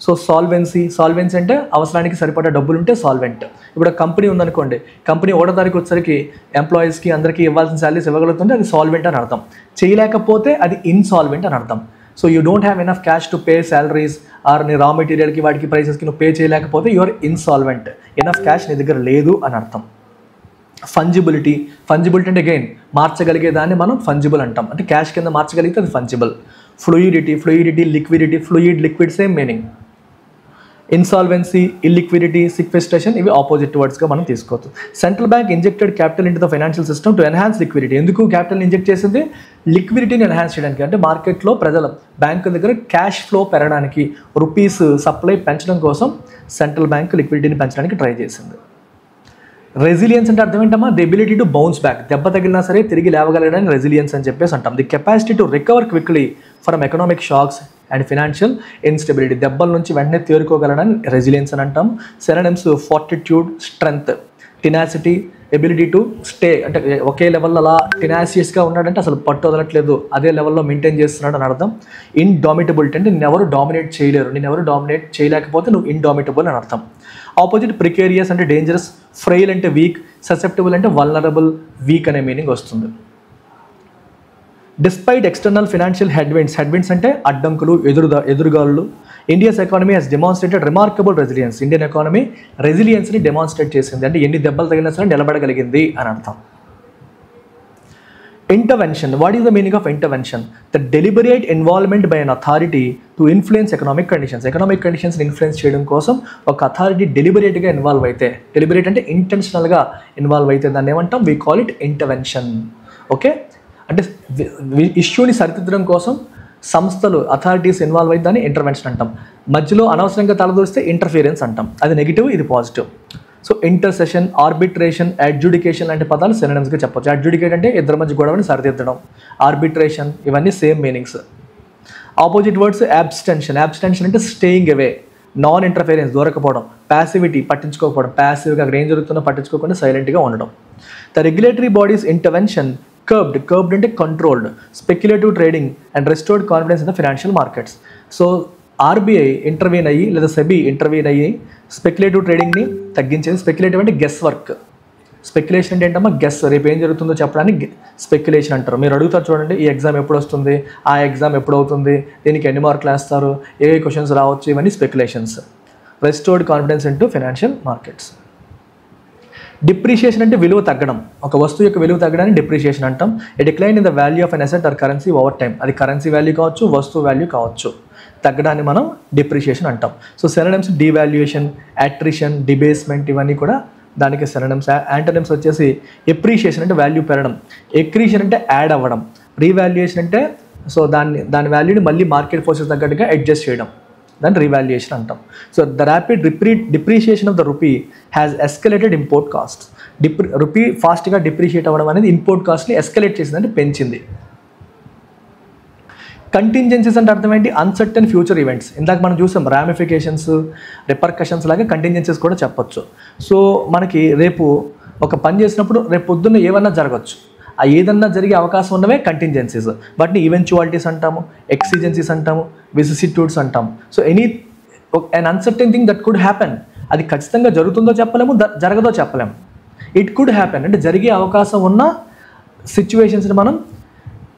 సో సాల్వెన్సీ అంటే అవసరానికి సరిపడా డబ్బులు ఉంటే సాల్వెంట్. ఇప్పుడు కంపెనీ ఉందనుకోండి, కంపెనీ 1వ తారీఖు వచ్చేసరికి ఎంప్లాయీస్కి అందరికీ ఇవ్వాల్సిన శాలరీస్ ఇవ్వగలుగుతుంటే అది సాల్వెంట్ అని అర్థం. చేయలేకపోతే అది ఇన్సాల్వెంట్ అని అర్థం. So you don't have enough cash to pay salaries or నీ రా మెటీరియల్కి వాటికి ప్రైసెస్కి నువ్వు పే చేయలేకపోతే యూఆర్ ఇన్సాల్వెంట్. ఎనఫ్ క్యాష్ నీ దగ్గర లేదు అని అర్థం. ఫంజిబిలిటీ అంటే అగైన్ మార్చగలిగే దాన్ని మనం ఫంజిబుల్ అంటాం, అంటే క్యాష్ కింద మార్చగలిగితే అది fungible. Fluidity, liquidity, liquid same meaning. Insolvency, illiquidity, sequestration ఇవి ఆపోజిట్ వర్డ్స్గా మనం తీసుకోవచ్చు. Central bank injected capital into the financial system to enhance liquidity. ఎందుకు క్యాపిటల్ ఇంజెక్ట్ చేసింది? లిక్విడిటీని ఎన్హాన్స్ చేయడానికి, అంటే మార్కెట్లో ప్రజల బ్యాంకు దగ్గర క్యాష్ ఫ్లో పెరగడానికి, రూపీస్ సప్లై పెంచడం కోసం సెంట్రల్ బ్యాంక్ లిక్విడిటీని పెంచడానికి ట్రై చేసింది. రెసిలియన్స్ అంటే అర్థం ఏంటమ్మా? The ability to bounce back, దెబ్బ తగిలినా సరే తిరిగి లేవగలగడానికి రెసిలియన్స్ అని చెప్పేసి అంటాం. The capacity to recover quickly from economic shocks and financial instability, దెబ్బల నుంచి వెంటనే తేరుకోగలడని రెసిలియన్స్ అని అంటాం. Synonyms fortitude, strength, tenacity, ability to stay, అంటే ఒకే లెవెల్లో అలా టెనాసియస్గా ఉన్నాడంటే అసలు పట్టు వదలట్లేదు, అదే లెవెల్లో మెయింటైన్ చేస్తున్నాడు అని అర్థం. ఇన్డామిటబిలిటీ అంటే నిన్నెవరు డామినేట్ చేయలేరు, నిన్నెవరు డామినేట్ చేయలేకపోతే నువ్వు ఇన్డామిటబుల్ అని అర్థం. ఆపోజిట్ ప్రికేరియస్ అంటే డేంజరస్, ఫ్రెయిల్ అంటే వీక్, ససెప్టబుల్ అంటే వల్నరబుల్, వీక్ అనే మీనింగ్ వస్తుంది. డిస్పైట్ ఎక్స్టర్నల్ ఫినాన్షియల్ హెడ్విండ్స్ అంటే అడ్డంకులు, ఎదురుగాలు, India's economy has demonstrated remarkable resilience. Indian economy రెసిలియన్స్ని డెమాన్స్ట్రేట్ చేసింది, అంటే ఎన్ని దెబ్బలు తగిలినా సరే నిలబడగలిగింది అని అర్థం. Intervention, what is the meaning of intervention? The deliberate involvement by an authority to influence economic కండిషన్స్ని ఇన్ఫ్లుయెన్స్ చేయడం కోసం ఒక అథారిటీ డెలిబరేట్గా ఇన్వాల్వ్ అయితే, డెలిబరేట్ అంటే ఇంటెన్షనల్గా ఇన్వాల్వ్ అయితే దాన్ని ఏమంటాం? We call it intervention. Okay, అంటే ఇష్యూని సరిదిద్దడం కోసం సంస్థలు, అథారిటీస్ ఇన్వాల్వ్ అయితే దాన్ని ఇంటర్వెన్షన్ అంటాం. మధ్యలో అనవసరంగా తలదూరిస్తే ఇంటర్ఫియరెన్స్ అంటాం, అది నెగిటివ్, ఇది positive. So intercession, arbitration, adjudication లాంటి పదాలు సినోనిమ్స్గా చెప్పొచ్చు. అడ్జుడికేట్ అంటే ఇద్దరి మధ్య గొడవని సరిదిద్దడం, ఆర్బిట్రేషన్ ఇవన్నీ సేమ్ మీనింగ్స్. ఆపోజిట్ వర్డ్స్ అబ్స్టెన్షన్ అంటే స్టేయింగ్ అవే, నాన్ ఇంటర్ఫియరెన్స్ దూరకపోవడం, ప్యాసివిటీ పట్టించుకోకపోవడం, ప్యాసివ్గా అక్కడ ఏం జరుగుతుందో పట్టించుకోకుండా సైలెంట్గా ఉండడం. The regulatory bodies intervention curbed అంటే controlled, speculative trading and restored confidence in the financial markets. So RBI intervene అయ్యి లేదా సెబీ ఇంటర్వ్యూన్ అయ్యి స్పెక్యులేటివ్ ట్రేడింగ్ని తగ్గించేది. స్పెక్యులేటివ్ అంటే గెస్ వర్క్, స్పెక్యులేషన్ అంటే ఏంటమ్మా? గెస్, రేపు ఏం జరుగుతుందో చెప్పడానికి స్పెక్యులేషన్ అంటారు. మీరు అడుగుతారు చూడండి, ఈ ఎగ్జామ్ ఎప్పుడు వస్తుంది, ఆ ఎగ్జామ్ ఎప్పుడు అవుతుంది, దీనికి ఎన్ని మార్కులు వేస్తారు, ఏ క్వశ్చన్స్ రావచ్చు, ఇవన్నీ speculations. Restored confidence into financial markets. Depreciation అంటే విలువ తగ్గడం, ఒక వస్తువు యొక్క విలువ తగ్గడాన్ని డిప్రిషియేషన్ అంటాం. A decline in the value of an asset or currency over time, అది కరెన్సీ వాల్యూ కావచ్చు, వస్తువు వాల్యూ కావచ్చు, తగ్గడాన్ని మనం డిప్రిషియేషన్ అంటాం. So synonyms devaluation, attrition, debasement ఇవన్నీ కూడా దానికి సినోనిమ్స్. యాంటోనిమ్స్ వచ్చేసి ఎప్రిషియేషన్ అంటే వాల్యూ పెరగడం, ఎక్రీషన్ అంటే యాడ్ అవ్వడం, రీవాల్యుయేషన్ అంటే సో దాని వాల్యూని మళ్ళీ మార్కెట్ ఫోర్సెస్ తగ్గట్టుగా అడ్జస్ట్ చేయడం, దాన్ని రీవాల్యుయేషన్ అంటాం. So the rapid depreciation of the rupee has escalated import cost. Rupee ఫాస్ట్గా డిప్రిషియేట్ అవ్వడం అనేది ఇంపోర్ట్ కాస్ట్ని ఎస్కలేట్ చేసింది, అంటే పెంచింది. కంటింజెన్సీస్ అంటే అర్థం ఏంటి? Uncertain future events. ఇందాక మనం చూసాం రామిఫికేషన్స్, రిపర్కషన్స్ లాగా కంటింజెన్సీస్ కూడా చెప్పొచ్చు. సో మనకి రేపు ఒక పని చేసినప్పుడు రేపు పొద్దున్న ఏమన్నా జరగచ్చు, ఆ ఏదన్నా జరిగే అవకాశం ఉన్నవే కంటింజెన్సీస్. వాటిని ఈవెంచువాలిటీస్ అంటాము, ఎక్సిజెన్సీస్ అంటాము, విసిసిట్యూడ్స్ అంటాం. So an uncertain thing that could happen, అది ఖచ్చితంగా జరుగుతుందో చెప్పలేము, జరగదో చెప్పలేము. ఇట్ కుడ్ హ్యాపెన్ అంటే జరిగే అవకాశం ఉన్న సిచ్యువేషన్స్ని మనం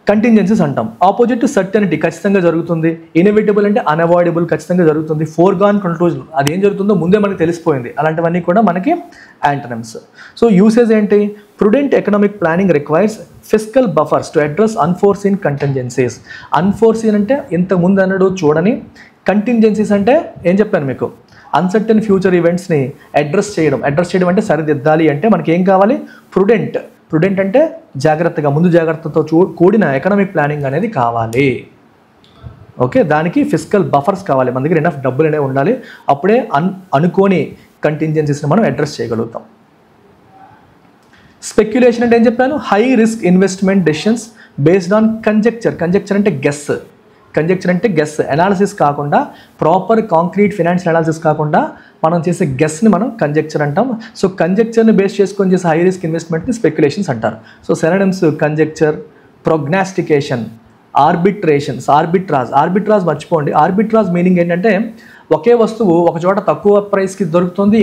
కంటింజెన్సీస్ అంటాం. ఆపోజిట్ టు సర్టెనిటీ, ఖచ్చితంగా జరుగుతుంది. ఇన్ఎవిటబుల్ అంటే అన్అవాయిడబుల్, ఖచ్చితంగా జరుగుతుంది. ఫోర్గాన్ కంక్లూజన్, అది ఏం జరుగుతుందో ముందే మనకి తెలిసిపోయింది. అలాంటివన్నీ కూడా మనకి యాంటనమ్స్. సో యూసేజ్ ఏంటి? Prudent economic planning requires fiscal buffers to address unforeseen contingencies. Unforeseen అంటే ఇంతకుముందు అన్నాడు చూడని, కంటింజెన్సీస్ అంటే ఏం చెప్పాను మీకు? అన్సర్టెన్ ఫ్యూచర్ ఈవెంట్స్ని అడ్రస్ చేయడం అంటే సరిదిద్దాలి అంటే మనకి ఏం కావాలి? ప్రుడెంట్ అంటే జాగ్రత్తగా, ముందు జాగ్రత్తతో కూడిన ఎకనామిక్ ప్లానింగ్ అనేది కావాలి. ఓకే, దానికి ఫిస్కల్ బఫర్స్ కావాలి, మన దగ్గర ఎనఫ్ డబ్బులు అనేవి ఉండాలి. అప్పుడే అనుకోని కంటింజెన్సీస్ని మనం అడ్రస్ చేయగలుగుతాం. స్పెక్యులేషన్ అంటే ఏం చెప్పాను? High risk investment decisions based on conjecture అంటే గెస్, అనాలిసిస్ కాకుండా, ప్రాపర్ కాంక్రీట్ ఫినాన్షియల్ అనాలిసిస్ కాకుండా మనం చేసే గెస్ని మనం కంజెక్చర్ అంటాం. సో కంజెక్చర్ని బేస్ చేసుకొని చేసే హై రిస్క్ ఇన్వెస్ట్మెంట్ని స్పెక్యులేషన్స్ అంటారు. సో సినోనిమ్స్ కంజెక్చర్, ప్రొగ్నాస్టికేషన్, ఆర్బిట్రాజ్ మర్చిపోండి. ఆర్బిట్రాజ్ మీనింగ్ ఏంటంటే ఒకే వస్తువు ఒక చోట తక్కువ ప్రైస్కి దొరుకుతుంది,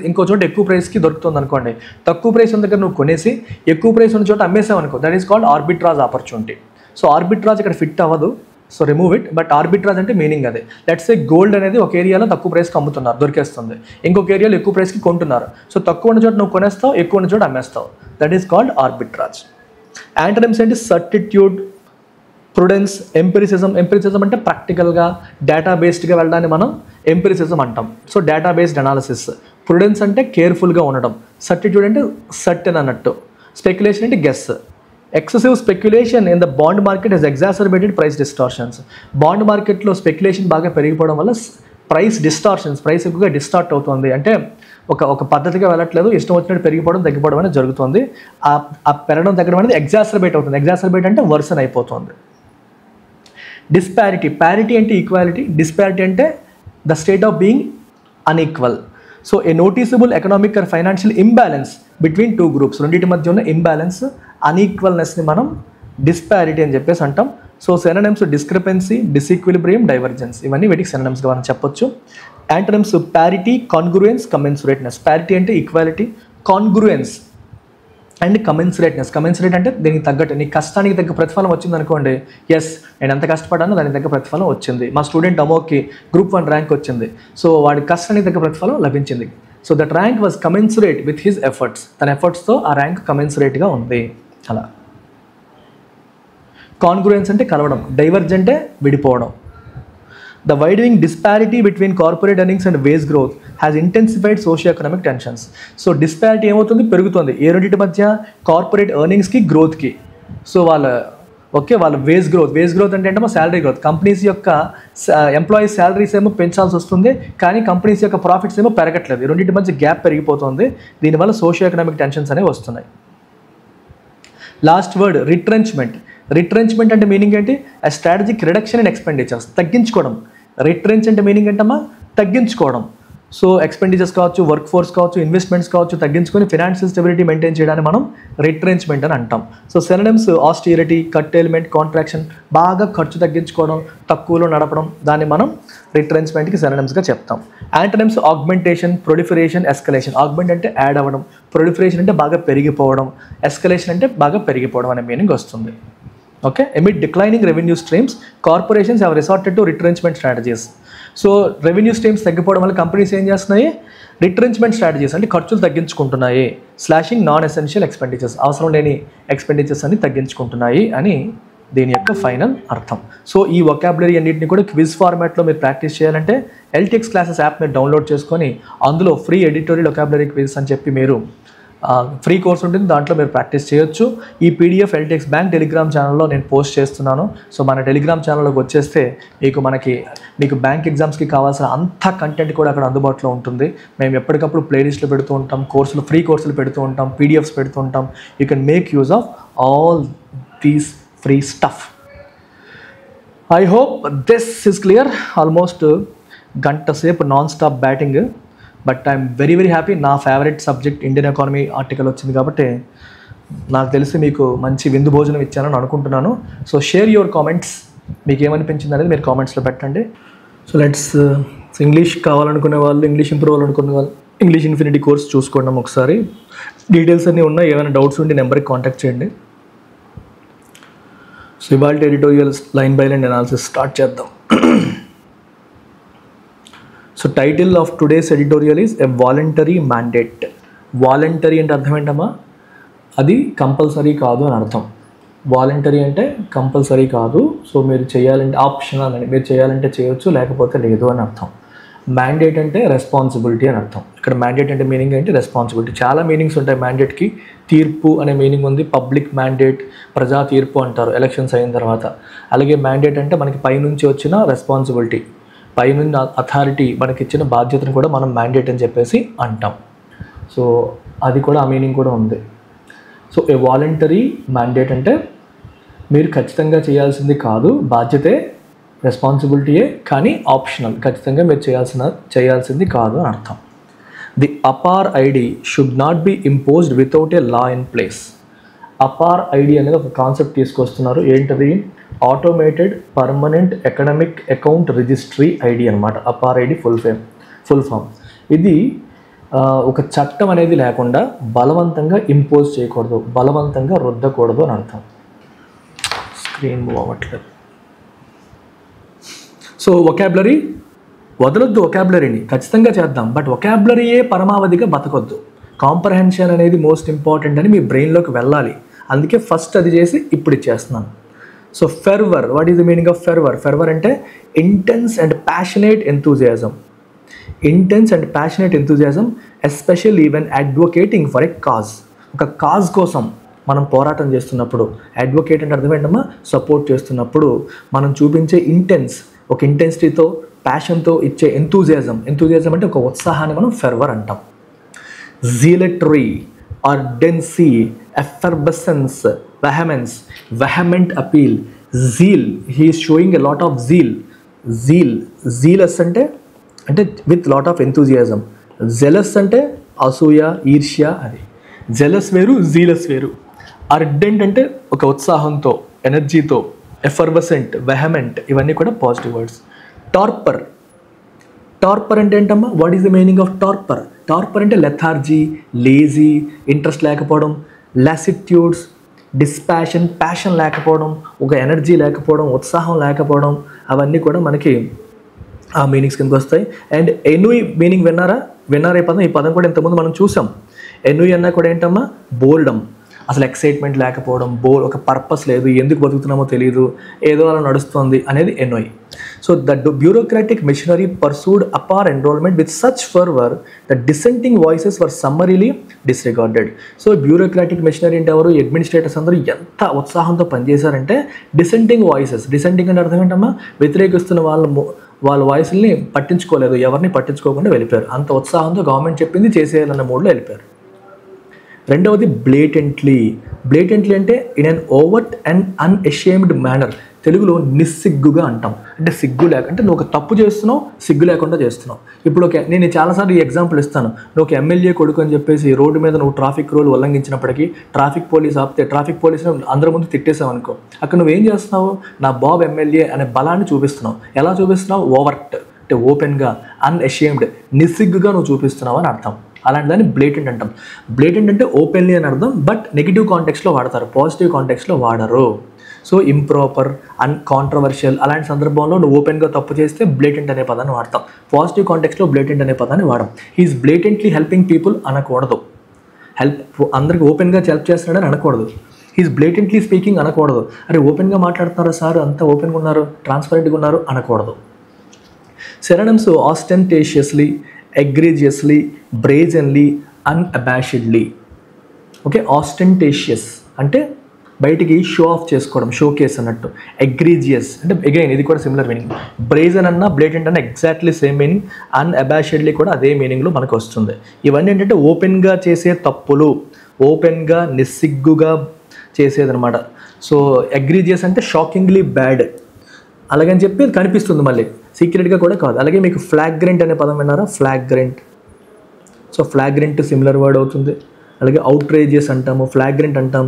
ఇంకో చోట ఎక్కువ ప్రైస్కి దొరుకుతుంది అనుకోండి. తక్కువ ప్రైస్ ఉన్న దగ్గర నువ్వు కొనేసి ఎక్కువ ప్రైస్ ఉన్న చోట అమ్మేసావు అనుకో, that is called arbitrage opportunity. So arbitrage ఇక్కడ ఫిట్ అవ్వదు, so remove it. But arbitrage అంటే మీనింగ్ అదే. లెట్స్ సే గోల్డ్ అనేది ఒక ఏరియాలో తక్కువ ప్రైస్కి అమ్ముతున్నారు, దొరికేస్తుంది. ఇంకొక ఏరియాలో ఎక్కువ ప్రైస్కి కొంటున్నారు. సో తక్కువ ఉన్న చోట నువ్వు కొనేస్తావు, ఎక్కువ ఉన్న చోట అమ్మేస్తావు. That is called arbitrage. Antonyms ఏంటి? సర్టిట్యూడ్, ప్రుడెన్స్, ఎంపిరిసిజం అంటే ప్రాక్టికల్గా డేటా బేస్డ్గా వెళ్ళడాన్ని మనం ఎంపిరిసిజం అంటాం. So data based analysis. Prudence అంటే కేర్ఫుల్గా ఉండడం, సర్టిట్యూడ్ అంటే సర్టెన్ అన్నట్టు, స్పెక్యులేషన్ అంటే guess. Excessive speculation in the bond market has exacerbated price distortions. Bond మార్కెట్లో స్పెక్యులేషన్ బాగా పెరిగిపోవడం వల్ల ప్రైస్ ఎక్కువగా డిస్టార్ట్ అవుతుంది. అంటే ఒక పద్ధతిగా వెళ్ళట్లేదు, ఇష్టం వచ్చినట్టు పెరిగిపోవడం తగ్గిపోవడం అనేది జరుగుతుంది. ఆ పెరగడం తగ్గడం అనేది ఎగ్జాసర్బేట్ అవుతుంది. ఎగ్జాసర్బేట్ అంటే వర్సన్ అయిపోతుంది. ప్యారిటీ అంటే ఈక్వాలిటీ, డిస్పారిటీ అంటే the state of being unequal. So a noticeable economic or financial imbalance between two groups, రెండింటి మధ్య ఉన్న ఇంబ్యాలెన్స్, అన్ఈక్వల్నెస్ని మనం డిస్పారిటీ అని చెప్పేసి అంటాం. So synonyms discrepancy, disequilibrium, divergence, ఇవన్నీ వీటికి సినోనిమ్స్గా మనం చెప్పొచ్చు. Antonyms parity, congruence, commensurateness. Parity అంటే ఈక్వాలిటీ, కాన్గ్రూయెన్స్ అండ్ కమెన్సురేట్ అంటే దీనికి తగ్గట్టు, నీ కష్టానికి తగ్గ ప్రతిఫలం వచ్చింది అనుకోండి, ఎస్ నేను ఎంత కష్టపడ్డానో దానికి తగ్గ ప్రతిఫలం వచ్చింది. మా స్టూడెంట్ అమోకి గ్రూప్ 1 ర్యాంక్ వచ్చింది, సో వాడి కష్టానికి తగ్గ ప్రతిఫలం లభించింది. So that rank was కమెన్సురేట్ with his efforts, తన ఎఫర్ట్స్తో ఆ ర్యాంక్ కమెన్సురేట్గా ఉంది. అలా. కాన్గ్రూయెన్స్ అంటే కలవడం, డైవర్జ్ అంటే విడిపోవడం. The widening disparity between corporate earnings and wage growth has intensified socio-economic tensions. So disparity ఏమవుతుంది? పెరుగుతుంది. ఏ రెండింటి మధ్య? కార్పొరేట్ ఎర్నింగ్స్కి, గ్రోత్కి. సో వాళ్ళ వేజ్ గ్రోత్ అంటే ఏంటో శాలరీ గ్రోత్. కంపెనీస్ యొక్క ఎంప్లాయీస్ శాలరీస్ ఏమో పెంచాల్సి వస్తుంది, కానీ కంపెనీస్ యొక్క ప్రాఫిట్స్ ఏమో పెరగట్లేదు. ఈ రెండింటి మధ్య గ్యాప్ పెరిగిపోతుంది. దీనివల్ల సోషియో ఎకనామిక్ టెన్షన్స్ అనేవి వస్తున్నాయి. లాస్ట్ వర్డ్ రిట్రెంచ్మెంట్ అంటే మీనింగ్ ఏంటి? ఆ స్ట్రాటజిక్ రిడక్షన్ ఇన్ ఎక్స్పెండిచర్స్, తగ్గించుకోవడం. రిట్రెంచ్ అంటే మీనింగ్ ఏంటమ్మా? తగ్గించుకోవడం. సో ఎక్స్పెండిచర్స్ కావచ్చు, వర్క్ ఫోర్స్ కావచ్చు, ఇన్వెస్ట్మెంట్స్ కావచ్చు, తగ్గించుకొని ఫినాన్షియల్ స్టెబిలిటీ మెయింటైన్ చేయడానికి మనం రిట్రెంచ్మెంట్ అని అంటాం. సో సినోనిమ్స్ ఆస్టిరిటీ, కర్టైల్మెంట్, కాంట్రాక్షన్, బాగా ఖర్చు తగ్గించుకోవడం, తక్కువలో నడపడం, దాన్ని మనం రిట్రెంచ్మెంట్కి సినోనిమ్స్గా చెప్తాం. Antonyms augmentation, proliferation, escalation. Augment అంటే యాడ్ అవ్వడం, ప్రొలిఫరేషన్ అంటే బాగా పెరిగిపోవడం, ఎస్కలేషన్ అంటే బాగా పెరిగిపోవడం అనే మీనింగ్ వస్తుంది. Okay, amid declining revenue streams, corporations have resorted to retrenchment strategies. So revenue streams తగ్గిపోవడం వల్ల కంపెనీస్ ఏం చేస్తున్నాయి? రిట్రెంచ్మెంట్ స్ట్రాటజీస్ అంటే ఖర్చులు తగ్గించుకుంటున్నాయి. స్లాషింగ్ నాన్ ఎసెన్షియల్ ఎక్స్పెండిచర్స్, అవసరం లేని ఎక్స్పెండిచర్స్ అన్ని తగ్గించుకుంటున్నాయి అని దీని యొక్క ఫైనల్ అర్థం. సో ఈ వొకాబులరీ అన్నింటినీ కూడా క్విజ్ ఫార్మాట్లో మీరు ప్రాక్టీస్ చేయాలంటే LTX క్లాసెస్ యాప్ మీరు డౌన్లోడ్ చేసుకొని అందులో ఫ్రీ ఎడిటోరియల్ వొకాబులరీ క్విజ్ అని చెప్పి మీరు ఫ్రీ కోర్స్ ఉంటుంది, దాంట్లో మీరు ప్రాక్టీస్ చేయొచ్చు. ఈ పీడిఎఫ్ ఎల్టెక్స్ బ్యాంక్ టెలిగ్రామ్ ఛానల్లో నేను పోస్ట్ చేస్తున్నాను. సో మన టెలిగ్రామ్ ఛానల్లోకి వచ్చేస్తే మీకు బ్యాంక్ ఎగ్జామ్స్కి కావాల్సిన అంత కంటెంట్ కూడా అక్కడ అందుబాటులో ఉంటుంది. మేము ఎప్పటికప్పుడు ప్లేలిస్ట్లు పెడుతూ ఉంటాం, ఫ్రీ కోర్సులు పెడుతూ ఉంటాం, పీడిఎఫ్స్ పెడుతూ ఉంటాం. You can make use of all these free stuff. I hope this is clear. Almost గంట సేపు non stop batting, but I'm very very happy. నా favourite subject Indian economy article వచ్చింది కాబట్టి నాకు తెలిసి మీకు మంచి విందు భోజనం ఇచ్చానని అనుకుంటున్నాను. సో షేర్ యువర్ కామెంట్స్, మీకు ఏమనిపించింది అనేది మీరు కామెంట్స్లో పెట్టండి. సో లెట్స్ ఇంగ్లీష్ కావాలనుకునే వాళ్ళు, ఇంగ్లీష్ ఇంప్రూవ్ అవ్వాలనుకునే వాళ్ళు ఇంగ్లీష్ ఇన్ఫినిటీ కోర్స్ చూసుకోండి ఒకసారి. డీటెయిల్స్ అన్నీ ఉన్నాయి, ఏమైనా డౌట్స్ ఉంటే నెంబర్కి కాంటాక్ట్ చేయండి. సో ఇవాళ editorials line by line analysis start చేద్దాం. So title of today's editorial is a voluntary mandate. Voluntary అంటే అర్థం ఏంటమ్మా? అది కంపల్సరీ కాదు అని అర్థం. వాలంటరీ అంటే కంపల్సరీ కాదు. సో మీరు చేయాలంటే ఆప్షనల్ అని, మీరు చేయాలంటే చేయొచ్చు, లేకపోతే లేదు అని అర్థం. మ్యాండేట్ అంటే రెస్పాన్సిబిలిటీ అని అర్థం. ఇక్కడ మ్యాండేట్ అంటే మీనింగ్ ఏంటి? రెస్పాన్సిబిలిటీ. చాలా మీనింగ్స్ ఉంటాయి మ్యాండేట్కి. తీర్పు అనే మీనింగ్ ఉంది, పబ్లిక్ మ్యాండేట్, ప్రజా తీర్పు అంటారు ఎలక్షన్స్ అయిన తర్వాత. అలాగే మ్యాండేట్ అంటే మనకి పైనుంచి వచ్చిన రెస్పాన్సిబిలిటీ, పైనుంచి అథారిటీ మనకి ఇచ్చిన బాధ్యతను కూడా మనం మ్యాండేట్ అని చెప్పేసి అంటాం. సో అది కూడా ఆ మీనింగ్ కూడా ఉంది. సో ఏ వాలంటరీ మ్యాండేట్ అంటే మీరు ఖచ్చితంగా చేయాల్సింది కాదు, బాధ్యతే, రెస్పాన్సిబిలిటీయే, కానీ ఆప్షనల్, ఖచ్చితంగా మీరు చేయాల్సింది కాదు అని అర్థం. The APAAR ID should not be imposed without a law in place. APAAR ID అనేది ఒక కాన్సెప్ట్ తీసుకొస్తున్నారు. ఏంటది? Automated permanent economic account registry ID అనమాట. APAAR ID full form. ఇది ఒక చట్టం అనేది లేకుండా బలవంతంగా ఇంపోజ్ చేయకూడదు, బలవంతంగా రుద్దకూడదు అని అర్థం. స్క్రీన్ మూవ్ అవ్వట్లేదు. సో వొకాబులరీ వదలొద్దు, వొకాబులరీని ఖచ్చితంగా చేద్దాం, బట్ వొకాబులరీయే పరమావధిగా బతకొద్దు. కాంప్రహెన్షన్ అనేది మోస్ట్ ఇంపార్టెంట్ అని మీ బ్రెయిన్లోకి వెళ్ళాలి. అందుకే ఫస్ట్ అది చేసి ఇప్పుడు ఇచ్చేస్తున్నాను. So fervour, what is the meaning of fervour? Fervour అంటే intense and passionate enthusiasm. Intense and passionate enthusiasm especially when advocating for a cause. ఒక కాజ్ కోసం మనం పోరాటం చేస్తున్నప్పుడు, అడ్వకేట్ అంటే అర్థం ఏంటమ్మా? సపోర్ట్ చేస్తున్నప్పుడు మనం చూపించే ఇంటెన్స్, ఒక ఇంటెన్సిటీతో, ప్యాషన్తో ఇచ్చే ఎంతూజియాజం. ఎంతూజియాజం అంటే ఒక ఉత్సాహాన్ని మనం ఫెర్వర్ అంటాం. జీలటరీ, ardency, effervescence, vehemence, vehement appeal, zeal. He is showing a lot of zeal. Zealous అంటే with lot of enthusiasm. Zealous అంటే అసూయ, ఈర్ష్య. అది జెలస్ వేరు, జీలస్ వేరు. అర్డెంట్ అంటే ఒక ఉత్సాహంతో, ఎనర్జీతో. ఎఫర్వసెంట్, వెహమెంట్, ఇవన్నీ కూడా పాజిటివ్ వర్డ్స్. టార్పర్ అంటే ఏంటమ్మా? What is the meaning of torpor? Torpor అంటే లెథార్జీ, లేజీ, ఇంట్రెస్ట్ లేకపోవడం, లాసిట్యూడ్స్, డిస్పాషన్, ప్యాషన్ లేకపోవడం, ఒక ఎనర్జీ లేకపోవడం, ఉత్సాహం లేకపోవడం, అవన్నీ కూడా మనకి ఆ మీనింగ్స్ కిందకి వస్తాయి. అండ్ ఎనుయ్ మీనింగ్ విన్నారా ఈ పదం? ఈ పదం కూడా ఇంతకుముందు మనం చూసాం. ఎనుయ్ అన్నా కూడా ఏంటమ్మా? బోల్డమ్, అసలు ఎక్సైట్మెంట్ లేకపోవడం, ఒక పర్పస్ లేదు, ఎందుకు బతుకుతున్నామో తెలియదు, ఏదో అలా నడుస్తుంది అనేది ennui. So the bureaucratic machinery pursued APAAR enrolment with such fervour the dissenting voices were summarily disregarded. So bureaucratic machinery అంటే ఎవరు? అడ్మినిస్ట్రేటర్స్ అందరూ ఎంత ఉత్సాహంతో పనిచేశారంటే డిసెంటింగ్ వాయిసెస్. డిసెంటింగ్ అంటే అర్థం ఏంటమ్మా? వ్యతిరేకిస్తున్న వాళ్ళ వాయిస్ని పట్టించుకోలేదు, ఎవరిని పట్టించుకోకుండా వెళ్ళిపోయారు. అంత ఉత్సాహంతో గవర్నమెంట్ చెప్పింది చేసేయాలన్న మూడ్లో వెళ్ళిపోయారు. రెండవది బ్లేటెంట్లీ. బ్లేటెంట్లీ అంటే in an overt and unashamed manner. తెలుగులో నిస్సిగ్గుగా అంటాం. అంటే సిగ్గు అంటే నువ్వు ఒక తప్పు చేస్తున్నావు, సిగ్గు లేకుండా చేస్తున్నావు. ఇప్పుడు నేను చాలాసార్లు ఈ ఎగ్జాంపుల్ ఇస్తాను. నువ్వు ఒక ఎమ్మెల్యే కొడుకు అని చెప్పేసి రోడ్డు మీద నువ్వు ట్రాఫిక్ రూల్ ఉల్లంఘించినప్పటికీ ట్రాఫిక్ పోలీస్ ఆపితే ట్రాఫిక్ పోలీసుని అందరి ముందు తిట్టేసావు అనుకో, అక్కడ నువ్వేం చేస్తున్నావు? నా బాబు ఎమ్మెల్యే అనే బలాన్ని చూపిస్తున్నావు. ఎలా చూపిస్తున్నావు? ఓవర్ట్ అంటే ఓపెన్గా, అన్అషేమ్డ్, నిస్సిగ్గుగా నువ్వు చూపిస్తున్నావు అని అర్థం. అలాంటి దాన్ని బ్లేటెంట్ అంటాం. బ్లేటెంట్ అంటే ఓపెన్లీ అని అర్థం, బట్ నెగిటివ్ కాంటెక్స్లో వాడతారు, పాజిటివ్ కాంటెక్స్లో వాడరు. సో ఇంప్రాపర్, కాంట్రవర్షియల్ అలాంటి సందర్భంలో నువ్వు ఓపెన్గా తప్పు చేస్తే బ్లేటెంట్ అనే పదాన్ని వాడతాం. పాజిటివ్ కాంటెక్స్లో బ్లేటెంట్ అనే పదాన్ని వాడడం. హీఈస్ బ్లేటెంట్లీ హెల్పింగ్ పీపుల్ అనకూడదు. అందరికి ఓపెన్గా హెల్ప్ చేస్తున్నాడని అనకూడదు. హీఈస్ బ్లేటెంట్లీ స్పీకింగ్ అనకూడదు. అరే ఓపెన్గా మాట్లాడుతున్నారా సార్, అంతా ఓపెన్గా ఉన్నారు, ట్రాన్స్పరెంట్గా ఉన్నారు అనకూడదు. Synonyms ostentatiously, egregiously, brazenly, unabashedly. Okay, ostentatious అంటే బయటికి షో ఆఫ్ చేసుకోవడం, షో కేస్ అన్నట్టు. ఎగ్రీజియస్ అంటే అగైన్ ఇది కూడా సిమిలర్ మీనింగ్. బ్రేజన్ అన్న బ్లేటెంట్ అన్న ఎగ్జాక్ట్లీ సేమ్ మీనింగ్. అన్అబాషెడ్లీ కూడా అదే మీనింగ్లో మనకు వస్తుంది. ఇవన్నీ ఏంటంటే ఓపెన్గా చేసే తప్పులు, ఓపెన్గా నిస్సిగ్గుగా చేసేదనమాట. సో ఎగ్రీజియస్ అంటే షాకింగ్లీ బ్యాడ్ అలాగని చెప్పి కనిపిస్తుంది, మళ్ళీ సీక్రెట్గా కూడా కాదు. అలాగే మీకు ఫ్లాగ్రెంట్ అనే పదం విన్నారా? ఫ్లాగ్రెంట్. సో ఫ్లాగ్రెంట్ సిమిలర్ వర్డ్ అవుతుంది. అలాగే అవుట్రేజియస్ అంటాము, ఫ్లాగ్రెంట్ అంటాం.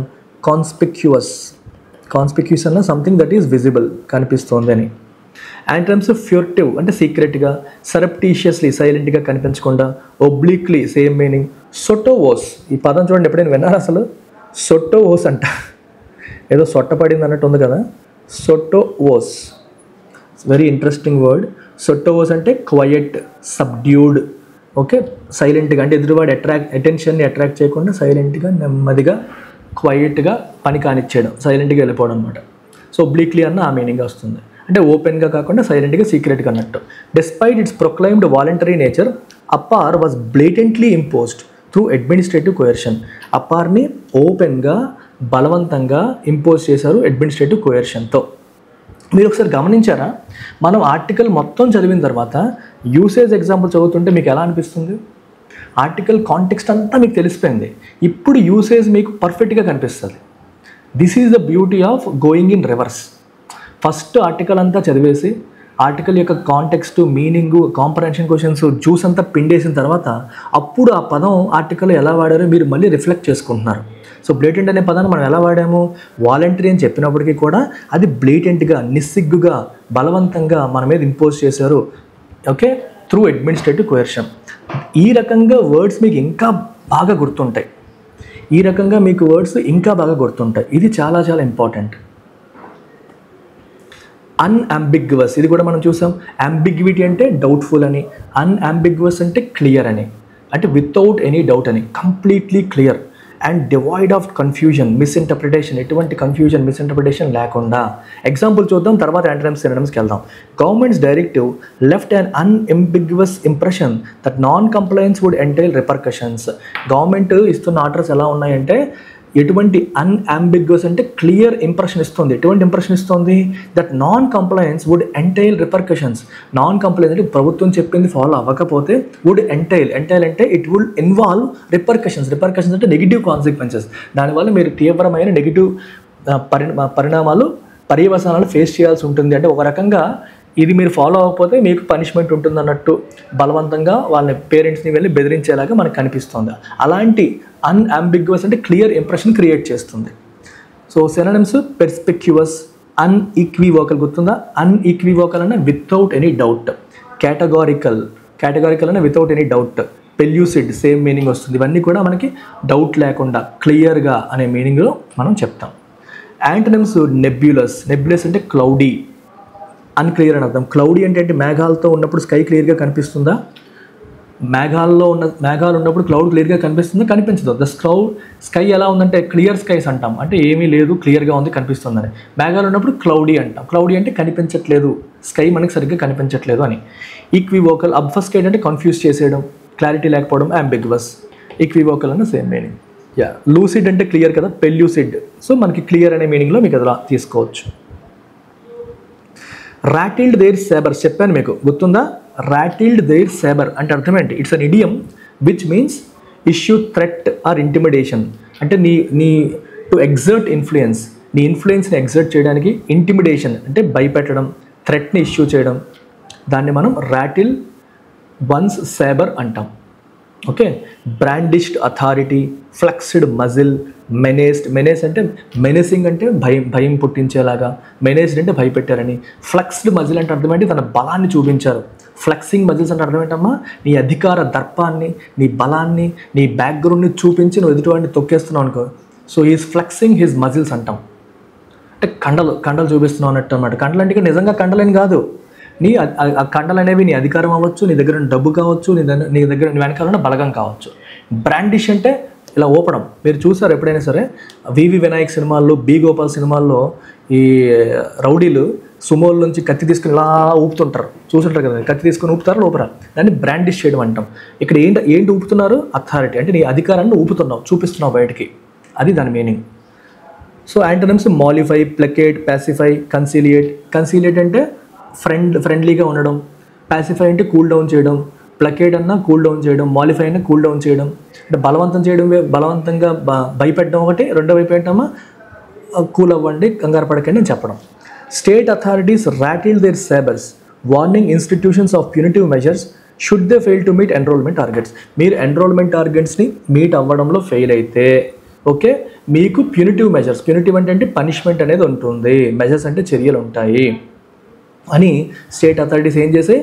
కాన్స్పిక్యూస్ అన్న సంథింగ్ దట్ ఈస్ విజిబుల్, కనిపిస్తోంది అని. అండ్ టర్మ్స్ ఆఫ్ ఫ్యూర్టివ్ అంటే సీక్రెట్గా, సరప్టీషియస్లీ సైలెంట్గా కనిపించకుండా, ఒబ్లిక్లీ సేమ్ మీనింగ్. సొటోవోస్ ఈ పదం చూడండి, ఎప్పుడైనా విన్నారా అసలు? సొటోవోస్ అంట, ఏదో సొట్ట పడింది అన్నట్టు ఉంది కదా. సొటోవోస్ వెరీ ఇంట్రెస్టింగ్ వర్డ్. సొటోవోస్ అంటే క్వయట్, సబ్డ్యూడ్, ఓకే, సైలెంట్గా అంటే ఎదురువాడు అటెన్షన్ని అట్రాక్ట్ చేయకుండా సైలెంట్గా నెమ్మదిగా క్వైట్గా పని కానిచ్చేయడం, సైలెంట్గా వెళ్ళిపోవడం అనమాట. సో ఒబ్లిక్లీ అన్న ఆ మీనింగ్ వస్తుంది, అంటే ఓపెన్గా కాకుండా సైలెంట్గా సీక్రెట్గా అన్నట్టు. Despite its proclaimed voluntary nature, APAAR was blatantly imposed through administrative coercion. అపార్ని ఓపెన్గా బలవంతంగా ఇంపోజ్ చేశారు అడ్మినిస్ట్రేటివ్ కోయర్షన్తో. మీరు ఒకసారి గమనించారా? మనం ఆర్టికల్ మొత్తం చదివిన తర్వాత యూసేజ్ ఎగ్జాంపుల్ చదువుతుంటే మీకు ఎలా అనిపిస్తుంది? ఆర్టికల్ కాంటెక్స్ట్ అంతా మీకు తెలిసిపోయింది, ఇప్పుడు యూసేజ్ మీకు పర్ఫెక్ట్గా కనిపిస్తుంది. This is the beauty of going in reverse. First article అంతా చదివేసి ఆర్టికల్ యొక్క context, meaning, comprehension questions juice అంతా పిండేసిన తర్వాత అప్పుడు ఆ పదం ఆర్టికల్ ఎలా వాడారో మీరు మళ్ళీ రిఫ్లెక్ట్ చేసుకుంటున్నారు. సో బ్లేటెంట్ అనే పదాన్ని మనం ఎలా వాడాము? వాలంటరీ అని చెప్పినప్పటికీ కూడా అది బ్లేటెంట్గా, నిస్సిగ్గుగా, బలవంతంగా మన మీద ఇంపోజ్ చేశారు, ఓకే, త్రూ అడ్మినిస్ట్రేటివ్ కోయర్షన్. ఈ రకంగా వర్డ్స్ మీకు ఇంకా బాగా గుర్తుంటాయి, ఈ రకంగా మీకు వర్డ్స్ ఇంకా బాగా గుర్తుంటాయి. ఇది చాలా చాలా ఇంపార్టెంట్. అన్అంబిగ్యువస్ ఇది కూడా మనం చూసాం. అంబిగ్విటీ అంటే డౌట్ఫుల్ అని, అన్అంబిగ్యువస్ అంటే క్లియర్ అని, అంటే వితౌట్ ఎనీ డౌట్ అని, completely clear. And devoid of confusion, misinterpretation, ఎటువంటి కన్ఫ్యూజన్, మిస్ఇంటర్ప్రిటేషన్ లేకుండా. ఎగ్జాంపుల్ చూద్దాం, తర్వాత యాంటోనిమ్స్, సినోనిమ్స్కి వెళ్దాం. Government's directive left an unambiguous impression that non compliance would entail repercussions. Government ఇస్తున్న ఆర్డర్స్ ఎలా ఉన్నాయంటే ఎటువంటి అన్అంబిగ్యువస్ అంటే క్లియర్ ఇంప్రెషన్ ఇస్తుంది. ఎటువంటి ఇంప్రెషన్ ఇస్తుంది? That non compliance would entail repercussions. Non compliance అంటే ప్రభుత్వం చెప్పింది ఫాలో అవ్వకపోతే వుడ్ ఎంటైల్ అంటే ఇట్ వుడ్ ఇన్వాల్వ్ రిపర్కషన్స్ అంటే నెగిటివ్ కాన్సిక్వెన్సెస్. దానివల్ల మీరు తీవ్రమైన నెగిటివ్ పరిణామాలు, పర్యవసానాలు ఫేస్ చేయాల్సి ఉంటుంది. అంటే ఒక రకంగా ఇది మీరు ఫాలో అవ్వకపోతే మీకు పనిష్మెంట్ ఉంటుంది అన్నట్టు బలవంతంగా వాళ్ళని, పేరెంట్స్ని వెళ్ళి బెదిరించేలాగా మనకు కనిపిస్తుంది. అలాంటి అన్అంబిగ్యువస్ అంటే క్లియర్ ఇంప్రెషన్ క్రియేట్ చేస్తుంది. సో సినోనిమ్స్ పెర్స్పెక్యువస్, అన్ఈక్వివోకల్, గుర్తుందా? అన్ఈక్వివోకల్ అన్న వితౌట్ ఎనీ డౌట్. కేటగారికల్ అన్న without any doubt. Pellucid same meaning వస్తుంది. ఇవన్నీ కూడా మనకి డౌట్ లేకుండా క్లియర్గా అనే మీనింగ్లో మనం చెప్తాం. యాంటోనిమ్స్ నెబ్యులస్ అంటే క్లౌడీ, అన్క్లియర్ అని అర్థం. క్లౌడీ అంటే మేఘాలతో ఉన్నప్పుడు స్కై క్లియర్గా కనిపిస్తుందా? మేఘాలు ఉన్నప్పుడు క్లౌడ్ క్లియర్గా కనిపిస్తుందా? కనిపించదు. స్కై ఎలా ఉందంటే క్లియర్ స్కైస్ అంటాం, అంటే ఏమీ లేదు, క్లియర్గా ఉంది, కనిపిస్తుందని. మేఘాలు ఉన్నప్పుడు క్లౌడీ అంటాం. క్లౌడీ అంటే కనిపించట్లేదు, స్కై మనకి సరిగ్గా కనిపించట్లేదు అని. ఈక్వివోకల్, అబ్ఫస్కేట్ అంటే కన్ఫ్యూజ్ చేసేయడం, క్లారిటీ లేకపోవడం, అంబిగ్యువస్. ఈక్వివోకల్ అన్న సేమ్ మీనింగ్. లూసిడ్ అంటే క్లియర్ కదా, పెల్యూసిడ్. సో మనకి క్లియర్ అనే మీనింగ్లో మీకు అలా తీసుకోవచ్చు. రాటిల్డ్ దేర్ సేబర్ చెప్పాను మీకు, గుర్తుందా? రాటిల్డ్ దేర్ సేబర్ అంటే అర్థం ఏంటి? It's an idiom which means issue threat or intimidation. అంటే నీ టు ఎగ్జర్ట్ ఇన్ఫ్లుయెన్స్, నీ ఇన్ఫ్లుయెన్స్ని ఎగ్జర్ట్ చేయడానికి. ఇంటిమిడేషన్ అంటే భయపెట్టడం, థ్రెట్ని ఇష్యూ చేయడం, దాన్ని మనం రాటిల్ వన్స్ సేబర్ అంటాం. Okay. Brandished authority, flexed muscle, menace అంటే మెనేసింగ్ అంటే భయం పుట్టించేలాగా, మెనేస్డ్ అంటే భయపెట్టారని. ఫ్లెక్స్డ్ మజిల్ అంటే అర్థం ఏంటి? తన బలాన్ని చూపించారు. ఫ్లెక్సింగ్ మజిల్స్ అంటే అర్థం ఏంటమ్మా? నీ అధికార దర్పాన్ని, నీ బలాన్ని, నీ బ్యాక్గ్రౌండ్ని చూపించి నువ్వు ఎదుటివాడిని తొక్కేస్తున్నావు అనుకో. So is flexing his muscles అంటాం. అంటే కండలు చూపిస్తున్నావు అన్నట్టు అనమాట. కండలు అంటే నిజంగా కండలని కాదు, నీ ఆ కండలు అనేవి నీ అధికారం అవ్వచ్చు, నీ దగ్గర డబ్బు కావచ్చు, నీ దగ్గర నీ వెనకాల ఉన్న బలగం కావచ్చు. బ్రాండిష్ అంటే ఇలా ఊపడం. మీరు చూసారు ఎప్పుడైనా సరే వివి వినాయక్ సినిమాల్లో, బి గోపాల్ సినిమాల్లో ఈ రౌడీలు సుమోల నుంచి కత్తి తీసుకుని ఇలా ఊపుతుంటారు, చూసుంటారు కదా. కత్తి తీసుకుని ఊపుతారు లోపల, దాన్ని బ్రాండిష్ చేయడం అంటాం. ఇక్కడ ఏంటి ఊపుతున్నారు? అథారిటీ అంటే నీ అధికారాన్ని ఊపుతున్నావు, చూపిస్తున్నావు బయటికి. అది దాని meaning. So antonyms mollify, placate, pacify, conciliate. Conciliate అంటే ఫ్రెండ్లీగా ఉండడం, పాసిఫై అంటే కూల్ డౌన్ చేయడం, ప్లకేట్ అన్నా కూల్ డౌన్ చేయడం, మాలిఫై అన్నా కూల్ డౌన్ చేయడం. అంటే బలవంతం చేయడం, బలవంతంగా భయపెట్టడం ఒకటి, రెండో వైపు ఏంటమ్మా కూల్ అవ్వండి, కంగారు పడకండి అని చెప్పడం. State authorities rattle their sabres warning institutions of punitive measures should they fail to meet enrolment targets. మీరు ఎన్రోల్మెంట్ టార్గెట్స్ని మీట్ అవ్వడంలో ఫెయిల్ అయితే ఓకే, మీకు ప్యూనిటివ్ మెజర్స్, ప్యూనిటివ్ అంటే పనిష్మెంట్ అనేది ఉంటుంది, మెజర్స్ అంటే చర్యలు ఉంటాయి అని స్టేట్ అథారిటీస్ ఏం చేసాయి,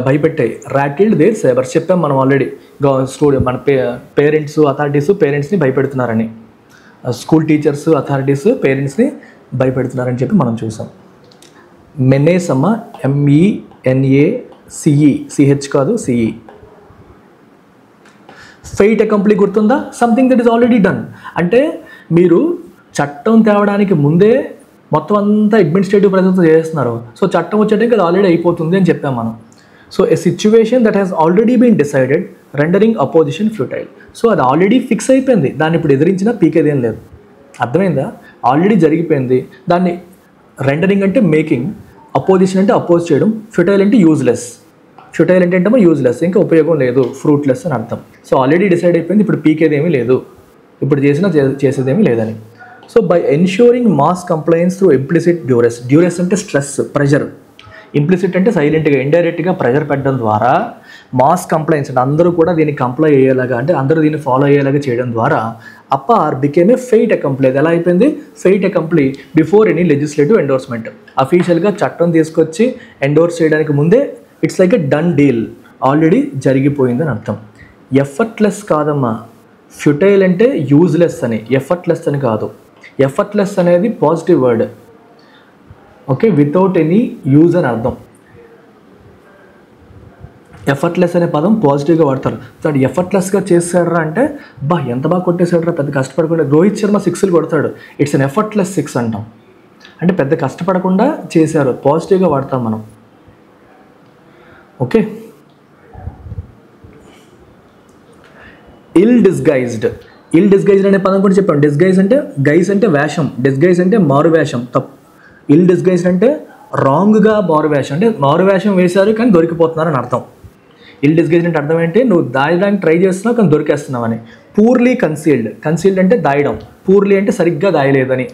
భయపెట్టాయి. రాటిల్డ్ దేర్ సేబర్స్ చెప్పాం మనం ఆల్రెడీ, మన పేరెంట్స్ అథారిటీస్ పేరెంట్స్ని భయపెడుతున్నారని, స్కూల్ టీచర్స్ అథారిటీస్ పేరెంట్స్ని భయపెడుతున్నారని చెప్పి మనం చూసాం. మెనేస్ అమ్మ, MENACE, CH కాదు CE. ఫెయిట్ అకంప్లీ గుర్తుందా? Something that is already done. అంటే మీరు చట్టం తేవడానికి ముందే మొత్తం అంతా అడ్మినిస్ట్రేటివ్ ప్రెజర్తో చేస్తున్నారు. సో చట్టం వచ్చేటంటే అది ఆల్రెడీ అయిపోతుంది అని చెప్పాం మనం. So a situation that has already been decided rendering opposition futile. So అది ఆల్రెడీ ఫిక్స్ అయిపోయింది, దాన్ని ఇప్పుడు ఎదిరించినా పీకేదేం లేదు. అర్థమైందా? ఆల్రెడీ జరిగిపోయింది. దాన్ని రెండరింగ్ అంటే మేకింగ్, అపోజిషన్ అంటే అపోజ్ చేయడం, ఫ్యూటైల్ అంటే యూజ్లెస్. ఫ్యూటైల్ అంటే ఏంటమ్మా యూజ్లెస్, ఇంకా ఉపయోగం లేదు, ఫ్రూట్లెస్ అని అర్థం. సో ఆల్రెడీ డిసైడ్ అయిపోయింది, ఇప్పుడు పీకేదేమీ లేదు, ఇప్పుడు చేసేదేమీ లేదని. So by ensuring mass compliance through implicit duress. Duress అంటే స్ట్రెస్, ప్రెషర్. ఇంప్లిసిట్ అంటే సైలెంట్గా, ఇండైరెక్ట్గా ప్రెషర్ పెట్టడం ద్వారా మాస్ కంప్లైంట్స్ అంటే అందరూ కూడా దీన్ని కంప్లై అయ్యేలాగా, అంటే అందరూ దీన్ని ఫాలో అయ్యేలాగా చేయడం ద్వారా APAAR became a fait accompli. ఎలా అయిపోయింది? Fait accompli before any legislative endorsement. అఫీషియల్గా చట్టం తీసుకొచ్చి ఎండోర్స్ చేయడానికి ముందే it's like a done deal, already జరిగిపోయిందని అర్థం. ఎఫర్ట్లెస్ కాదమ్మా, ఫ్యూటైల్ అంటే యూజ్లెస్ అని, ఎఫర్ట్లెస్ అని కాదు. ఎఫర్ట్లెస్ అనేది positive word, okay, without any use అని అర్థం. ఎఫర్ట్లెస్ అనే పదం పాజిటివ్గా వాడతారు. దాడు ఎఫర్ట్లెస్గా చేశారా అంటే ఎంత బాగా కొట్టేశాడు రా, పెద్ద కష్టపడకుండా. రోహిత్ శర్మ 6లు కొడతాడు, ఇట్స్ అన్ ఎఫర్ట్లెస్ 6 అంటాం. అంటే పెద్ద కష్టపడకుండా చేశారు, పాజిటివ్గా వాడతాం మనం. ఓకే, ఇల్ డిస్గైజ్డ్. ఇల్ డిస్గైజ్డ్ అనే పదం కూడా చెప్పాం. డిస్గైజ్ అంటే గైజ్ అంటే వేషం, డిస్గైజ్ అంటే మారు వేషం, తప్పు. ఇల్ డిస్గైజ్డ్ అంటే రాంగ్గా మారు వేషం, అంటే మారు వేషం వేశారు కానీ దొరికిపోతున్నారు అని అర్థం. ఇల్ డిస్గైజ్డ్ అంటే అర్థం ఏంటి? నువ్వు దాయడానికి ట్రై చేస్తున్నావు కానీ దొరికేస్తున్నావు అని. Purely concealed. కన్సీల్డ్ అంటే దాయడం, పూర్లీ అంటే సరిగ్గా దాయలేదని.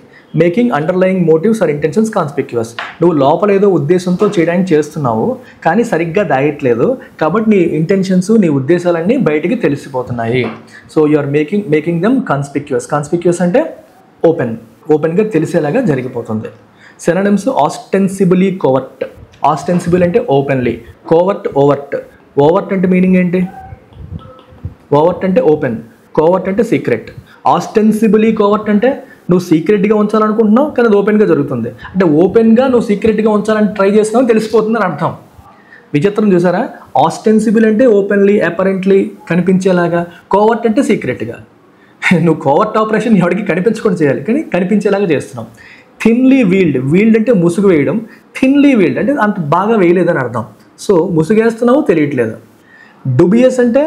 Making underlying motives or intentions conspicuous. నువ్వు లోపల ఏదో ఉద్దేశంతో చేయడానికి చేస్తున్నావు కానీ సరిగ్గా దాయట్లేదు, కాబట్టి నీ ఇంటెన్షన్స్, నీ ఉద్దేశాలన్నీ బయటికి తెలిసిపోతున్నాయి. So you are making them conspicuous. Conspicuous అంటే ఓపెన్గా తెలిసేలాగా జరిగిపోతుంది. Synonyms ostensibly covert. ఆస్టెన్సిబుల్ అంటే ఓపెన్లీ, కోవర్ట్ ఓవర్ట్. ఓవర్ట్ అంటే మీనింగ్ ఏంటి? ఓవర్ట్ అంటే ఓపెన్, కోవర్ట్ అంటే సీక్రెట్. ఆస్టెన్సిబులీ కోవర్ట్ అంటే నువ్వు సీక్రెట్గా ఉంచాలనుకుంటున్నావు కానీ అది ఓపెన్గా జరుగుతుంది. అంటే ఓపెన్గా నువ్వు సీక్రెట్గా ఉంచాలని ట్రై చేస్తున్నావు, తెలిసిపోతుంది అని అర్థం. విచిత్రం చూసారా? ఆస్టెన్సిబుల్ అంటే ఓపెన్లీ, అపరెంట్లీ, కనిపించేలాగా. కోవర్ట్ అంటే సీక్రెట్గా. నువ్వు కోవర్ట్ ఆపరేషన్ ఎవరికి కనిపించకుండా చేయాలి కానీ కనిపించేలాగా చేస్తున్నావు. Thinly wield. వీల్డ్ అంటే ముసుగు వేయడం, థిన్లీ వీల్డ్ అంటే అంత బాగా వేయలేదని అర్థం. సో ముసుగేస్తున్నావు, తెలియట్లేదు. డుబియస్ అంటే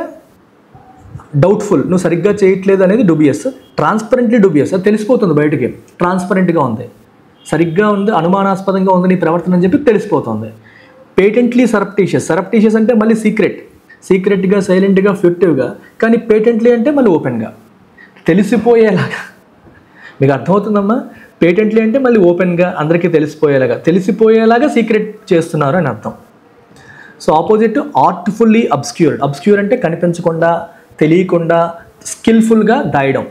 డౌట్ఫుల్, నువ్వు సరిగ్గా చేయట్లేదు అనేది డుబియస్. ట్రాన్స్పరెంట్లీ డుబియస్, అది తెలిసిపోతుంది బయటికి, ట్రాన్స్పరెంట్గా ఉంది, సరిగ్గా ఉంది, అనుమానాస్పదంగా ఉంది నీ ప్రవర్తన అని చెప్పి తెలిసిపోతుంది. పేటెంట్లీ సరప్టీషియస్. సరప్టీషియస్ అంటే మళ్ళీ సీక్రెట్గా, సైలెంట్గా, ఫ్యూటివ్గా, కానీ పేటెంట్లీ అంటే మళ్ళీ ఓపెన్గా, తెలిసిపోయేలాగా. మీకు అర్థమవుతుందమ్మా? పేటెంట్లీ అంటే మళ్ళీ ఓపెన్గా, అందరికీ తెలిసిపోయేలాగా సీక్రెట్ చేస్తున్నారు అని అర్థం. So opposite artfully obscured. Obscure అంటే కనిపించకుండా, తెలియకుండా, స్కిల్ఫుల్గా దాయడం.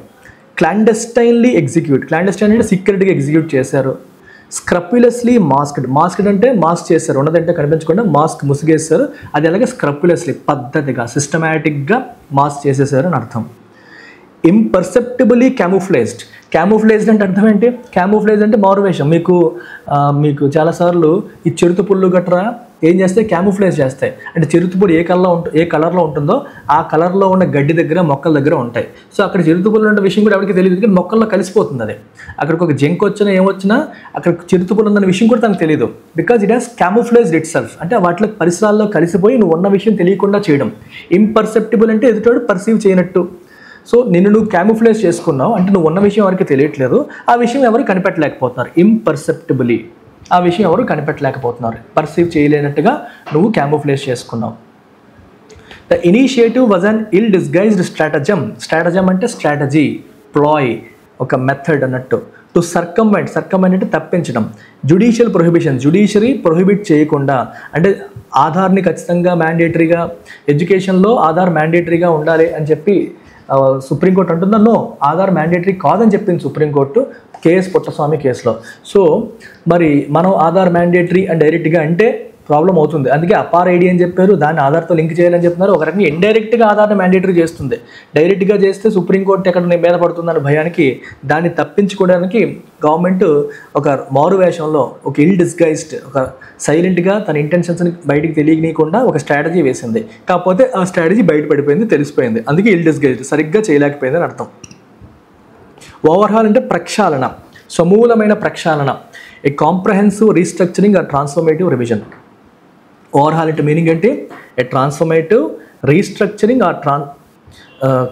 క్లాండెస్టైన్లీ ఎగ్జిక్యూట్. క్లాండెస్టైన్ అంటే సీక్రెట్గా ఎగ్జిక్యూట్ చేశారు. స్క్రప్యులస్లీ మాస్క్డ్. మాస్క్డ్ అంటే మాస్క్ చేశారు, ఉన్నదంటే కనిపించకుండా మాస్క్ ముసుగేశారు. అది అలాగే స్క్రప్యులస్లీ పద్ధతిగా, సిస్టమేటిక్గా మాస్క్ చేసేసారు అని అర్థం. ఇంపర్సెప్టిబులీ క్యామోఫ్లేజ్డ్. క్యామోఫ్లేజ్డ్ అంటే అర్థం ఏంటి? క్యామోఫ్లేజ్ అంటే మారువేషం. మీకు చాలాసార్లు ఈ చిరుతపుళ్ళు గట్రా ఏం చేస్తాయి? క్యామోఫ్లేజ్ చేస్తాయి. అంటే చిరుతపులు ఏ కలర్లో ఉంటుందో ఆ కలర్లో ఉన్న గడ్డి దగ్గర, మొక్కల దగ్గర ఉంటాయి. సో అక్కడ చిరుతపుళ్ళు ఉన్న విషయం కూడా ఎవరికి తెలియదు, కానీ మొక్కల్లో కలిసిపోతుంది అది. అక్కడికి ఒక జంక్ వచ్చినా ఏమొచ్చినా అక్కడ చిరుతపులు ఉందన్న విషయం కూడా తనకు తెలియదు. Because it has camouflaged itself. అంటే వాటిలో పరిసరాల్లో కలిసిపోయి నువ్వు ఉన్న విషయం తెలియకుండా చేయడం. ఇంపర్సెప్టిబుల్ అంటే ఎదుటోడు పర్సీవ్ చేయనట్టు. సో నిన్ను నువ్వు క్యాముఫ్లేజ్ చేసుకున్నావు అంటే నువ్వు ఉన్న విషయం ఎవరికి తెలియట్లేదు, ఆ విషయం ఎవరు కనిపెట్టలేకపోతున్నారు. ఇంపర్సెప్టిబులీ ఆ విషయం ఎవరు కనిపెట్టలేకపోతున్నారు, పర్సీవ్ చేయలేనట్టుగా నువ్వు క్యాముఫ్లేజ్ చేసుకున్నావు. The initiative was an ill disguised stratagem. Stratagem అంటే స్ట్రాటజీ, ప్లాయ్, ఒక మెథడ్ అన్నట్టు. టు సర్కంవెంట్ అంటే తప్పించడం. జ్యుడిషియల్ ప్రొహిబిషన్, జ్యుడిషియరీ ప్రొహిబిట్ చేయకుండా, అంటే ఆధార్ని ఖచ్చితంగా మ్యాండేటరీగా, ఎడ్యుకేషన్లో ఆధార్ మ్యాండేటరీగా ఉండాలి అని చెప్పి సుప్రీంకోర్టు అంటుందా? నో, ఆధార్ మ్యాండేటరీ కాదని చెప్పింది సుప్రీంకోర్టు కేఎస్ పుట్టస్వామి కేసులో. సో మరి మనం ఆధార్ మ్యాండేటరీ అండ్ డైరెక్ట్గా అంటే ప్రాబ్లం అవుతుంది. అందుకే అపార్ ఐడి అని చెప్పారు, దాన్ని ఆధార్తో లింక్ చేయాలని చెప్తున్నారు. ఒక రకంగా ఇండైరెక్ట్గా ఆధార్ని మ్యాండేటరీ చేస్తుంది. డైరెక్ట్గా చేస్తే సుప్రీంకోర్టు ఎక్కడ మీద పడుతుందని భయానికి దాన్ని తప్పించుకోవడానికి గవర్నమెంట్ ఒక మారు వేషంలో, ఒక ఇల్ డిస్గైజ్డ్, ఒక సైలెంట్గా తన ఇంటెన్షన్స్ని బయటికి తెలియనీయకుండా ఒక స్ట్రాటజీ వేసింది. కాకపోతే ఆ స్ట్రాటజీ బయటపడిపోయింది, తెలిసిపోయింది. అందుకే ఇల్ డిస్గైజ్డ్, సరిగ్గా చేయలేకపోయింది అని అర్థం. ఓవర్హాల్ అంటే ప్రక్షాళన, సమూలమైన ప్రక్షాళన, a comprehensive restructuring or transformative revision. Overhaul అంటే మీనింగ్ ఏంటి? A transformative restructuring or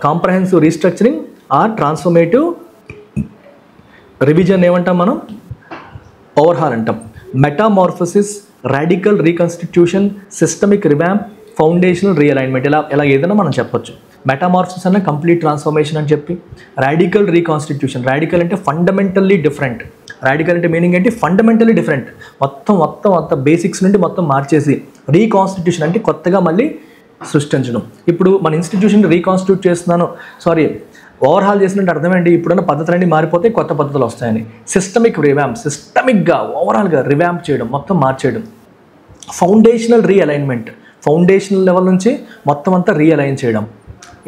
comprehensive restructuring or transformative revision ఏమంటాం మనం? ఓవర్హాల్ అంటాం. Metamorphosis, radical reconstitution, systemic revamp, foundational realignment, ఇలా ఏదైనా మనం చెప్పొచ్చు. మెటామార్ఫోసిస్ అన్న కంప్లీట్ ట్రాన్స్ఫర్మేషన్ అని చెప్పి, రాడికల్ రీకాన్స్టిట్యూషన్, రాడికల్ అంటే ఫండమెంటల్లీ డిఫరెంట్. రాడికల్ అంటే మీనింగ్ ఏంటి? ఫండమెంటల్లీ డిఫరెంట్, మొత్తం బేసిక్స్ నుండి మొత్తం మార్చేసి. రీకాన్స్టిట్యూషన్ అంటే కొత్తగా మళ్ళీ సృష్టించడం. ఇప్పుడు మన ఇన్స్టిట్యూషన్ రీకాన్స్టిట్యూట్ చేస్తున్నాను, ఓవర్హాల్ చేసినట్టు అర్థమేంటి? ఇప్పుడున్న పద్ధతులన్నీ మారిపోతే కొత్త పద్ధతులు వస్తాయని. సిస్టమిక్ రివాంప్, సిస్టమిక్గా ఓవరాల్గా రివాంప్ చేయడం, మొత్తం మార్చేయడం. ఫౌండేషనల్ రీఅలైన్మెంట్, ఫౌండేషనల్ లెవెల్ నుంచి మొత్తం అంతా రీఅలైన్ చేయడం.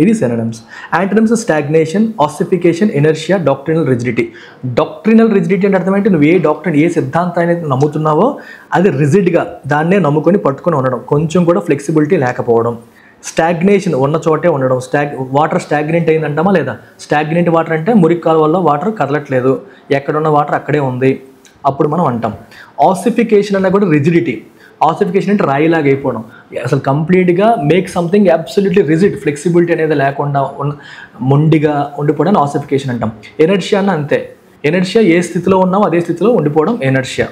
ఇది synonyms. Antonyms stagnation, ossification, inertia, doctrinal rigidity. Doctrinal rigidity అంటే అర్థం ఏంటి? నువ్వు ఏ డాక్ట్రిన్, ఏ సిద్ధాంతాన్ని నమ్ముతున్నావో అది రిజిడ్గా దాన్నే నమ్ముకొని పట్టుకొని ఉండడం, కొంచెం కూడా ఫ్లెక్సిబిలిటీ లేకపోవడం. స్టాగ్నేషన్, ఉన్న చోటే ఉండడం. వాటర్ స్టాగ్నెంట్ అయిందంటామా లేదా? స్టాగ్నెంట్ వాటర్ అంటే మురికి కాలువల్లో వాటర్ కదలట్లేదు, ఎక్కడున్న వాటర్ అక్కడే ఉంది, అప్పుడు మనం అంటాం. ఆసిఫికేషన్ అన్నా కూడా రిజిడిటీ. ఆసిఫికేషన్ అంటే రాయిలాగా అయిపోవడం, అసలు కంప్లీట్గా make something absolutely rigid, flexibility అనేది లేకుండా మొండిగా ఉండిపోవడం ఆసిఫికేషన్ అంటాం. ఎనర్షియా అన్న అంతే. ఎనర్షియా ఏ స్థితిలో ఉన్నామో అదే స్థితిలో ఉండిపోవడం inertia.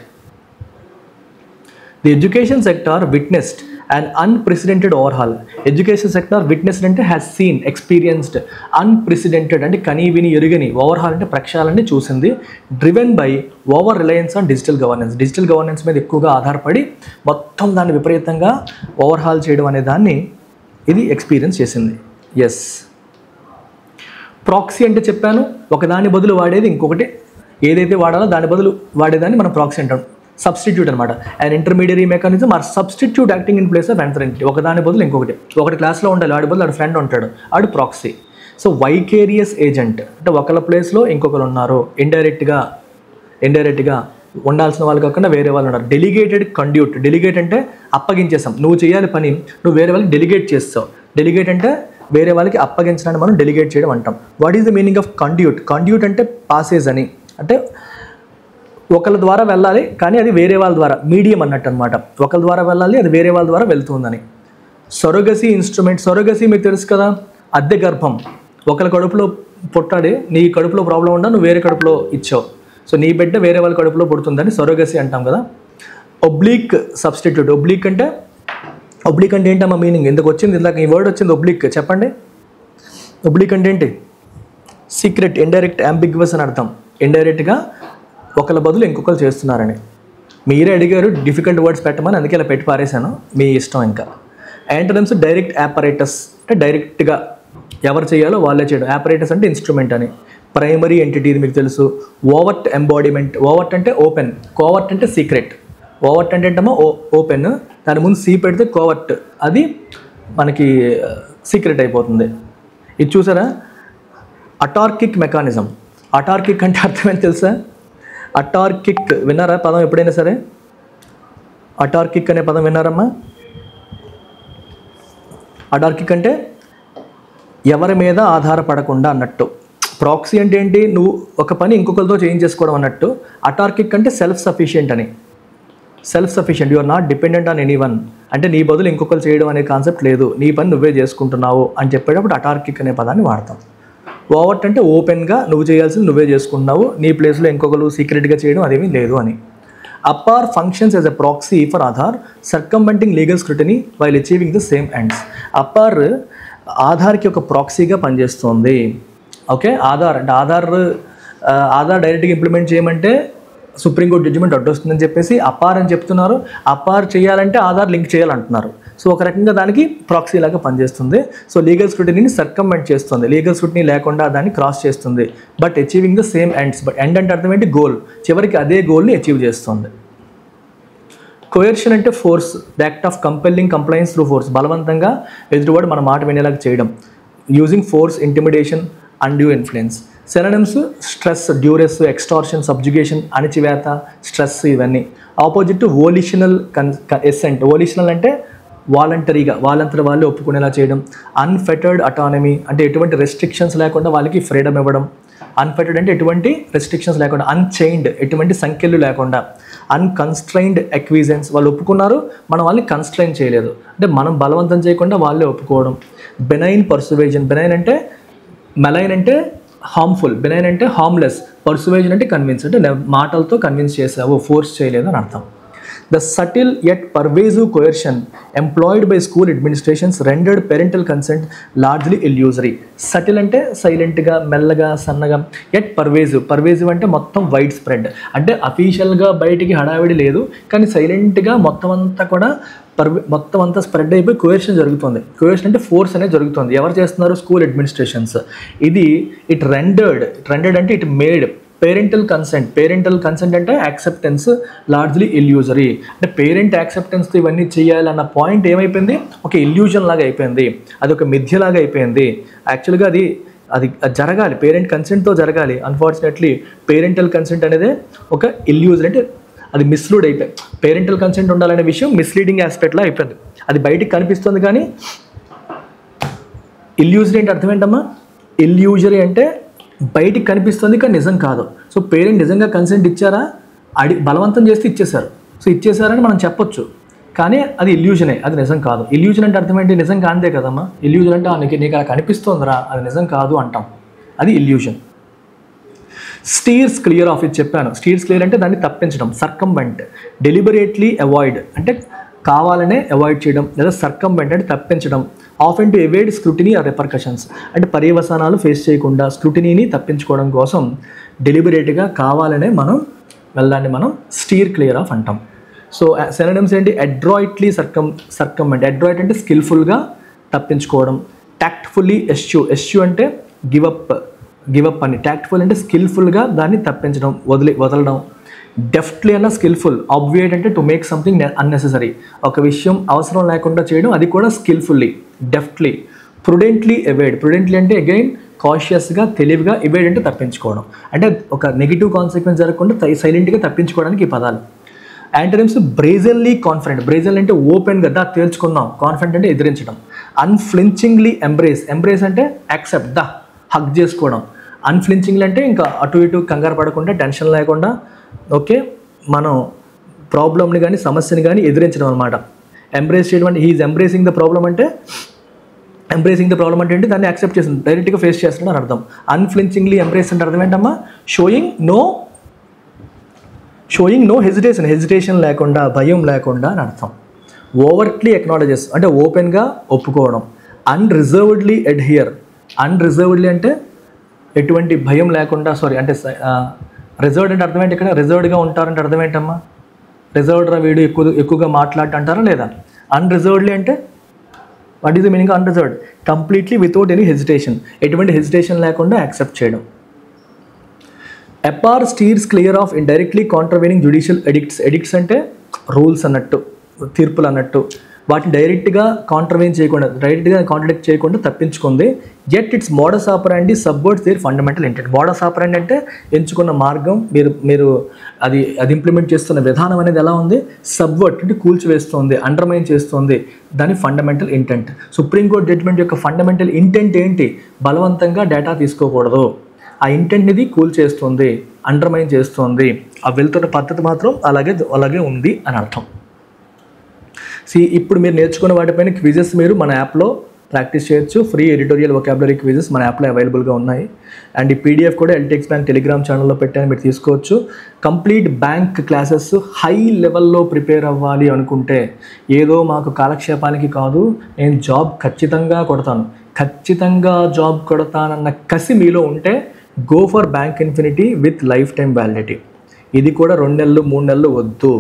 The education sector witnessed an unprecedented overhaul. Education sector witnessed అంటే హ్యాస్ సీన్, ఎక్స్పీరియన్స్డ్. అన్ప్రెసిడెంటెడ్ అంటే కనీ విని ఎరుగని. ఓవర్హాల్ అంటే ప్రక్షాళనని చూసింది. Driven by over Reliance on digital governance. Digital governance మీద ఎక్కువగా ఆధారపడి మొత్తం దాన్ని విపరీతంగా ఓవర్హాల్ చేయడం అనే దాన్ని ఇది ఎక్స్పీరియన్స్ చేసింది. ఎస్. ప్రాక్సీ అంటే చెప్పాను, ఒకదాని బదులు వాడేది ఇంకొకటి, ఏదైతే వాడాలో దాని బదులు వాడేదాన్ని మనం ప్రాక్సీ అంటాం. సబ్స్టిట్యూట్ అనమాట. And intermediary mechanism are substitute acting in place of answer. ఒకదాని బదులు ఇంకొకటి, ఒకటి క్లాస్లో ఉండాలి, వాడి బదులు వాడి ఫ్రెండ్ ఉంటాడు, ఆడు ప్రాక్సీ. సో వైకేరియస్ ఏజెంట్ అంటే ఒకళ్ళ ప్లేస్లో ఇంకొకరు ఉన్నారు, ఇండైరెక్ట్గా ఉండాల్సిన వాళ్ళు కాకుండా వేరే వాళ్ళు ఉన్నారు. Delegated conduit. డెలిగేట్ అంటే అప్పగించేసాం, నువ్వు చేయాలి పని, నువ్వు వేరే వాళ్ళకి డెలిగేట్ చేస్తావు. డెలిగేట్ అంటే వేరే వాళ్ళకి అప్పగించడాన్ని మనం డెలిగేట్ చేయడం అంటాం. What is the meaning of conduit? Conduit అంటే పాసేజ్ అని, అంటే ఒకళ్ళ ద్వారా వెళ్ళాలి కానీ అది వేరే వాళ్ళ ద్వారా, మీడియం అన్నట్టు అనమాట. ఒకళ్ళ ద్వారా వెళ్ళాలి, అది వేరే వాళ్ళ ద్వారా వెళ్తుందని. సొరగసీ ఇన్స్ట్రుమెంట్. సొరగసీ మీకు తెలుసు కదా, అద్దె గర్భం. ఒకళ్ళ కడుపులో పుట్టాడే, నీ కడుపులో ప్రాబ్లం ఉండా, నువ్వు వేరే కడుపులో ఇచ్చావు, సో నీ బిడ్డ వేరే వాళ్ళ కడుపులో పుడుతుందని సొరగసీ అంటాం కదా. ఒబ్లీక్ సబ్స్టిట్యూట్. ఒబ్లీక్ అంటే ఏంటమ్మా మీనింగ్? ఇందుకు వచ్చింది, ఇందాక ఈ వర్డ్ వచ్చింది ఒబ్లీక్, చెప్పండి. ఒబ్లీక్ అంటే ఏంటి? సీక్రెట్, ఇండైరెక్ట్, అంబిగ్వస్ అని అర్థం. ఇండైరెక్ట్గా ఒకళ్ళ బదులు ఇంకొకరు చేస్తున్నారని. మీరే అడిగారు డిఫికల్ట్ వర్డ్స్ పెట్టమని, అందుకే ఇలా పెట్టి పారేశాను, మీ ఇష్టం. ఇంకా యాంటోనిమ్స్ డైరెక్ట్ యాపరేటస్ అంటే డైరెక్ట్గా ఎవరు చేయాలో వాళ్ళే చేయడం. యాపరేటస్ అంటే ఇన్స్ట్రుమెంట్ అని. ప్రైమరీ ఎంటిటీ, ఇది మీకు తెలుసు. Overt embodiment. ఓవర్ట్ అంటే ఓపెన్, కోవర్ట్ అంటే సీక్రెట్. ఓవర్ట్ అంటే ఏంటమ్మా ఓపెన్, దాని ముందు సీ పెడితే కోవర్ట్, అది మనకి సీక్రెట్ అయిపోతుంది. ఇది చూసారా? అటార్కిక్ మెకానిజం. అటార్కిక్ అంటే అర్థమేంటి తెలుసా? అటార్కిక్ విన్నారా పదం ఎప్పుడైనా సరే? అటార్కిక్ అనే పదం విన్నారమ్మా? అటార్కిక్ అంటే ఎవరి మీద ఆధారపడకుండా అన్నట్టు. ప్రాక్సీ అంటే ఏంటి? నువ్వు ఒక పని ఇంకొకరితో చేయించేసుకోవడం అన్నట్టు. అటార్కిక్ అంటే సెల్ఫ్ సఫిషియెంట్ అని. Self sufficient, you are not dependent on anyone. అంటే నీ బదులు ఇంకొకరు చేయడం అనే కాన్సెప్ట్ లేదు, నీ పని నువ్వే చేసుకుంటున్నావు అని చెప్పేటప్పుడు అటార్కిక్ అనే పదాన్ని వాడతాం. ఓవర్ట్ అంటే ఓపెన్గా నువ్వు చేయాల్సింది నువ్వే చేసుకుంటున్నావు, నీ ప్లేస్లో ఇంకొకరు సీక్రెట్గా చేయడం అదేమీ లేదు అని. APAAR functions as a proxy for Aadhaar circumventing legal scrutiny while achieving the same ends. APAAR ఆధార్కి ఒక ప్రాక్సీగా పనిచేస్తుంది. ఓకే, ఆధార్ అంటే ఆధార్ డైరెక్ట్గా ఇంప్లిమెంట్ చేయమంటే సుప్రీంకోర్టు జడ్జిమెంట్ అడ్డొస్తుందని చెప్పేసి అపార్ అని చెప్తున్నారు. అపార్ చేయాలంటే ఆధార్ లింక్ చేయాలంటున్నారు. సో ఒక రకంగా దానికి ప్రాక్సీ లాగా పనిచేస్తుంది. సో లీగల్ స్క్రూటినీని సర్కంబెంట్ చేస్తుంది, లీగల్ స్క్రూటినీ లేకుండా దాన్ని క్రాస్ చేస్తుంది. But achieving the same ends. But end అంటే అర్థం ఏంటి? గోల్. చివరికి అదే గోల్ని అచీవ్ చేస్తుంది. కోయర్షన్ అంటే force, the act of compelling compliance through force. బలవంతంగా ఎదుటివాడు మన మాట వినేలాగా చేయడం. Using force, intimidation, undue influence. Synonyms stress, duress, extortion, subjugation, అణచివేత, స్ట్రెస్ ఇవన్నీ. Opposite volitional assent. వోలిషనల్ అంటే వాలంటరీగా, వాళ్ళంతట వాళ్ళే ఒప్పుకునేలా చేయడం. అన్ఫెటర్డ్ అటానమీ అంటే ఎటువంటి రెస్ట్రిక్షన్స్ లేకుండా వాళ్ళకి ఫ్రీడమ్ ఇవ్వడం. అన్ఫెటర్డ్ అంటే ఎటువంటి రెస్ట్రిక్షన్స్ లేకుండా. అన్చైన్డ్ ఎటువంటి సంఖ్యలు లేకుండా. అన్కన్స్ట్రైన్డ్ ఎక్విజెన్స్ వాళ్ళు ఒప్పుకున్నారు, మనం వాళ్ళని కన్స్ట్రైన్ చేయలేదు, అంటే మనం బలవంతం చేయకుండా వాళ్ళే ఒప్పుకోవడం. బెనైన్ పర్సువేజన్. బెనైన్ అంటే, మెలైన్ అంటే హార్మ్ఫుల్, బెనైన్ అంటే హార్మ్లెస్, పర్సువేజన్ అంటే కన్విన్స్, అంటే మాటలతో కన్విన్స్ చేసావు, ఫోర్స్ చేయలేదు అని అర్థం. The subtle yet pervasive coercion employed by school administrations rendered parental consent largely illusory. Subtle అంటే సైలెంట్గా, మెల్లగా, సన్నగా. yet pervasive. pervasive అంటే మొత్తం వైడ్ స్ప్రెడ్, అంటే అఫీషియల్గా బయటికి హడావిడి లేదు, కానీ సైలెంట్గా మొత్తం అంతా స్ప్రెడ్ అయిపోయి కోయర్షన్ జరుగుతుంది. కోయర్షన్ అంటే ఫోర్స్ అనేది జరుగుతుంది. ఎవరు చేస్తున్నారు? School administrations. ఇది ఇట్ రెండర్డ్ అంటే ఇట్ మేడ్ పేరెంటల్ కన్సెంట్ అంటే యాక్సెప్టెన్స్ లార్జ్లీ ఇల్యూజరీ. అంటే పేరెంట్ యాక్సెప్టెన్స్తో ఇవన్నీ చేయాలన్న పాయింట్ ఏమైపోయింది? ఒక ఇల్యూజన్ లాగా అయిపోయింది, అది ఒక మిథ్యలాగా అయిపోయింది. యాక్చువల్గా అది జరగాలి, పేరెంట్ కన్సెంట్తో జరగాలి. అన్ఫార్చునేట్లీ పేరెంటల్ కన్సెంట్ అనేది ఒక ఇల్యూజన్, అంటే అది మిస్లీడ్ అయిపోయింది. పేరెంటల్ కన్సెంట్ ఉండాలనే విషయం మిస్లీడింగ్ ఆస్పెక్ట్లో అయిపోయింది. అది బయటికి కనిపిస్తుంది కానీ ఇల్యూజరీ అంటే అర్థం ఏంటమ్మా? ఇల్యూజరీ అంటే బయటికి కనిపిస్తుంది కానీ నిజం కాదు. సో పేరెంట్ నిజంగా కన్సెంట్ ఇచ్చారా? బలవంతం చేస్తే ఇచ్చేసారు. సో ఇచ్చేసారని మనం చెప్పొచ్చు, కానీ అది ఇల్యూజనే, అది నిజం కాదు. ఇల్యూజన్ అంటే అర్థం ఏంటి? నిజం కాందే కదమ్మా. ఇల్యూజన్ అంటే నీకు అలా కనిపిస్తుందిరా, అది నిజం కాదు అంటాం, అది ఇల్యూజన్. స్టీర్స్ క్లియర్ ఆఫ్, ఇది చెప్పాను. స్టీర్స్ క్లియర్ అంటే దాన్ని తప్పించడం. సర్కంబెంట్, డెలిబరేట్లీ అవాయిడ్ అంటే కావాలనే అవాయిడ్ చేయడం, లేదా సర్కంబెంట్ అంటే తప్పించడం. Often to evade scrutiny or repercussions అంటే పర్యవసానాలు ఫేస్ చేయకుండా స్క్రూటినీని తప్పించుకోవడం కోసం డెలిబరేట్గా కావాలనే దాన్ని మనం స్టీర్ క్లియర్ ఆఫ్ అంటాం. సో సినోనిమ్స్ ఏంటి? అడ్రాయిట్లీ సర్కంబెంట్. అడ్రాయిట్ అంటే స్కిల్ఫుల్గా తప్పించుకోవడం. టాక్ట్ఫుల్లీ ఎస్యూ అంటే గివ్ అప్ అని. టాక్ట్ఫుల్ అంటే స్కిల్ఫుల్గా దాన్ని తప్పించడం, వదలడం. డెఫ్ట్లీ అన్న స్కిల్ఫుల్. ఆబ్వియేట్ అంటే టు మేక్ సంథింగ్ అన్నెసెసరీ, ఒక విషయం అవసరం లేకుండా చేయడం, అది కూడా స్కిల్ఫుల్లీ. డెఫ్ట్లీ. ప్రుడెంట్లీ ఎవేడ్. ప్రుడెంట్లీ అంటే అగైన్ కాషియస్గా, తెలివిగా. ఎవేడ్ అంటే తప్పించుకోవడం, అంటే ఒక నెగిటివ్ కాన్సిక్వెన్స్ జరగకుండా సైలెంట్గా తప్పించుకోవడానికి ఈ పదాలు. Antonyms బ్రేజన్లీ confident. బ్రేజన్ అంటే ఓపెన్గా తేల్చుకుందాం, కాన్ఫిడెంట్ అంటే ఎదిరించడం. అన్ఫ్లించింగ్లీ ఎంబ్రేస్ అంటే యాక్సెప్ట్, హగ్ చేసుకోవడం. అన్ఫ్లించింగ్లీ అంటే ఇంకా అటు ఇటు కంగారు పడకుండా, టెన్షన్ లేకుండా, ఓకే, మనం ప్రాబ్లమ్ని కానీ సమస్యని కానీ ఎదిరించడం అనమాట. ఎంబ్రేస్ చేయడం అంటే హీఈస్ ఎంబ్రేసింగ్ ద ప్రాబ్లమ్ అంటే ఏంటి? దాన్ని యాక్సెప్ట్ చేస్తుంది, డైరెక్ట్గా ఫేస్ చేస్తున్నాడు అని అర్థం. అన్ఫ్లించింగ్లీ ఎంబ్రేస్ అంటే అర్థం ఏంటమ్మా? షోయింగ్ నో హెజిటేషన్ లేకుండా, భయం లేకుండా అని అర్థం. ఓవర్ట్లీ ఎక్నాలజెస్ అంటే ఓపెన్గా ఒప్పుకోవడం. అన్రిజర్వ్డ్లీ అడ్హియర్. అన్రిజర్వ్డ్లీ అంటే ఎటువంటి భయం లేకుండా, రిజర్వ్డ్ అంటే అర్థం ఏంటి? ఇక్కడ రిజర్వ్డ్గా ఉంటారంటే అర్థం ఏంటమ్మా? రిజర్వ్డ్ రా వీడు ఎక్కువగా మాట్లాడి అంటారా లేదా? అన్రిజర్వ్డ్లీ అంటే what is the meaning? Unreserved completely without any hesitation, ఎటువంటి హెజిటేషన్ లేకుండా యాక్సెప్ట్ చేయడం. APAAR steers clear of indirectly contravening judicial edicts అంటే రూల్స్ అన్నట్టు, తీర్పులు అన్నట్టు. వాటిని డైరెక్ట్గా కాంట్రడిక్ట్ చేయకుండా తప్పించుకుంది. Yet its modus operandi subverts their fundamental intent. Modus operandi అంటే ఎంచుకున్న మార్గం, మీరు అది ఇంప్లిమెంట్ చేస్తున్న విధానం అనేది ఎలా ఉంది? సబ్వర్ట్ అంటే కూల్చివేస్తుంది, అండర్మైన్ చేస్తుంది దాని ఫండమెంటల్ ఇంటెంట్. సుప్రీంకోర్టు జడ్జిమెంట్ యొక్క ఫండమెంటల్ ఇంటెంట్ ఏంటి? బలవంతంగా డేటా తీసుకోకూడదు, ఆ ఇంటెంట్ని కూల్ చేస్తుంది, అండర్మైన్ చేస్తుంది. ఆ వెళ్తున్న పద్ధతి మాత్రం అలాగే ఉంది అని అర్థం. ఇప్పుడు మీరు నేర్చుకున్న వాటిపైన క్విజెస్ మీరు మన యాప్లో ప్రాక్టీస్ చేయొచ్చు. ఫ్రీ ఎడిటోరియల్ వొకాబులరీ క్విజెస్ మన యాప్లో అవైలబుల్గా ఉన్నాయి. అండ్ ఈ పీడిఎఫ్ కూడా ఎల్టెక్స్ బ్యాంక్ టెలిగ్రామ్ ఛానల్లో పెట్టాను, మీరు తీసుకోవచ్చు. కంప్లీట్ బ్యాంక్ క్లాసెస్ హై లెవెల్లో ప్రిపేర్ అవ్వాలి అనుకుంటే, ఏదో మాకు కాలక్షేపానికి కాదు, నేను జాబ్ ఖచ్చితంగా కొడతానన్న కసి మీలో ఉంటే go for bank infinity with life time validity. ఇది కూడా 2 నెలలు 3 నెలలు వద్దు.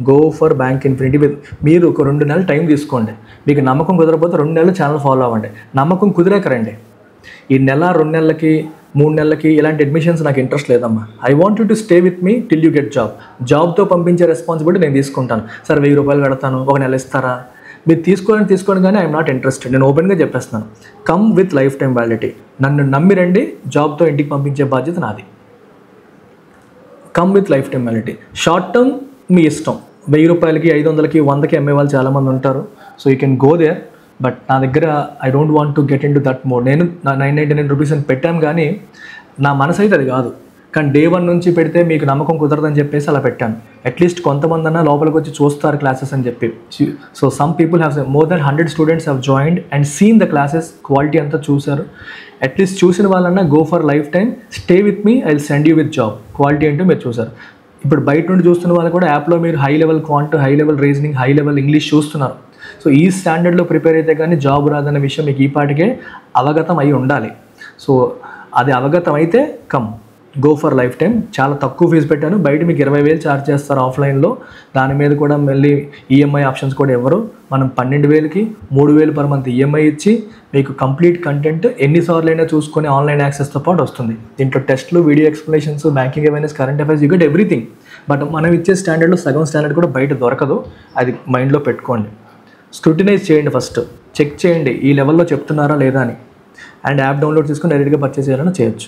Go for bank infinity with, మీరు ఒక 2 నెలలు టైం తీసుకోండి. మీకు నమ్మకం కుదరకపోతే 2 నెలలు ఛానల్ ఫాలో అవ్వండి. నమ్మకం కుదిరాక రండి. ఈ నెల 2 నెలలకి 3 నెలలకి ఇలాంటి అడ్మిషన్స్ నాకు ఇంట్రెస్ట్ లేదమ్మా. I want you to stay with me till you get job. జాబ్తో పంపించే రెస్పాన్సిబిలిటీ నేను తీసుకుంటాను. సార్ 1000 రూపాయలు కడతాను, 1 నెల ఇస్తారా? మీరు తీసుకోండి కానీ ఐఎమ్ నాట్ ఇంట్రెస్టెడ్. నేను ఓపెన్గా చెప్పేస్తున్నాను. Come with life time validity. నన్ను నమ్మి రండి, జాబ్తో ఇంటికి పంపించే బాధ్యత నాది. Come with life time validity. Short term మీ ఇష్టం. 1000 రూపాయలకి 500కి 100కి అమ్మే వాళ్ళు చాలామంది ఉంటారు. So you can go there. But నా దగ్గర I don't want to get into that mode. నేను 999 రూపీస్ అని పెట్టాను, కానీ నా మనసు అయితే అది కాదు. కానీ డే 1 నుంచి పెడితే మీకు నమ్మకం కుదరదని చెప్పేసి అలా పెట్టాను. అట్లీస్ట్ కొంతమంది అన్నా లోపలికి వచ్చి చూస్తారు క్లాసెస్ అని చెప్పి. So some people have more than 100 students have joined and seen the classes. Quality అంతా చూశారు. అట్లీస్ట్ చూసిన వాళ్ళన్నా go for lifetime, stay with me, I will send you with job. Quality ఏంటో మీరు చూసారు. ఇప్పుడు బయట నుండి చూస్తున్న వాళ్ళు కూడా యాప్లో మీరు high level quant, high level reasoning, high level English చూస్తున్నారు. సో ఈ స్టాండర్డ్లో ప్రిపేర్ అయితే కానీ జాబ్ రాదన్న విషయం మీకు ఈ పాటికే అవగతం అయి ఉండాలి. సో అది అవగతం అయితే come, go for life time. చాలా తక్కువ ఫీజు పెట్టాను. బయట మీకు 20,000 ఛార్జ్ చేస్తారు ఆఫ్లైన్లో. దాని మీద కూడా మళ్ళీ ఈఎంఐ ఆప్షన్స్ కూడా ఇవ్వరు. మనం 12,000కి 3,000 పర్ మంత్ ఈఎంఐ ఇచ్చి మీకు కంప్లీట్ కంటెంట్ ఎన్నిసార్లు అయినా చూసుకొని ఆన్లైన్ యాక్సెస్తో పాటు వస్తుంది. దీంట్లో టెస్ట్లు, video explanations, banking awareness, current affairs, you get everything. But మనం ఇచ్చే స్టాండర్డ్లో సగం స్టాండర్డ్ కూడా బయట దొరకదు. అది మైండ్లో పెట్టుకోండి. స్క్రూటినైజ్ చేయండి, ఫస్ట్ చెక్ చేయండి ఈ లెవెల్లో చెప్తున్నారా లేదా అని. అండ్ యాప్ డౌన్లోడ్ చేసుకుని డైరెక్ట్గా పర్చేస్ చేయాలని చేయొచ్చు.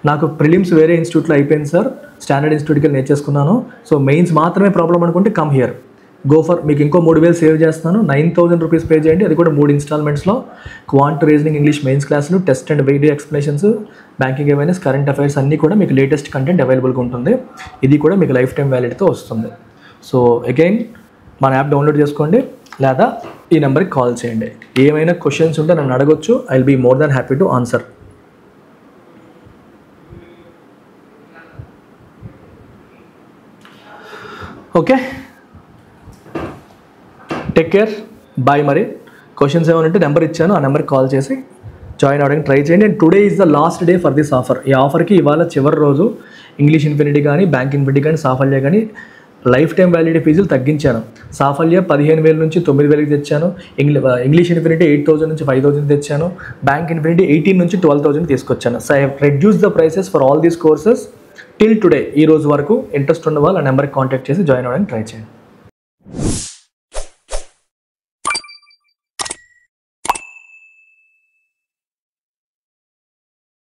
నాకు ప్రిలిమ్స్ వేరే ఇన్స్టిట్యూట్లో అయిపోయింది సార్, స్టాండర్డ్ ఇన్స్టిట్యూట్కి నేర్చేసుకున్నాను. సో మెయిన్స్ మాత్రమే ప్రాబ్లం అనుకుంటే కమ్ హియర్, గో ఫర్. మీకు ఇంకో 3,000 సేవ్ చేస్తాను. 9,000 రూపీస్ పే చేయండి. అది కూడా 3 ఇన్స్టాల్మెంట్స్లో. క్వాంట్, రీజనింగ్, ఇంగ్లీష్ మెయిన్స్ క్లాసులు, test and video explanations, banking awareness, current affairs అన్నీ కూడా మీకు లేటెస్ట్ కంటెంట్ అవైలబుల్గా ఉంటుంది. ఇది కూడా మీకు లైఫ్ టైం వ్యాలిడిటీతో వస్తుంది. సో అగైన్ మన యాప్ డౌన్లోడ్ చేసుకోండి, లేదా ఈ నెంబర్కి కాల్ చేయండి. ఏమైనా క్వశ్చన్స్ ఉంటే నన్ను అడగొచ్చు. I will be more than happy to answer. Okay, take care, bye. మరి క్వశ్చన్స్ ఏమైనా ఉంటే నెంబర్ ఇచ్చాను, ఆ నెంబర్కి కాల్ చేసి జాయిన్ అవ్వడానికి ట్రై చేయండి. And today is the last day for this offer. ఈ ఆఫర్కి ఇవాళ చివరి రోజు. ఇంగ్లీష్ ఇన్ఫినిటీ కానీ, బ్యాంక్ ఇన్ఫినిటీ కానీ, సాఫల్య కానీ లైఫ్ టైం వ్యాలిడిటీ ఫీజులు తగ్గించాను. సాఫల్య 15,000 నుంచి 9,000కి తెచ్చాను. ఇంగ్లీష్ ఇన్ఫినిటీ 8,000 నుంచి 5,000 తెచ్చాను. బ్యాంక్ ఇన్ఫినిటీ 18 నుంచి 12,000 తీసుకొచ్చాను. So I have reduce the prices for all these courses till today. ఈ రోజు వరకు ఇంట్రెస్ట్ ఉన్న వాళ్ళు ఆ నెంబర్కి కాంటాక్ట్ చేసి జాయిన్ అవ్వడానికి ట్రై చేయండి.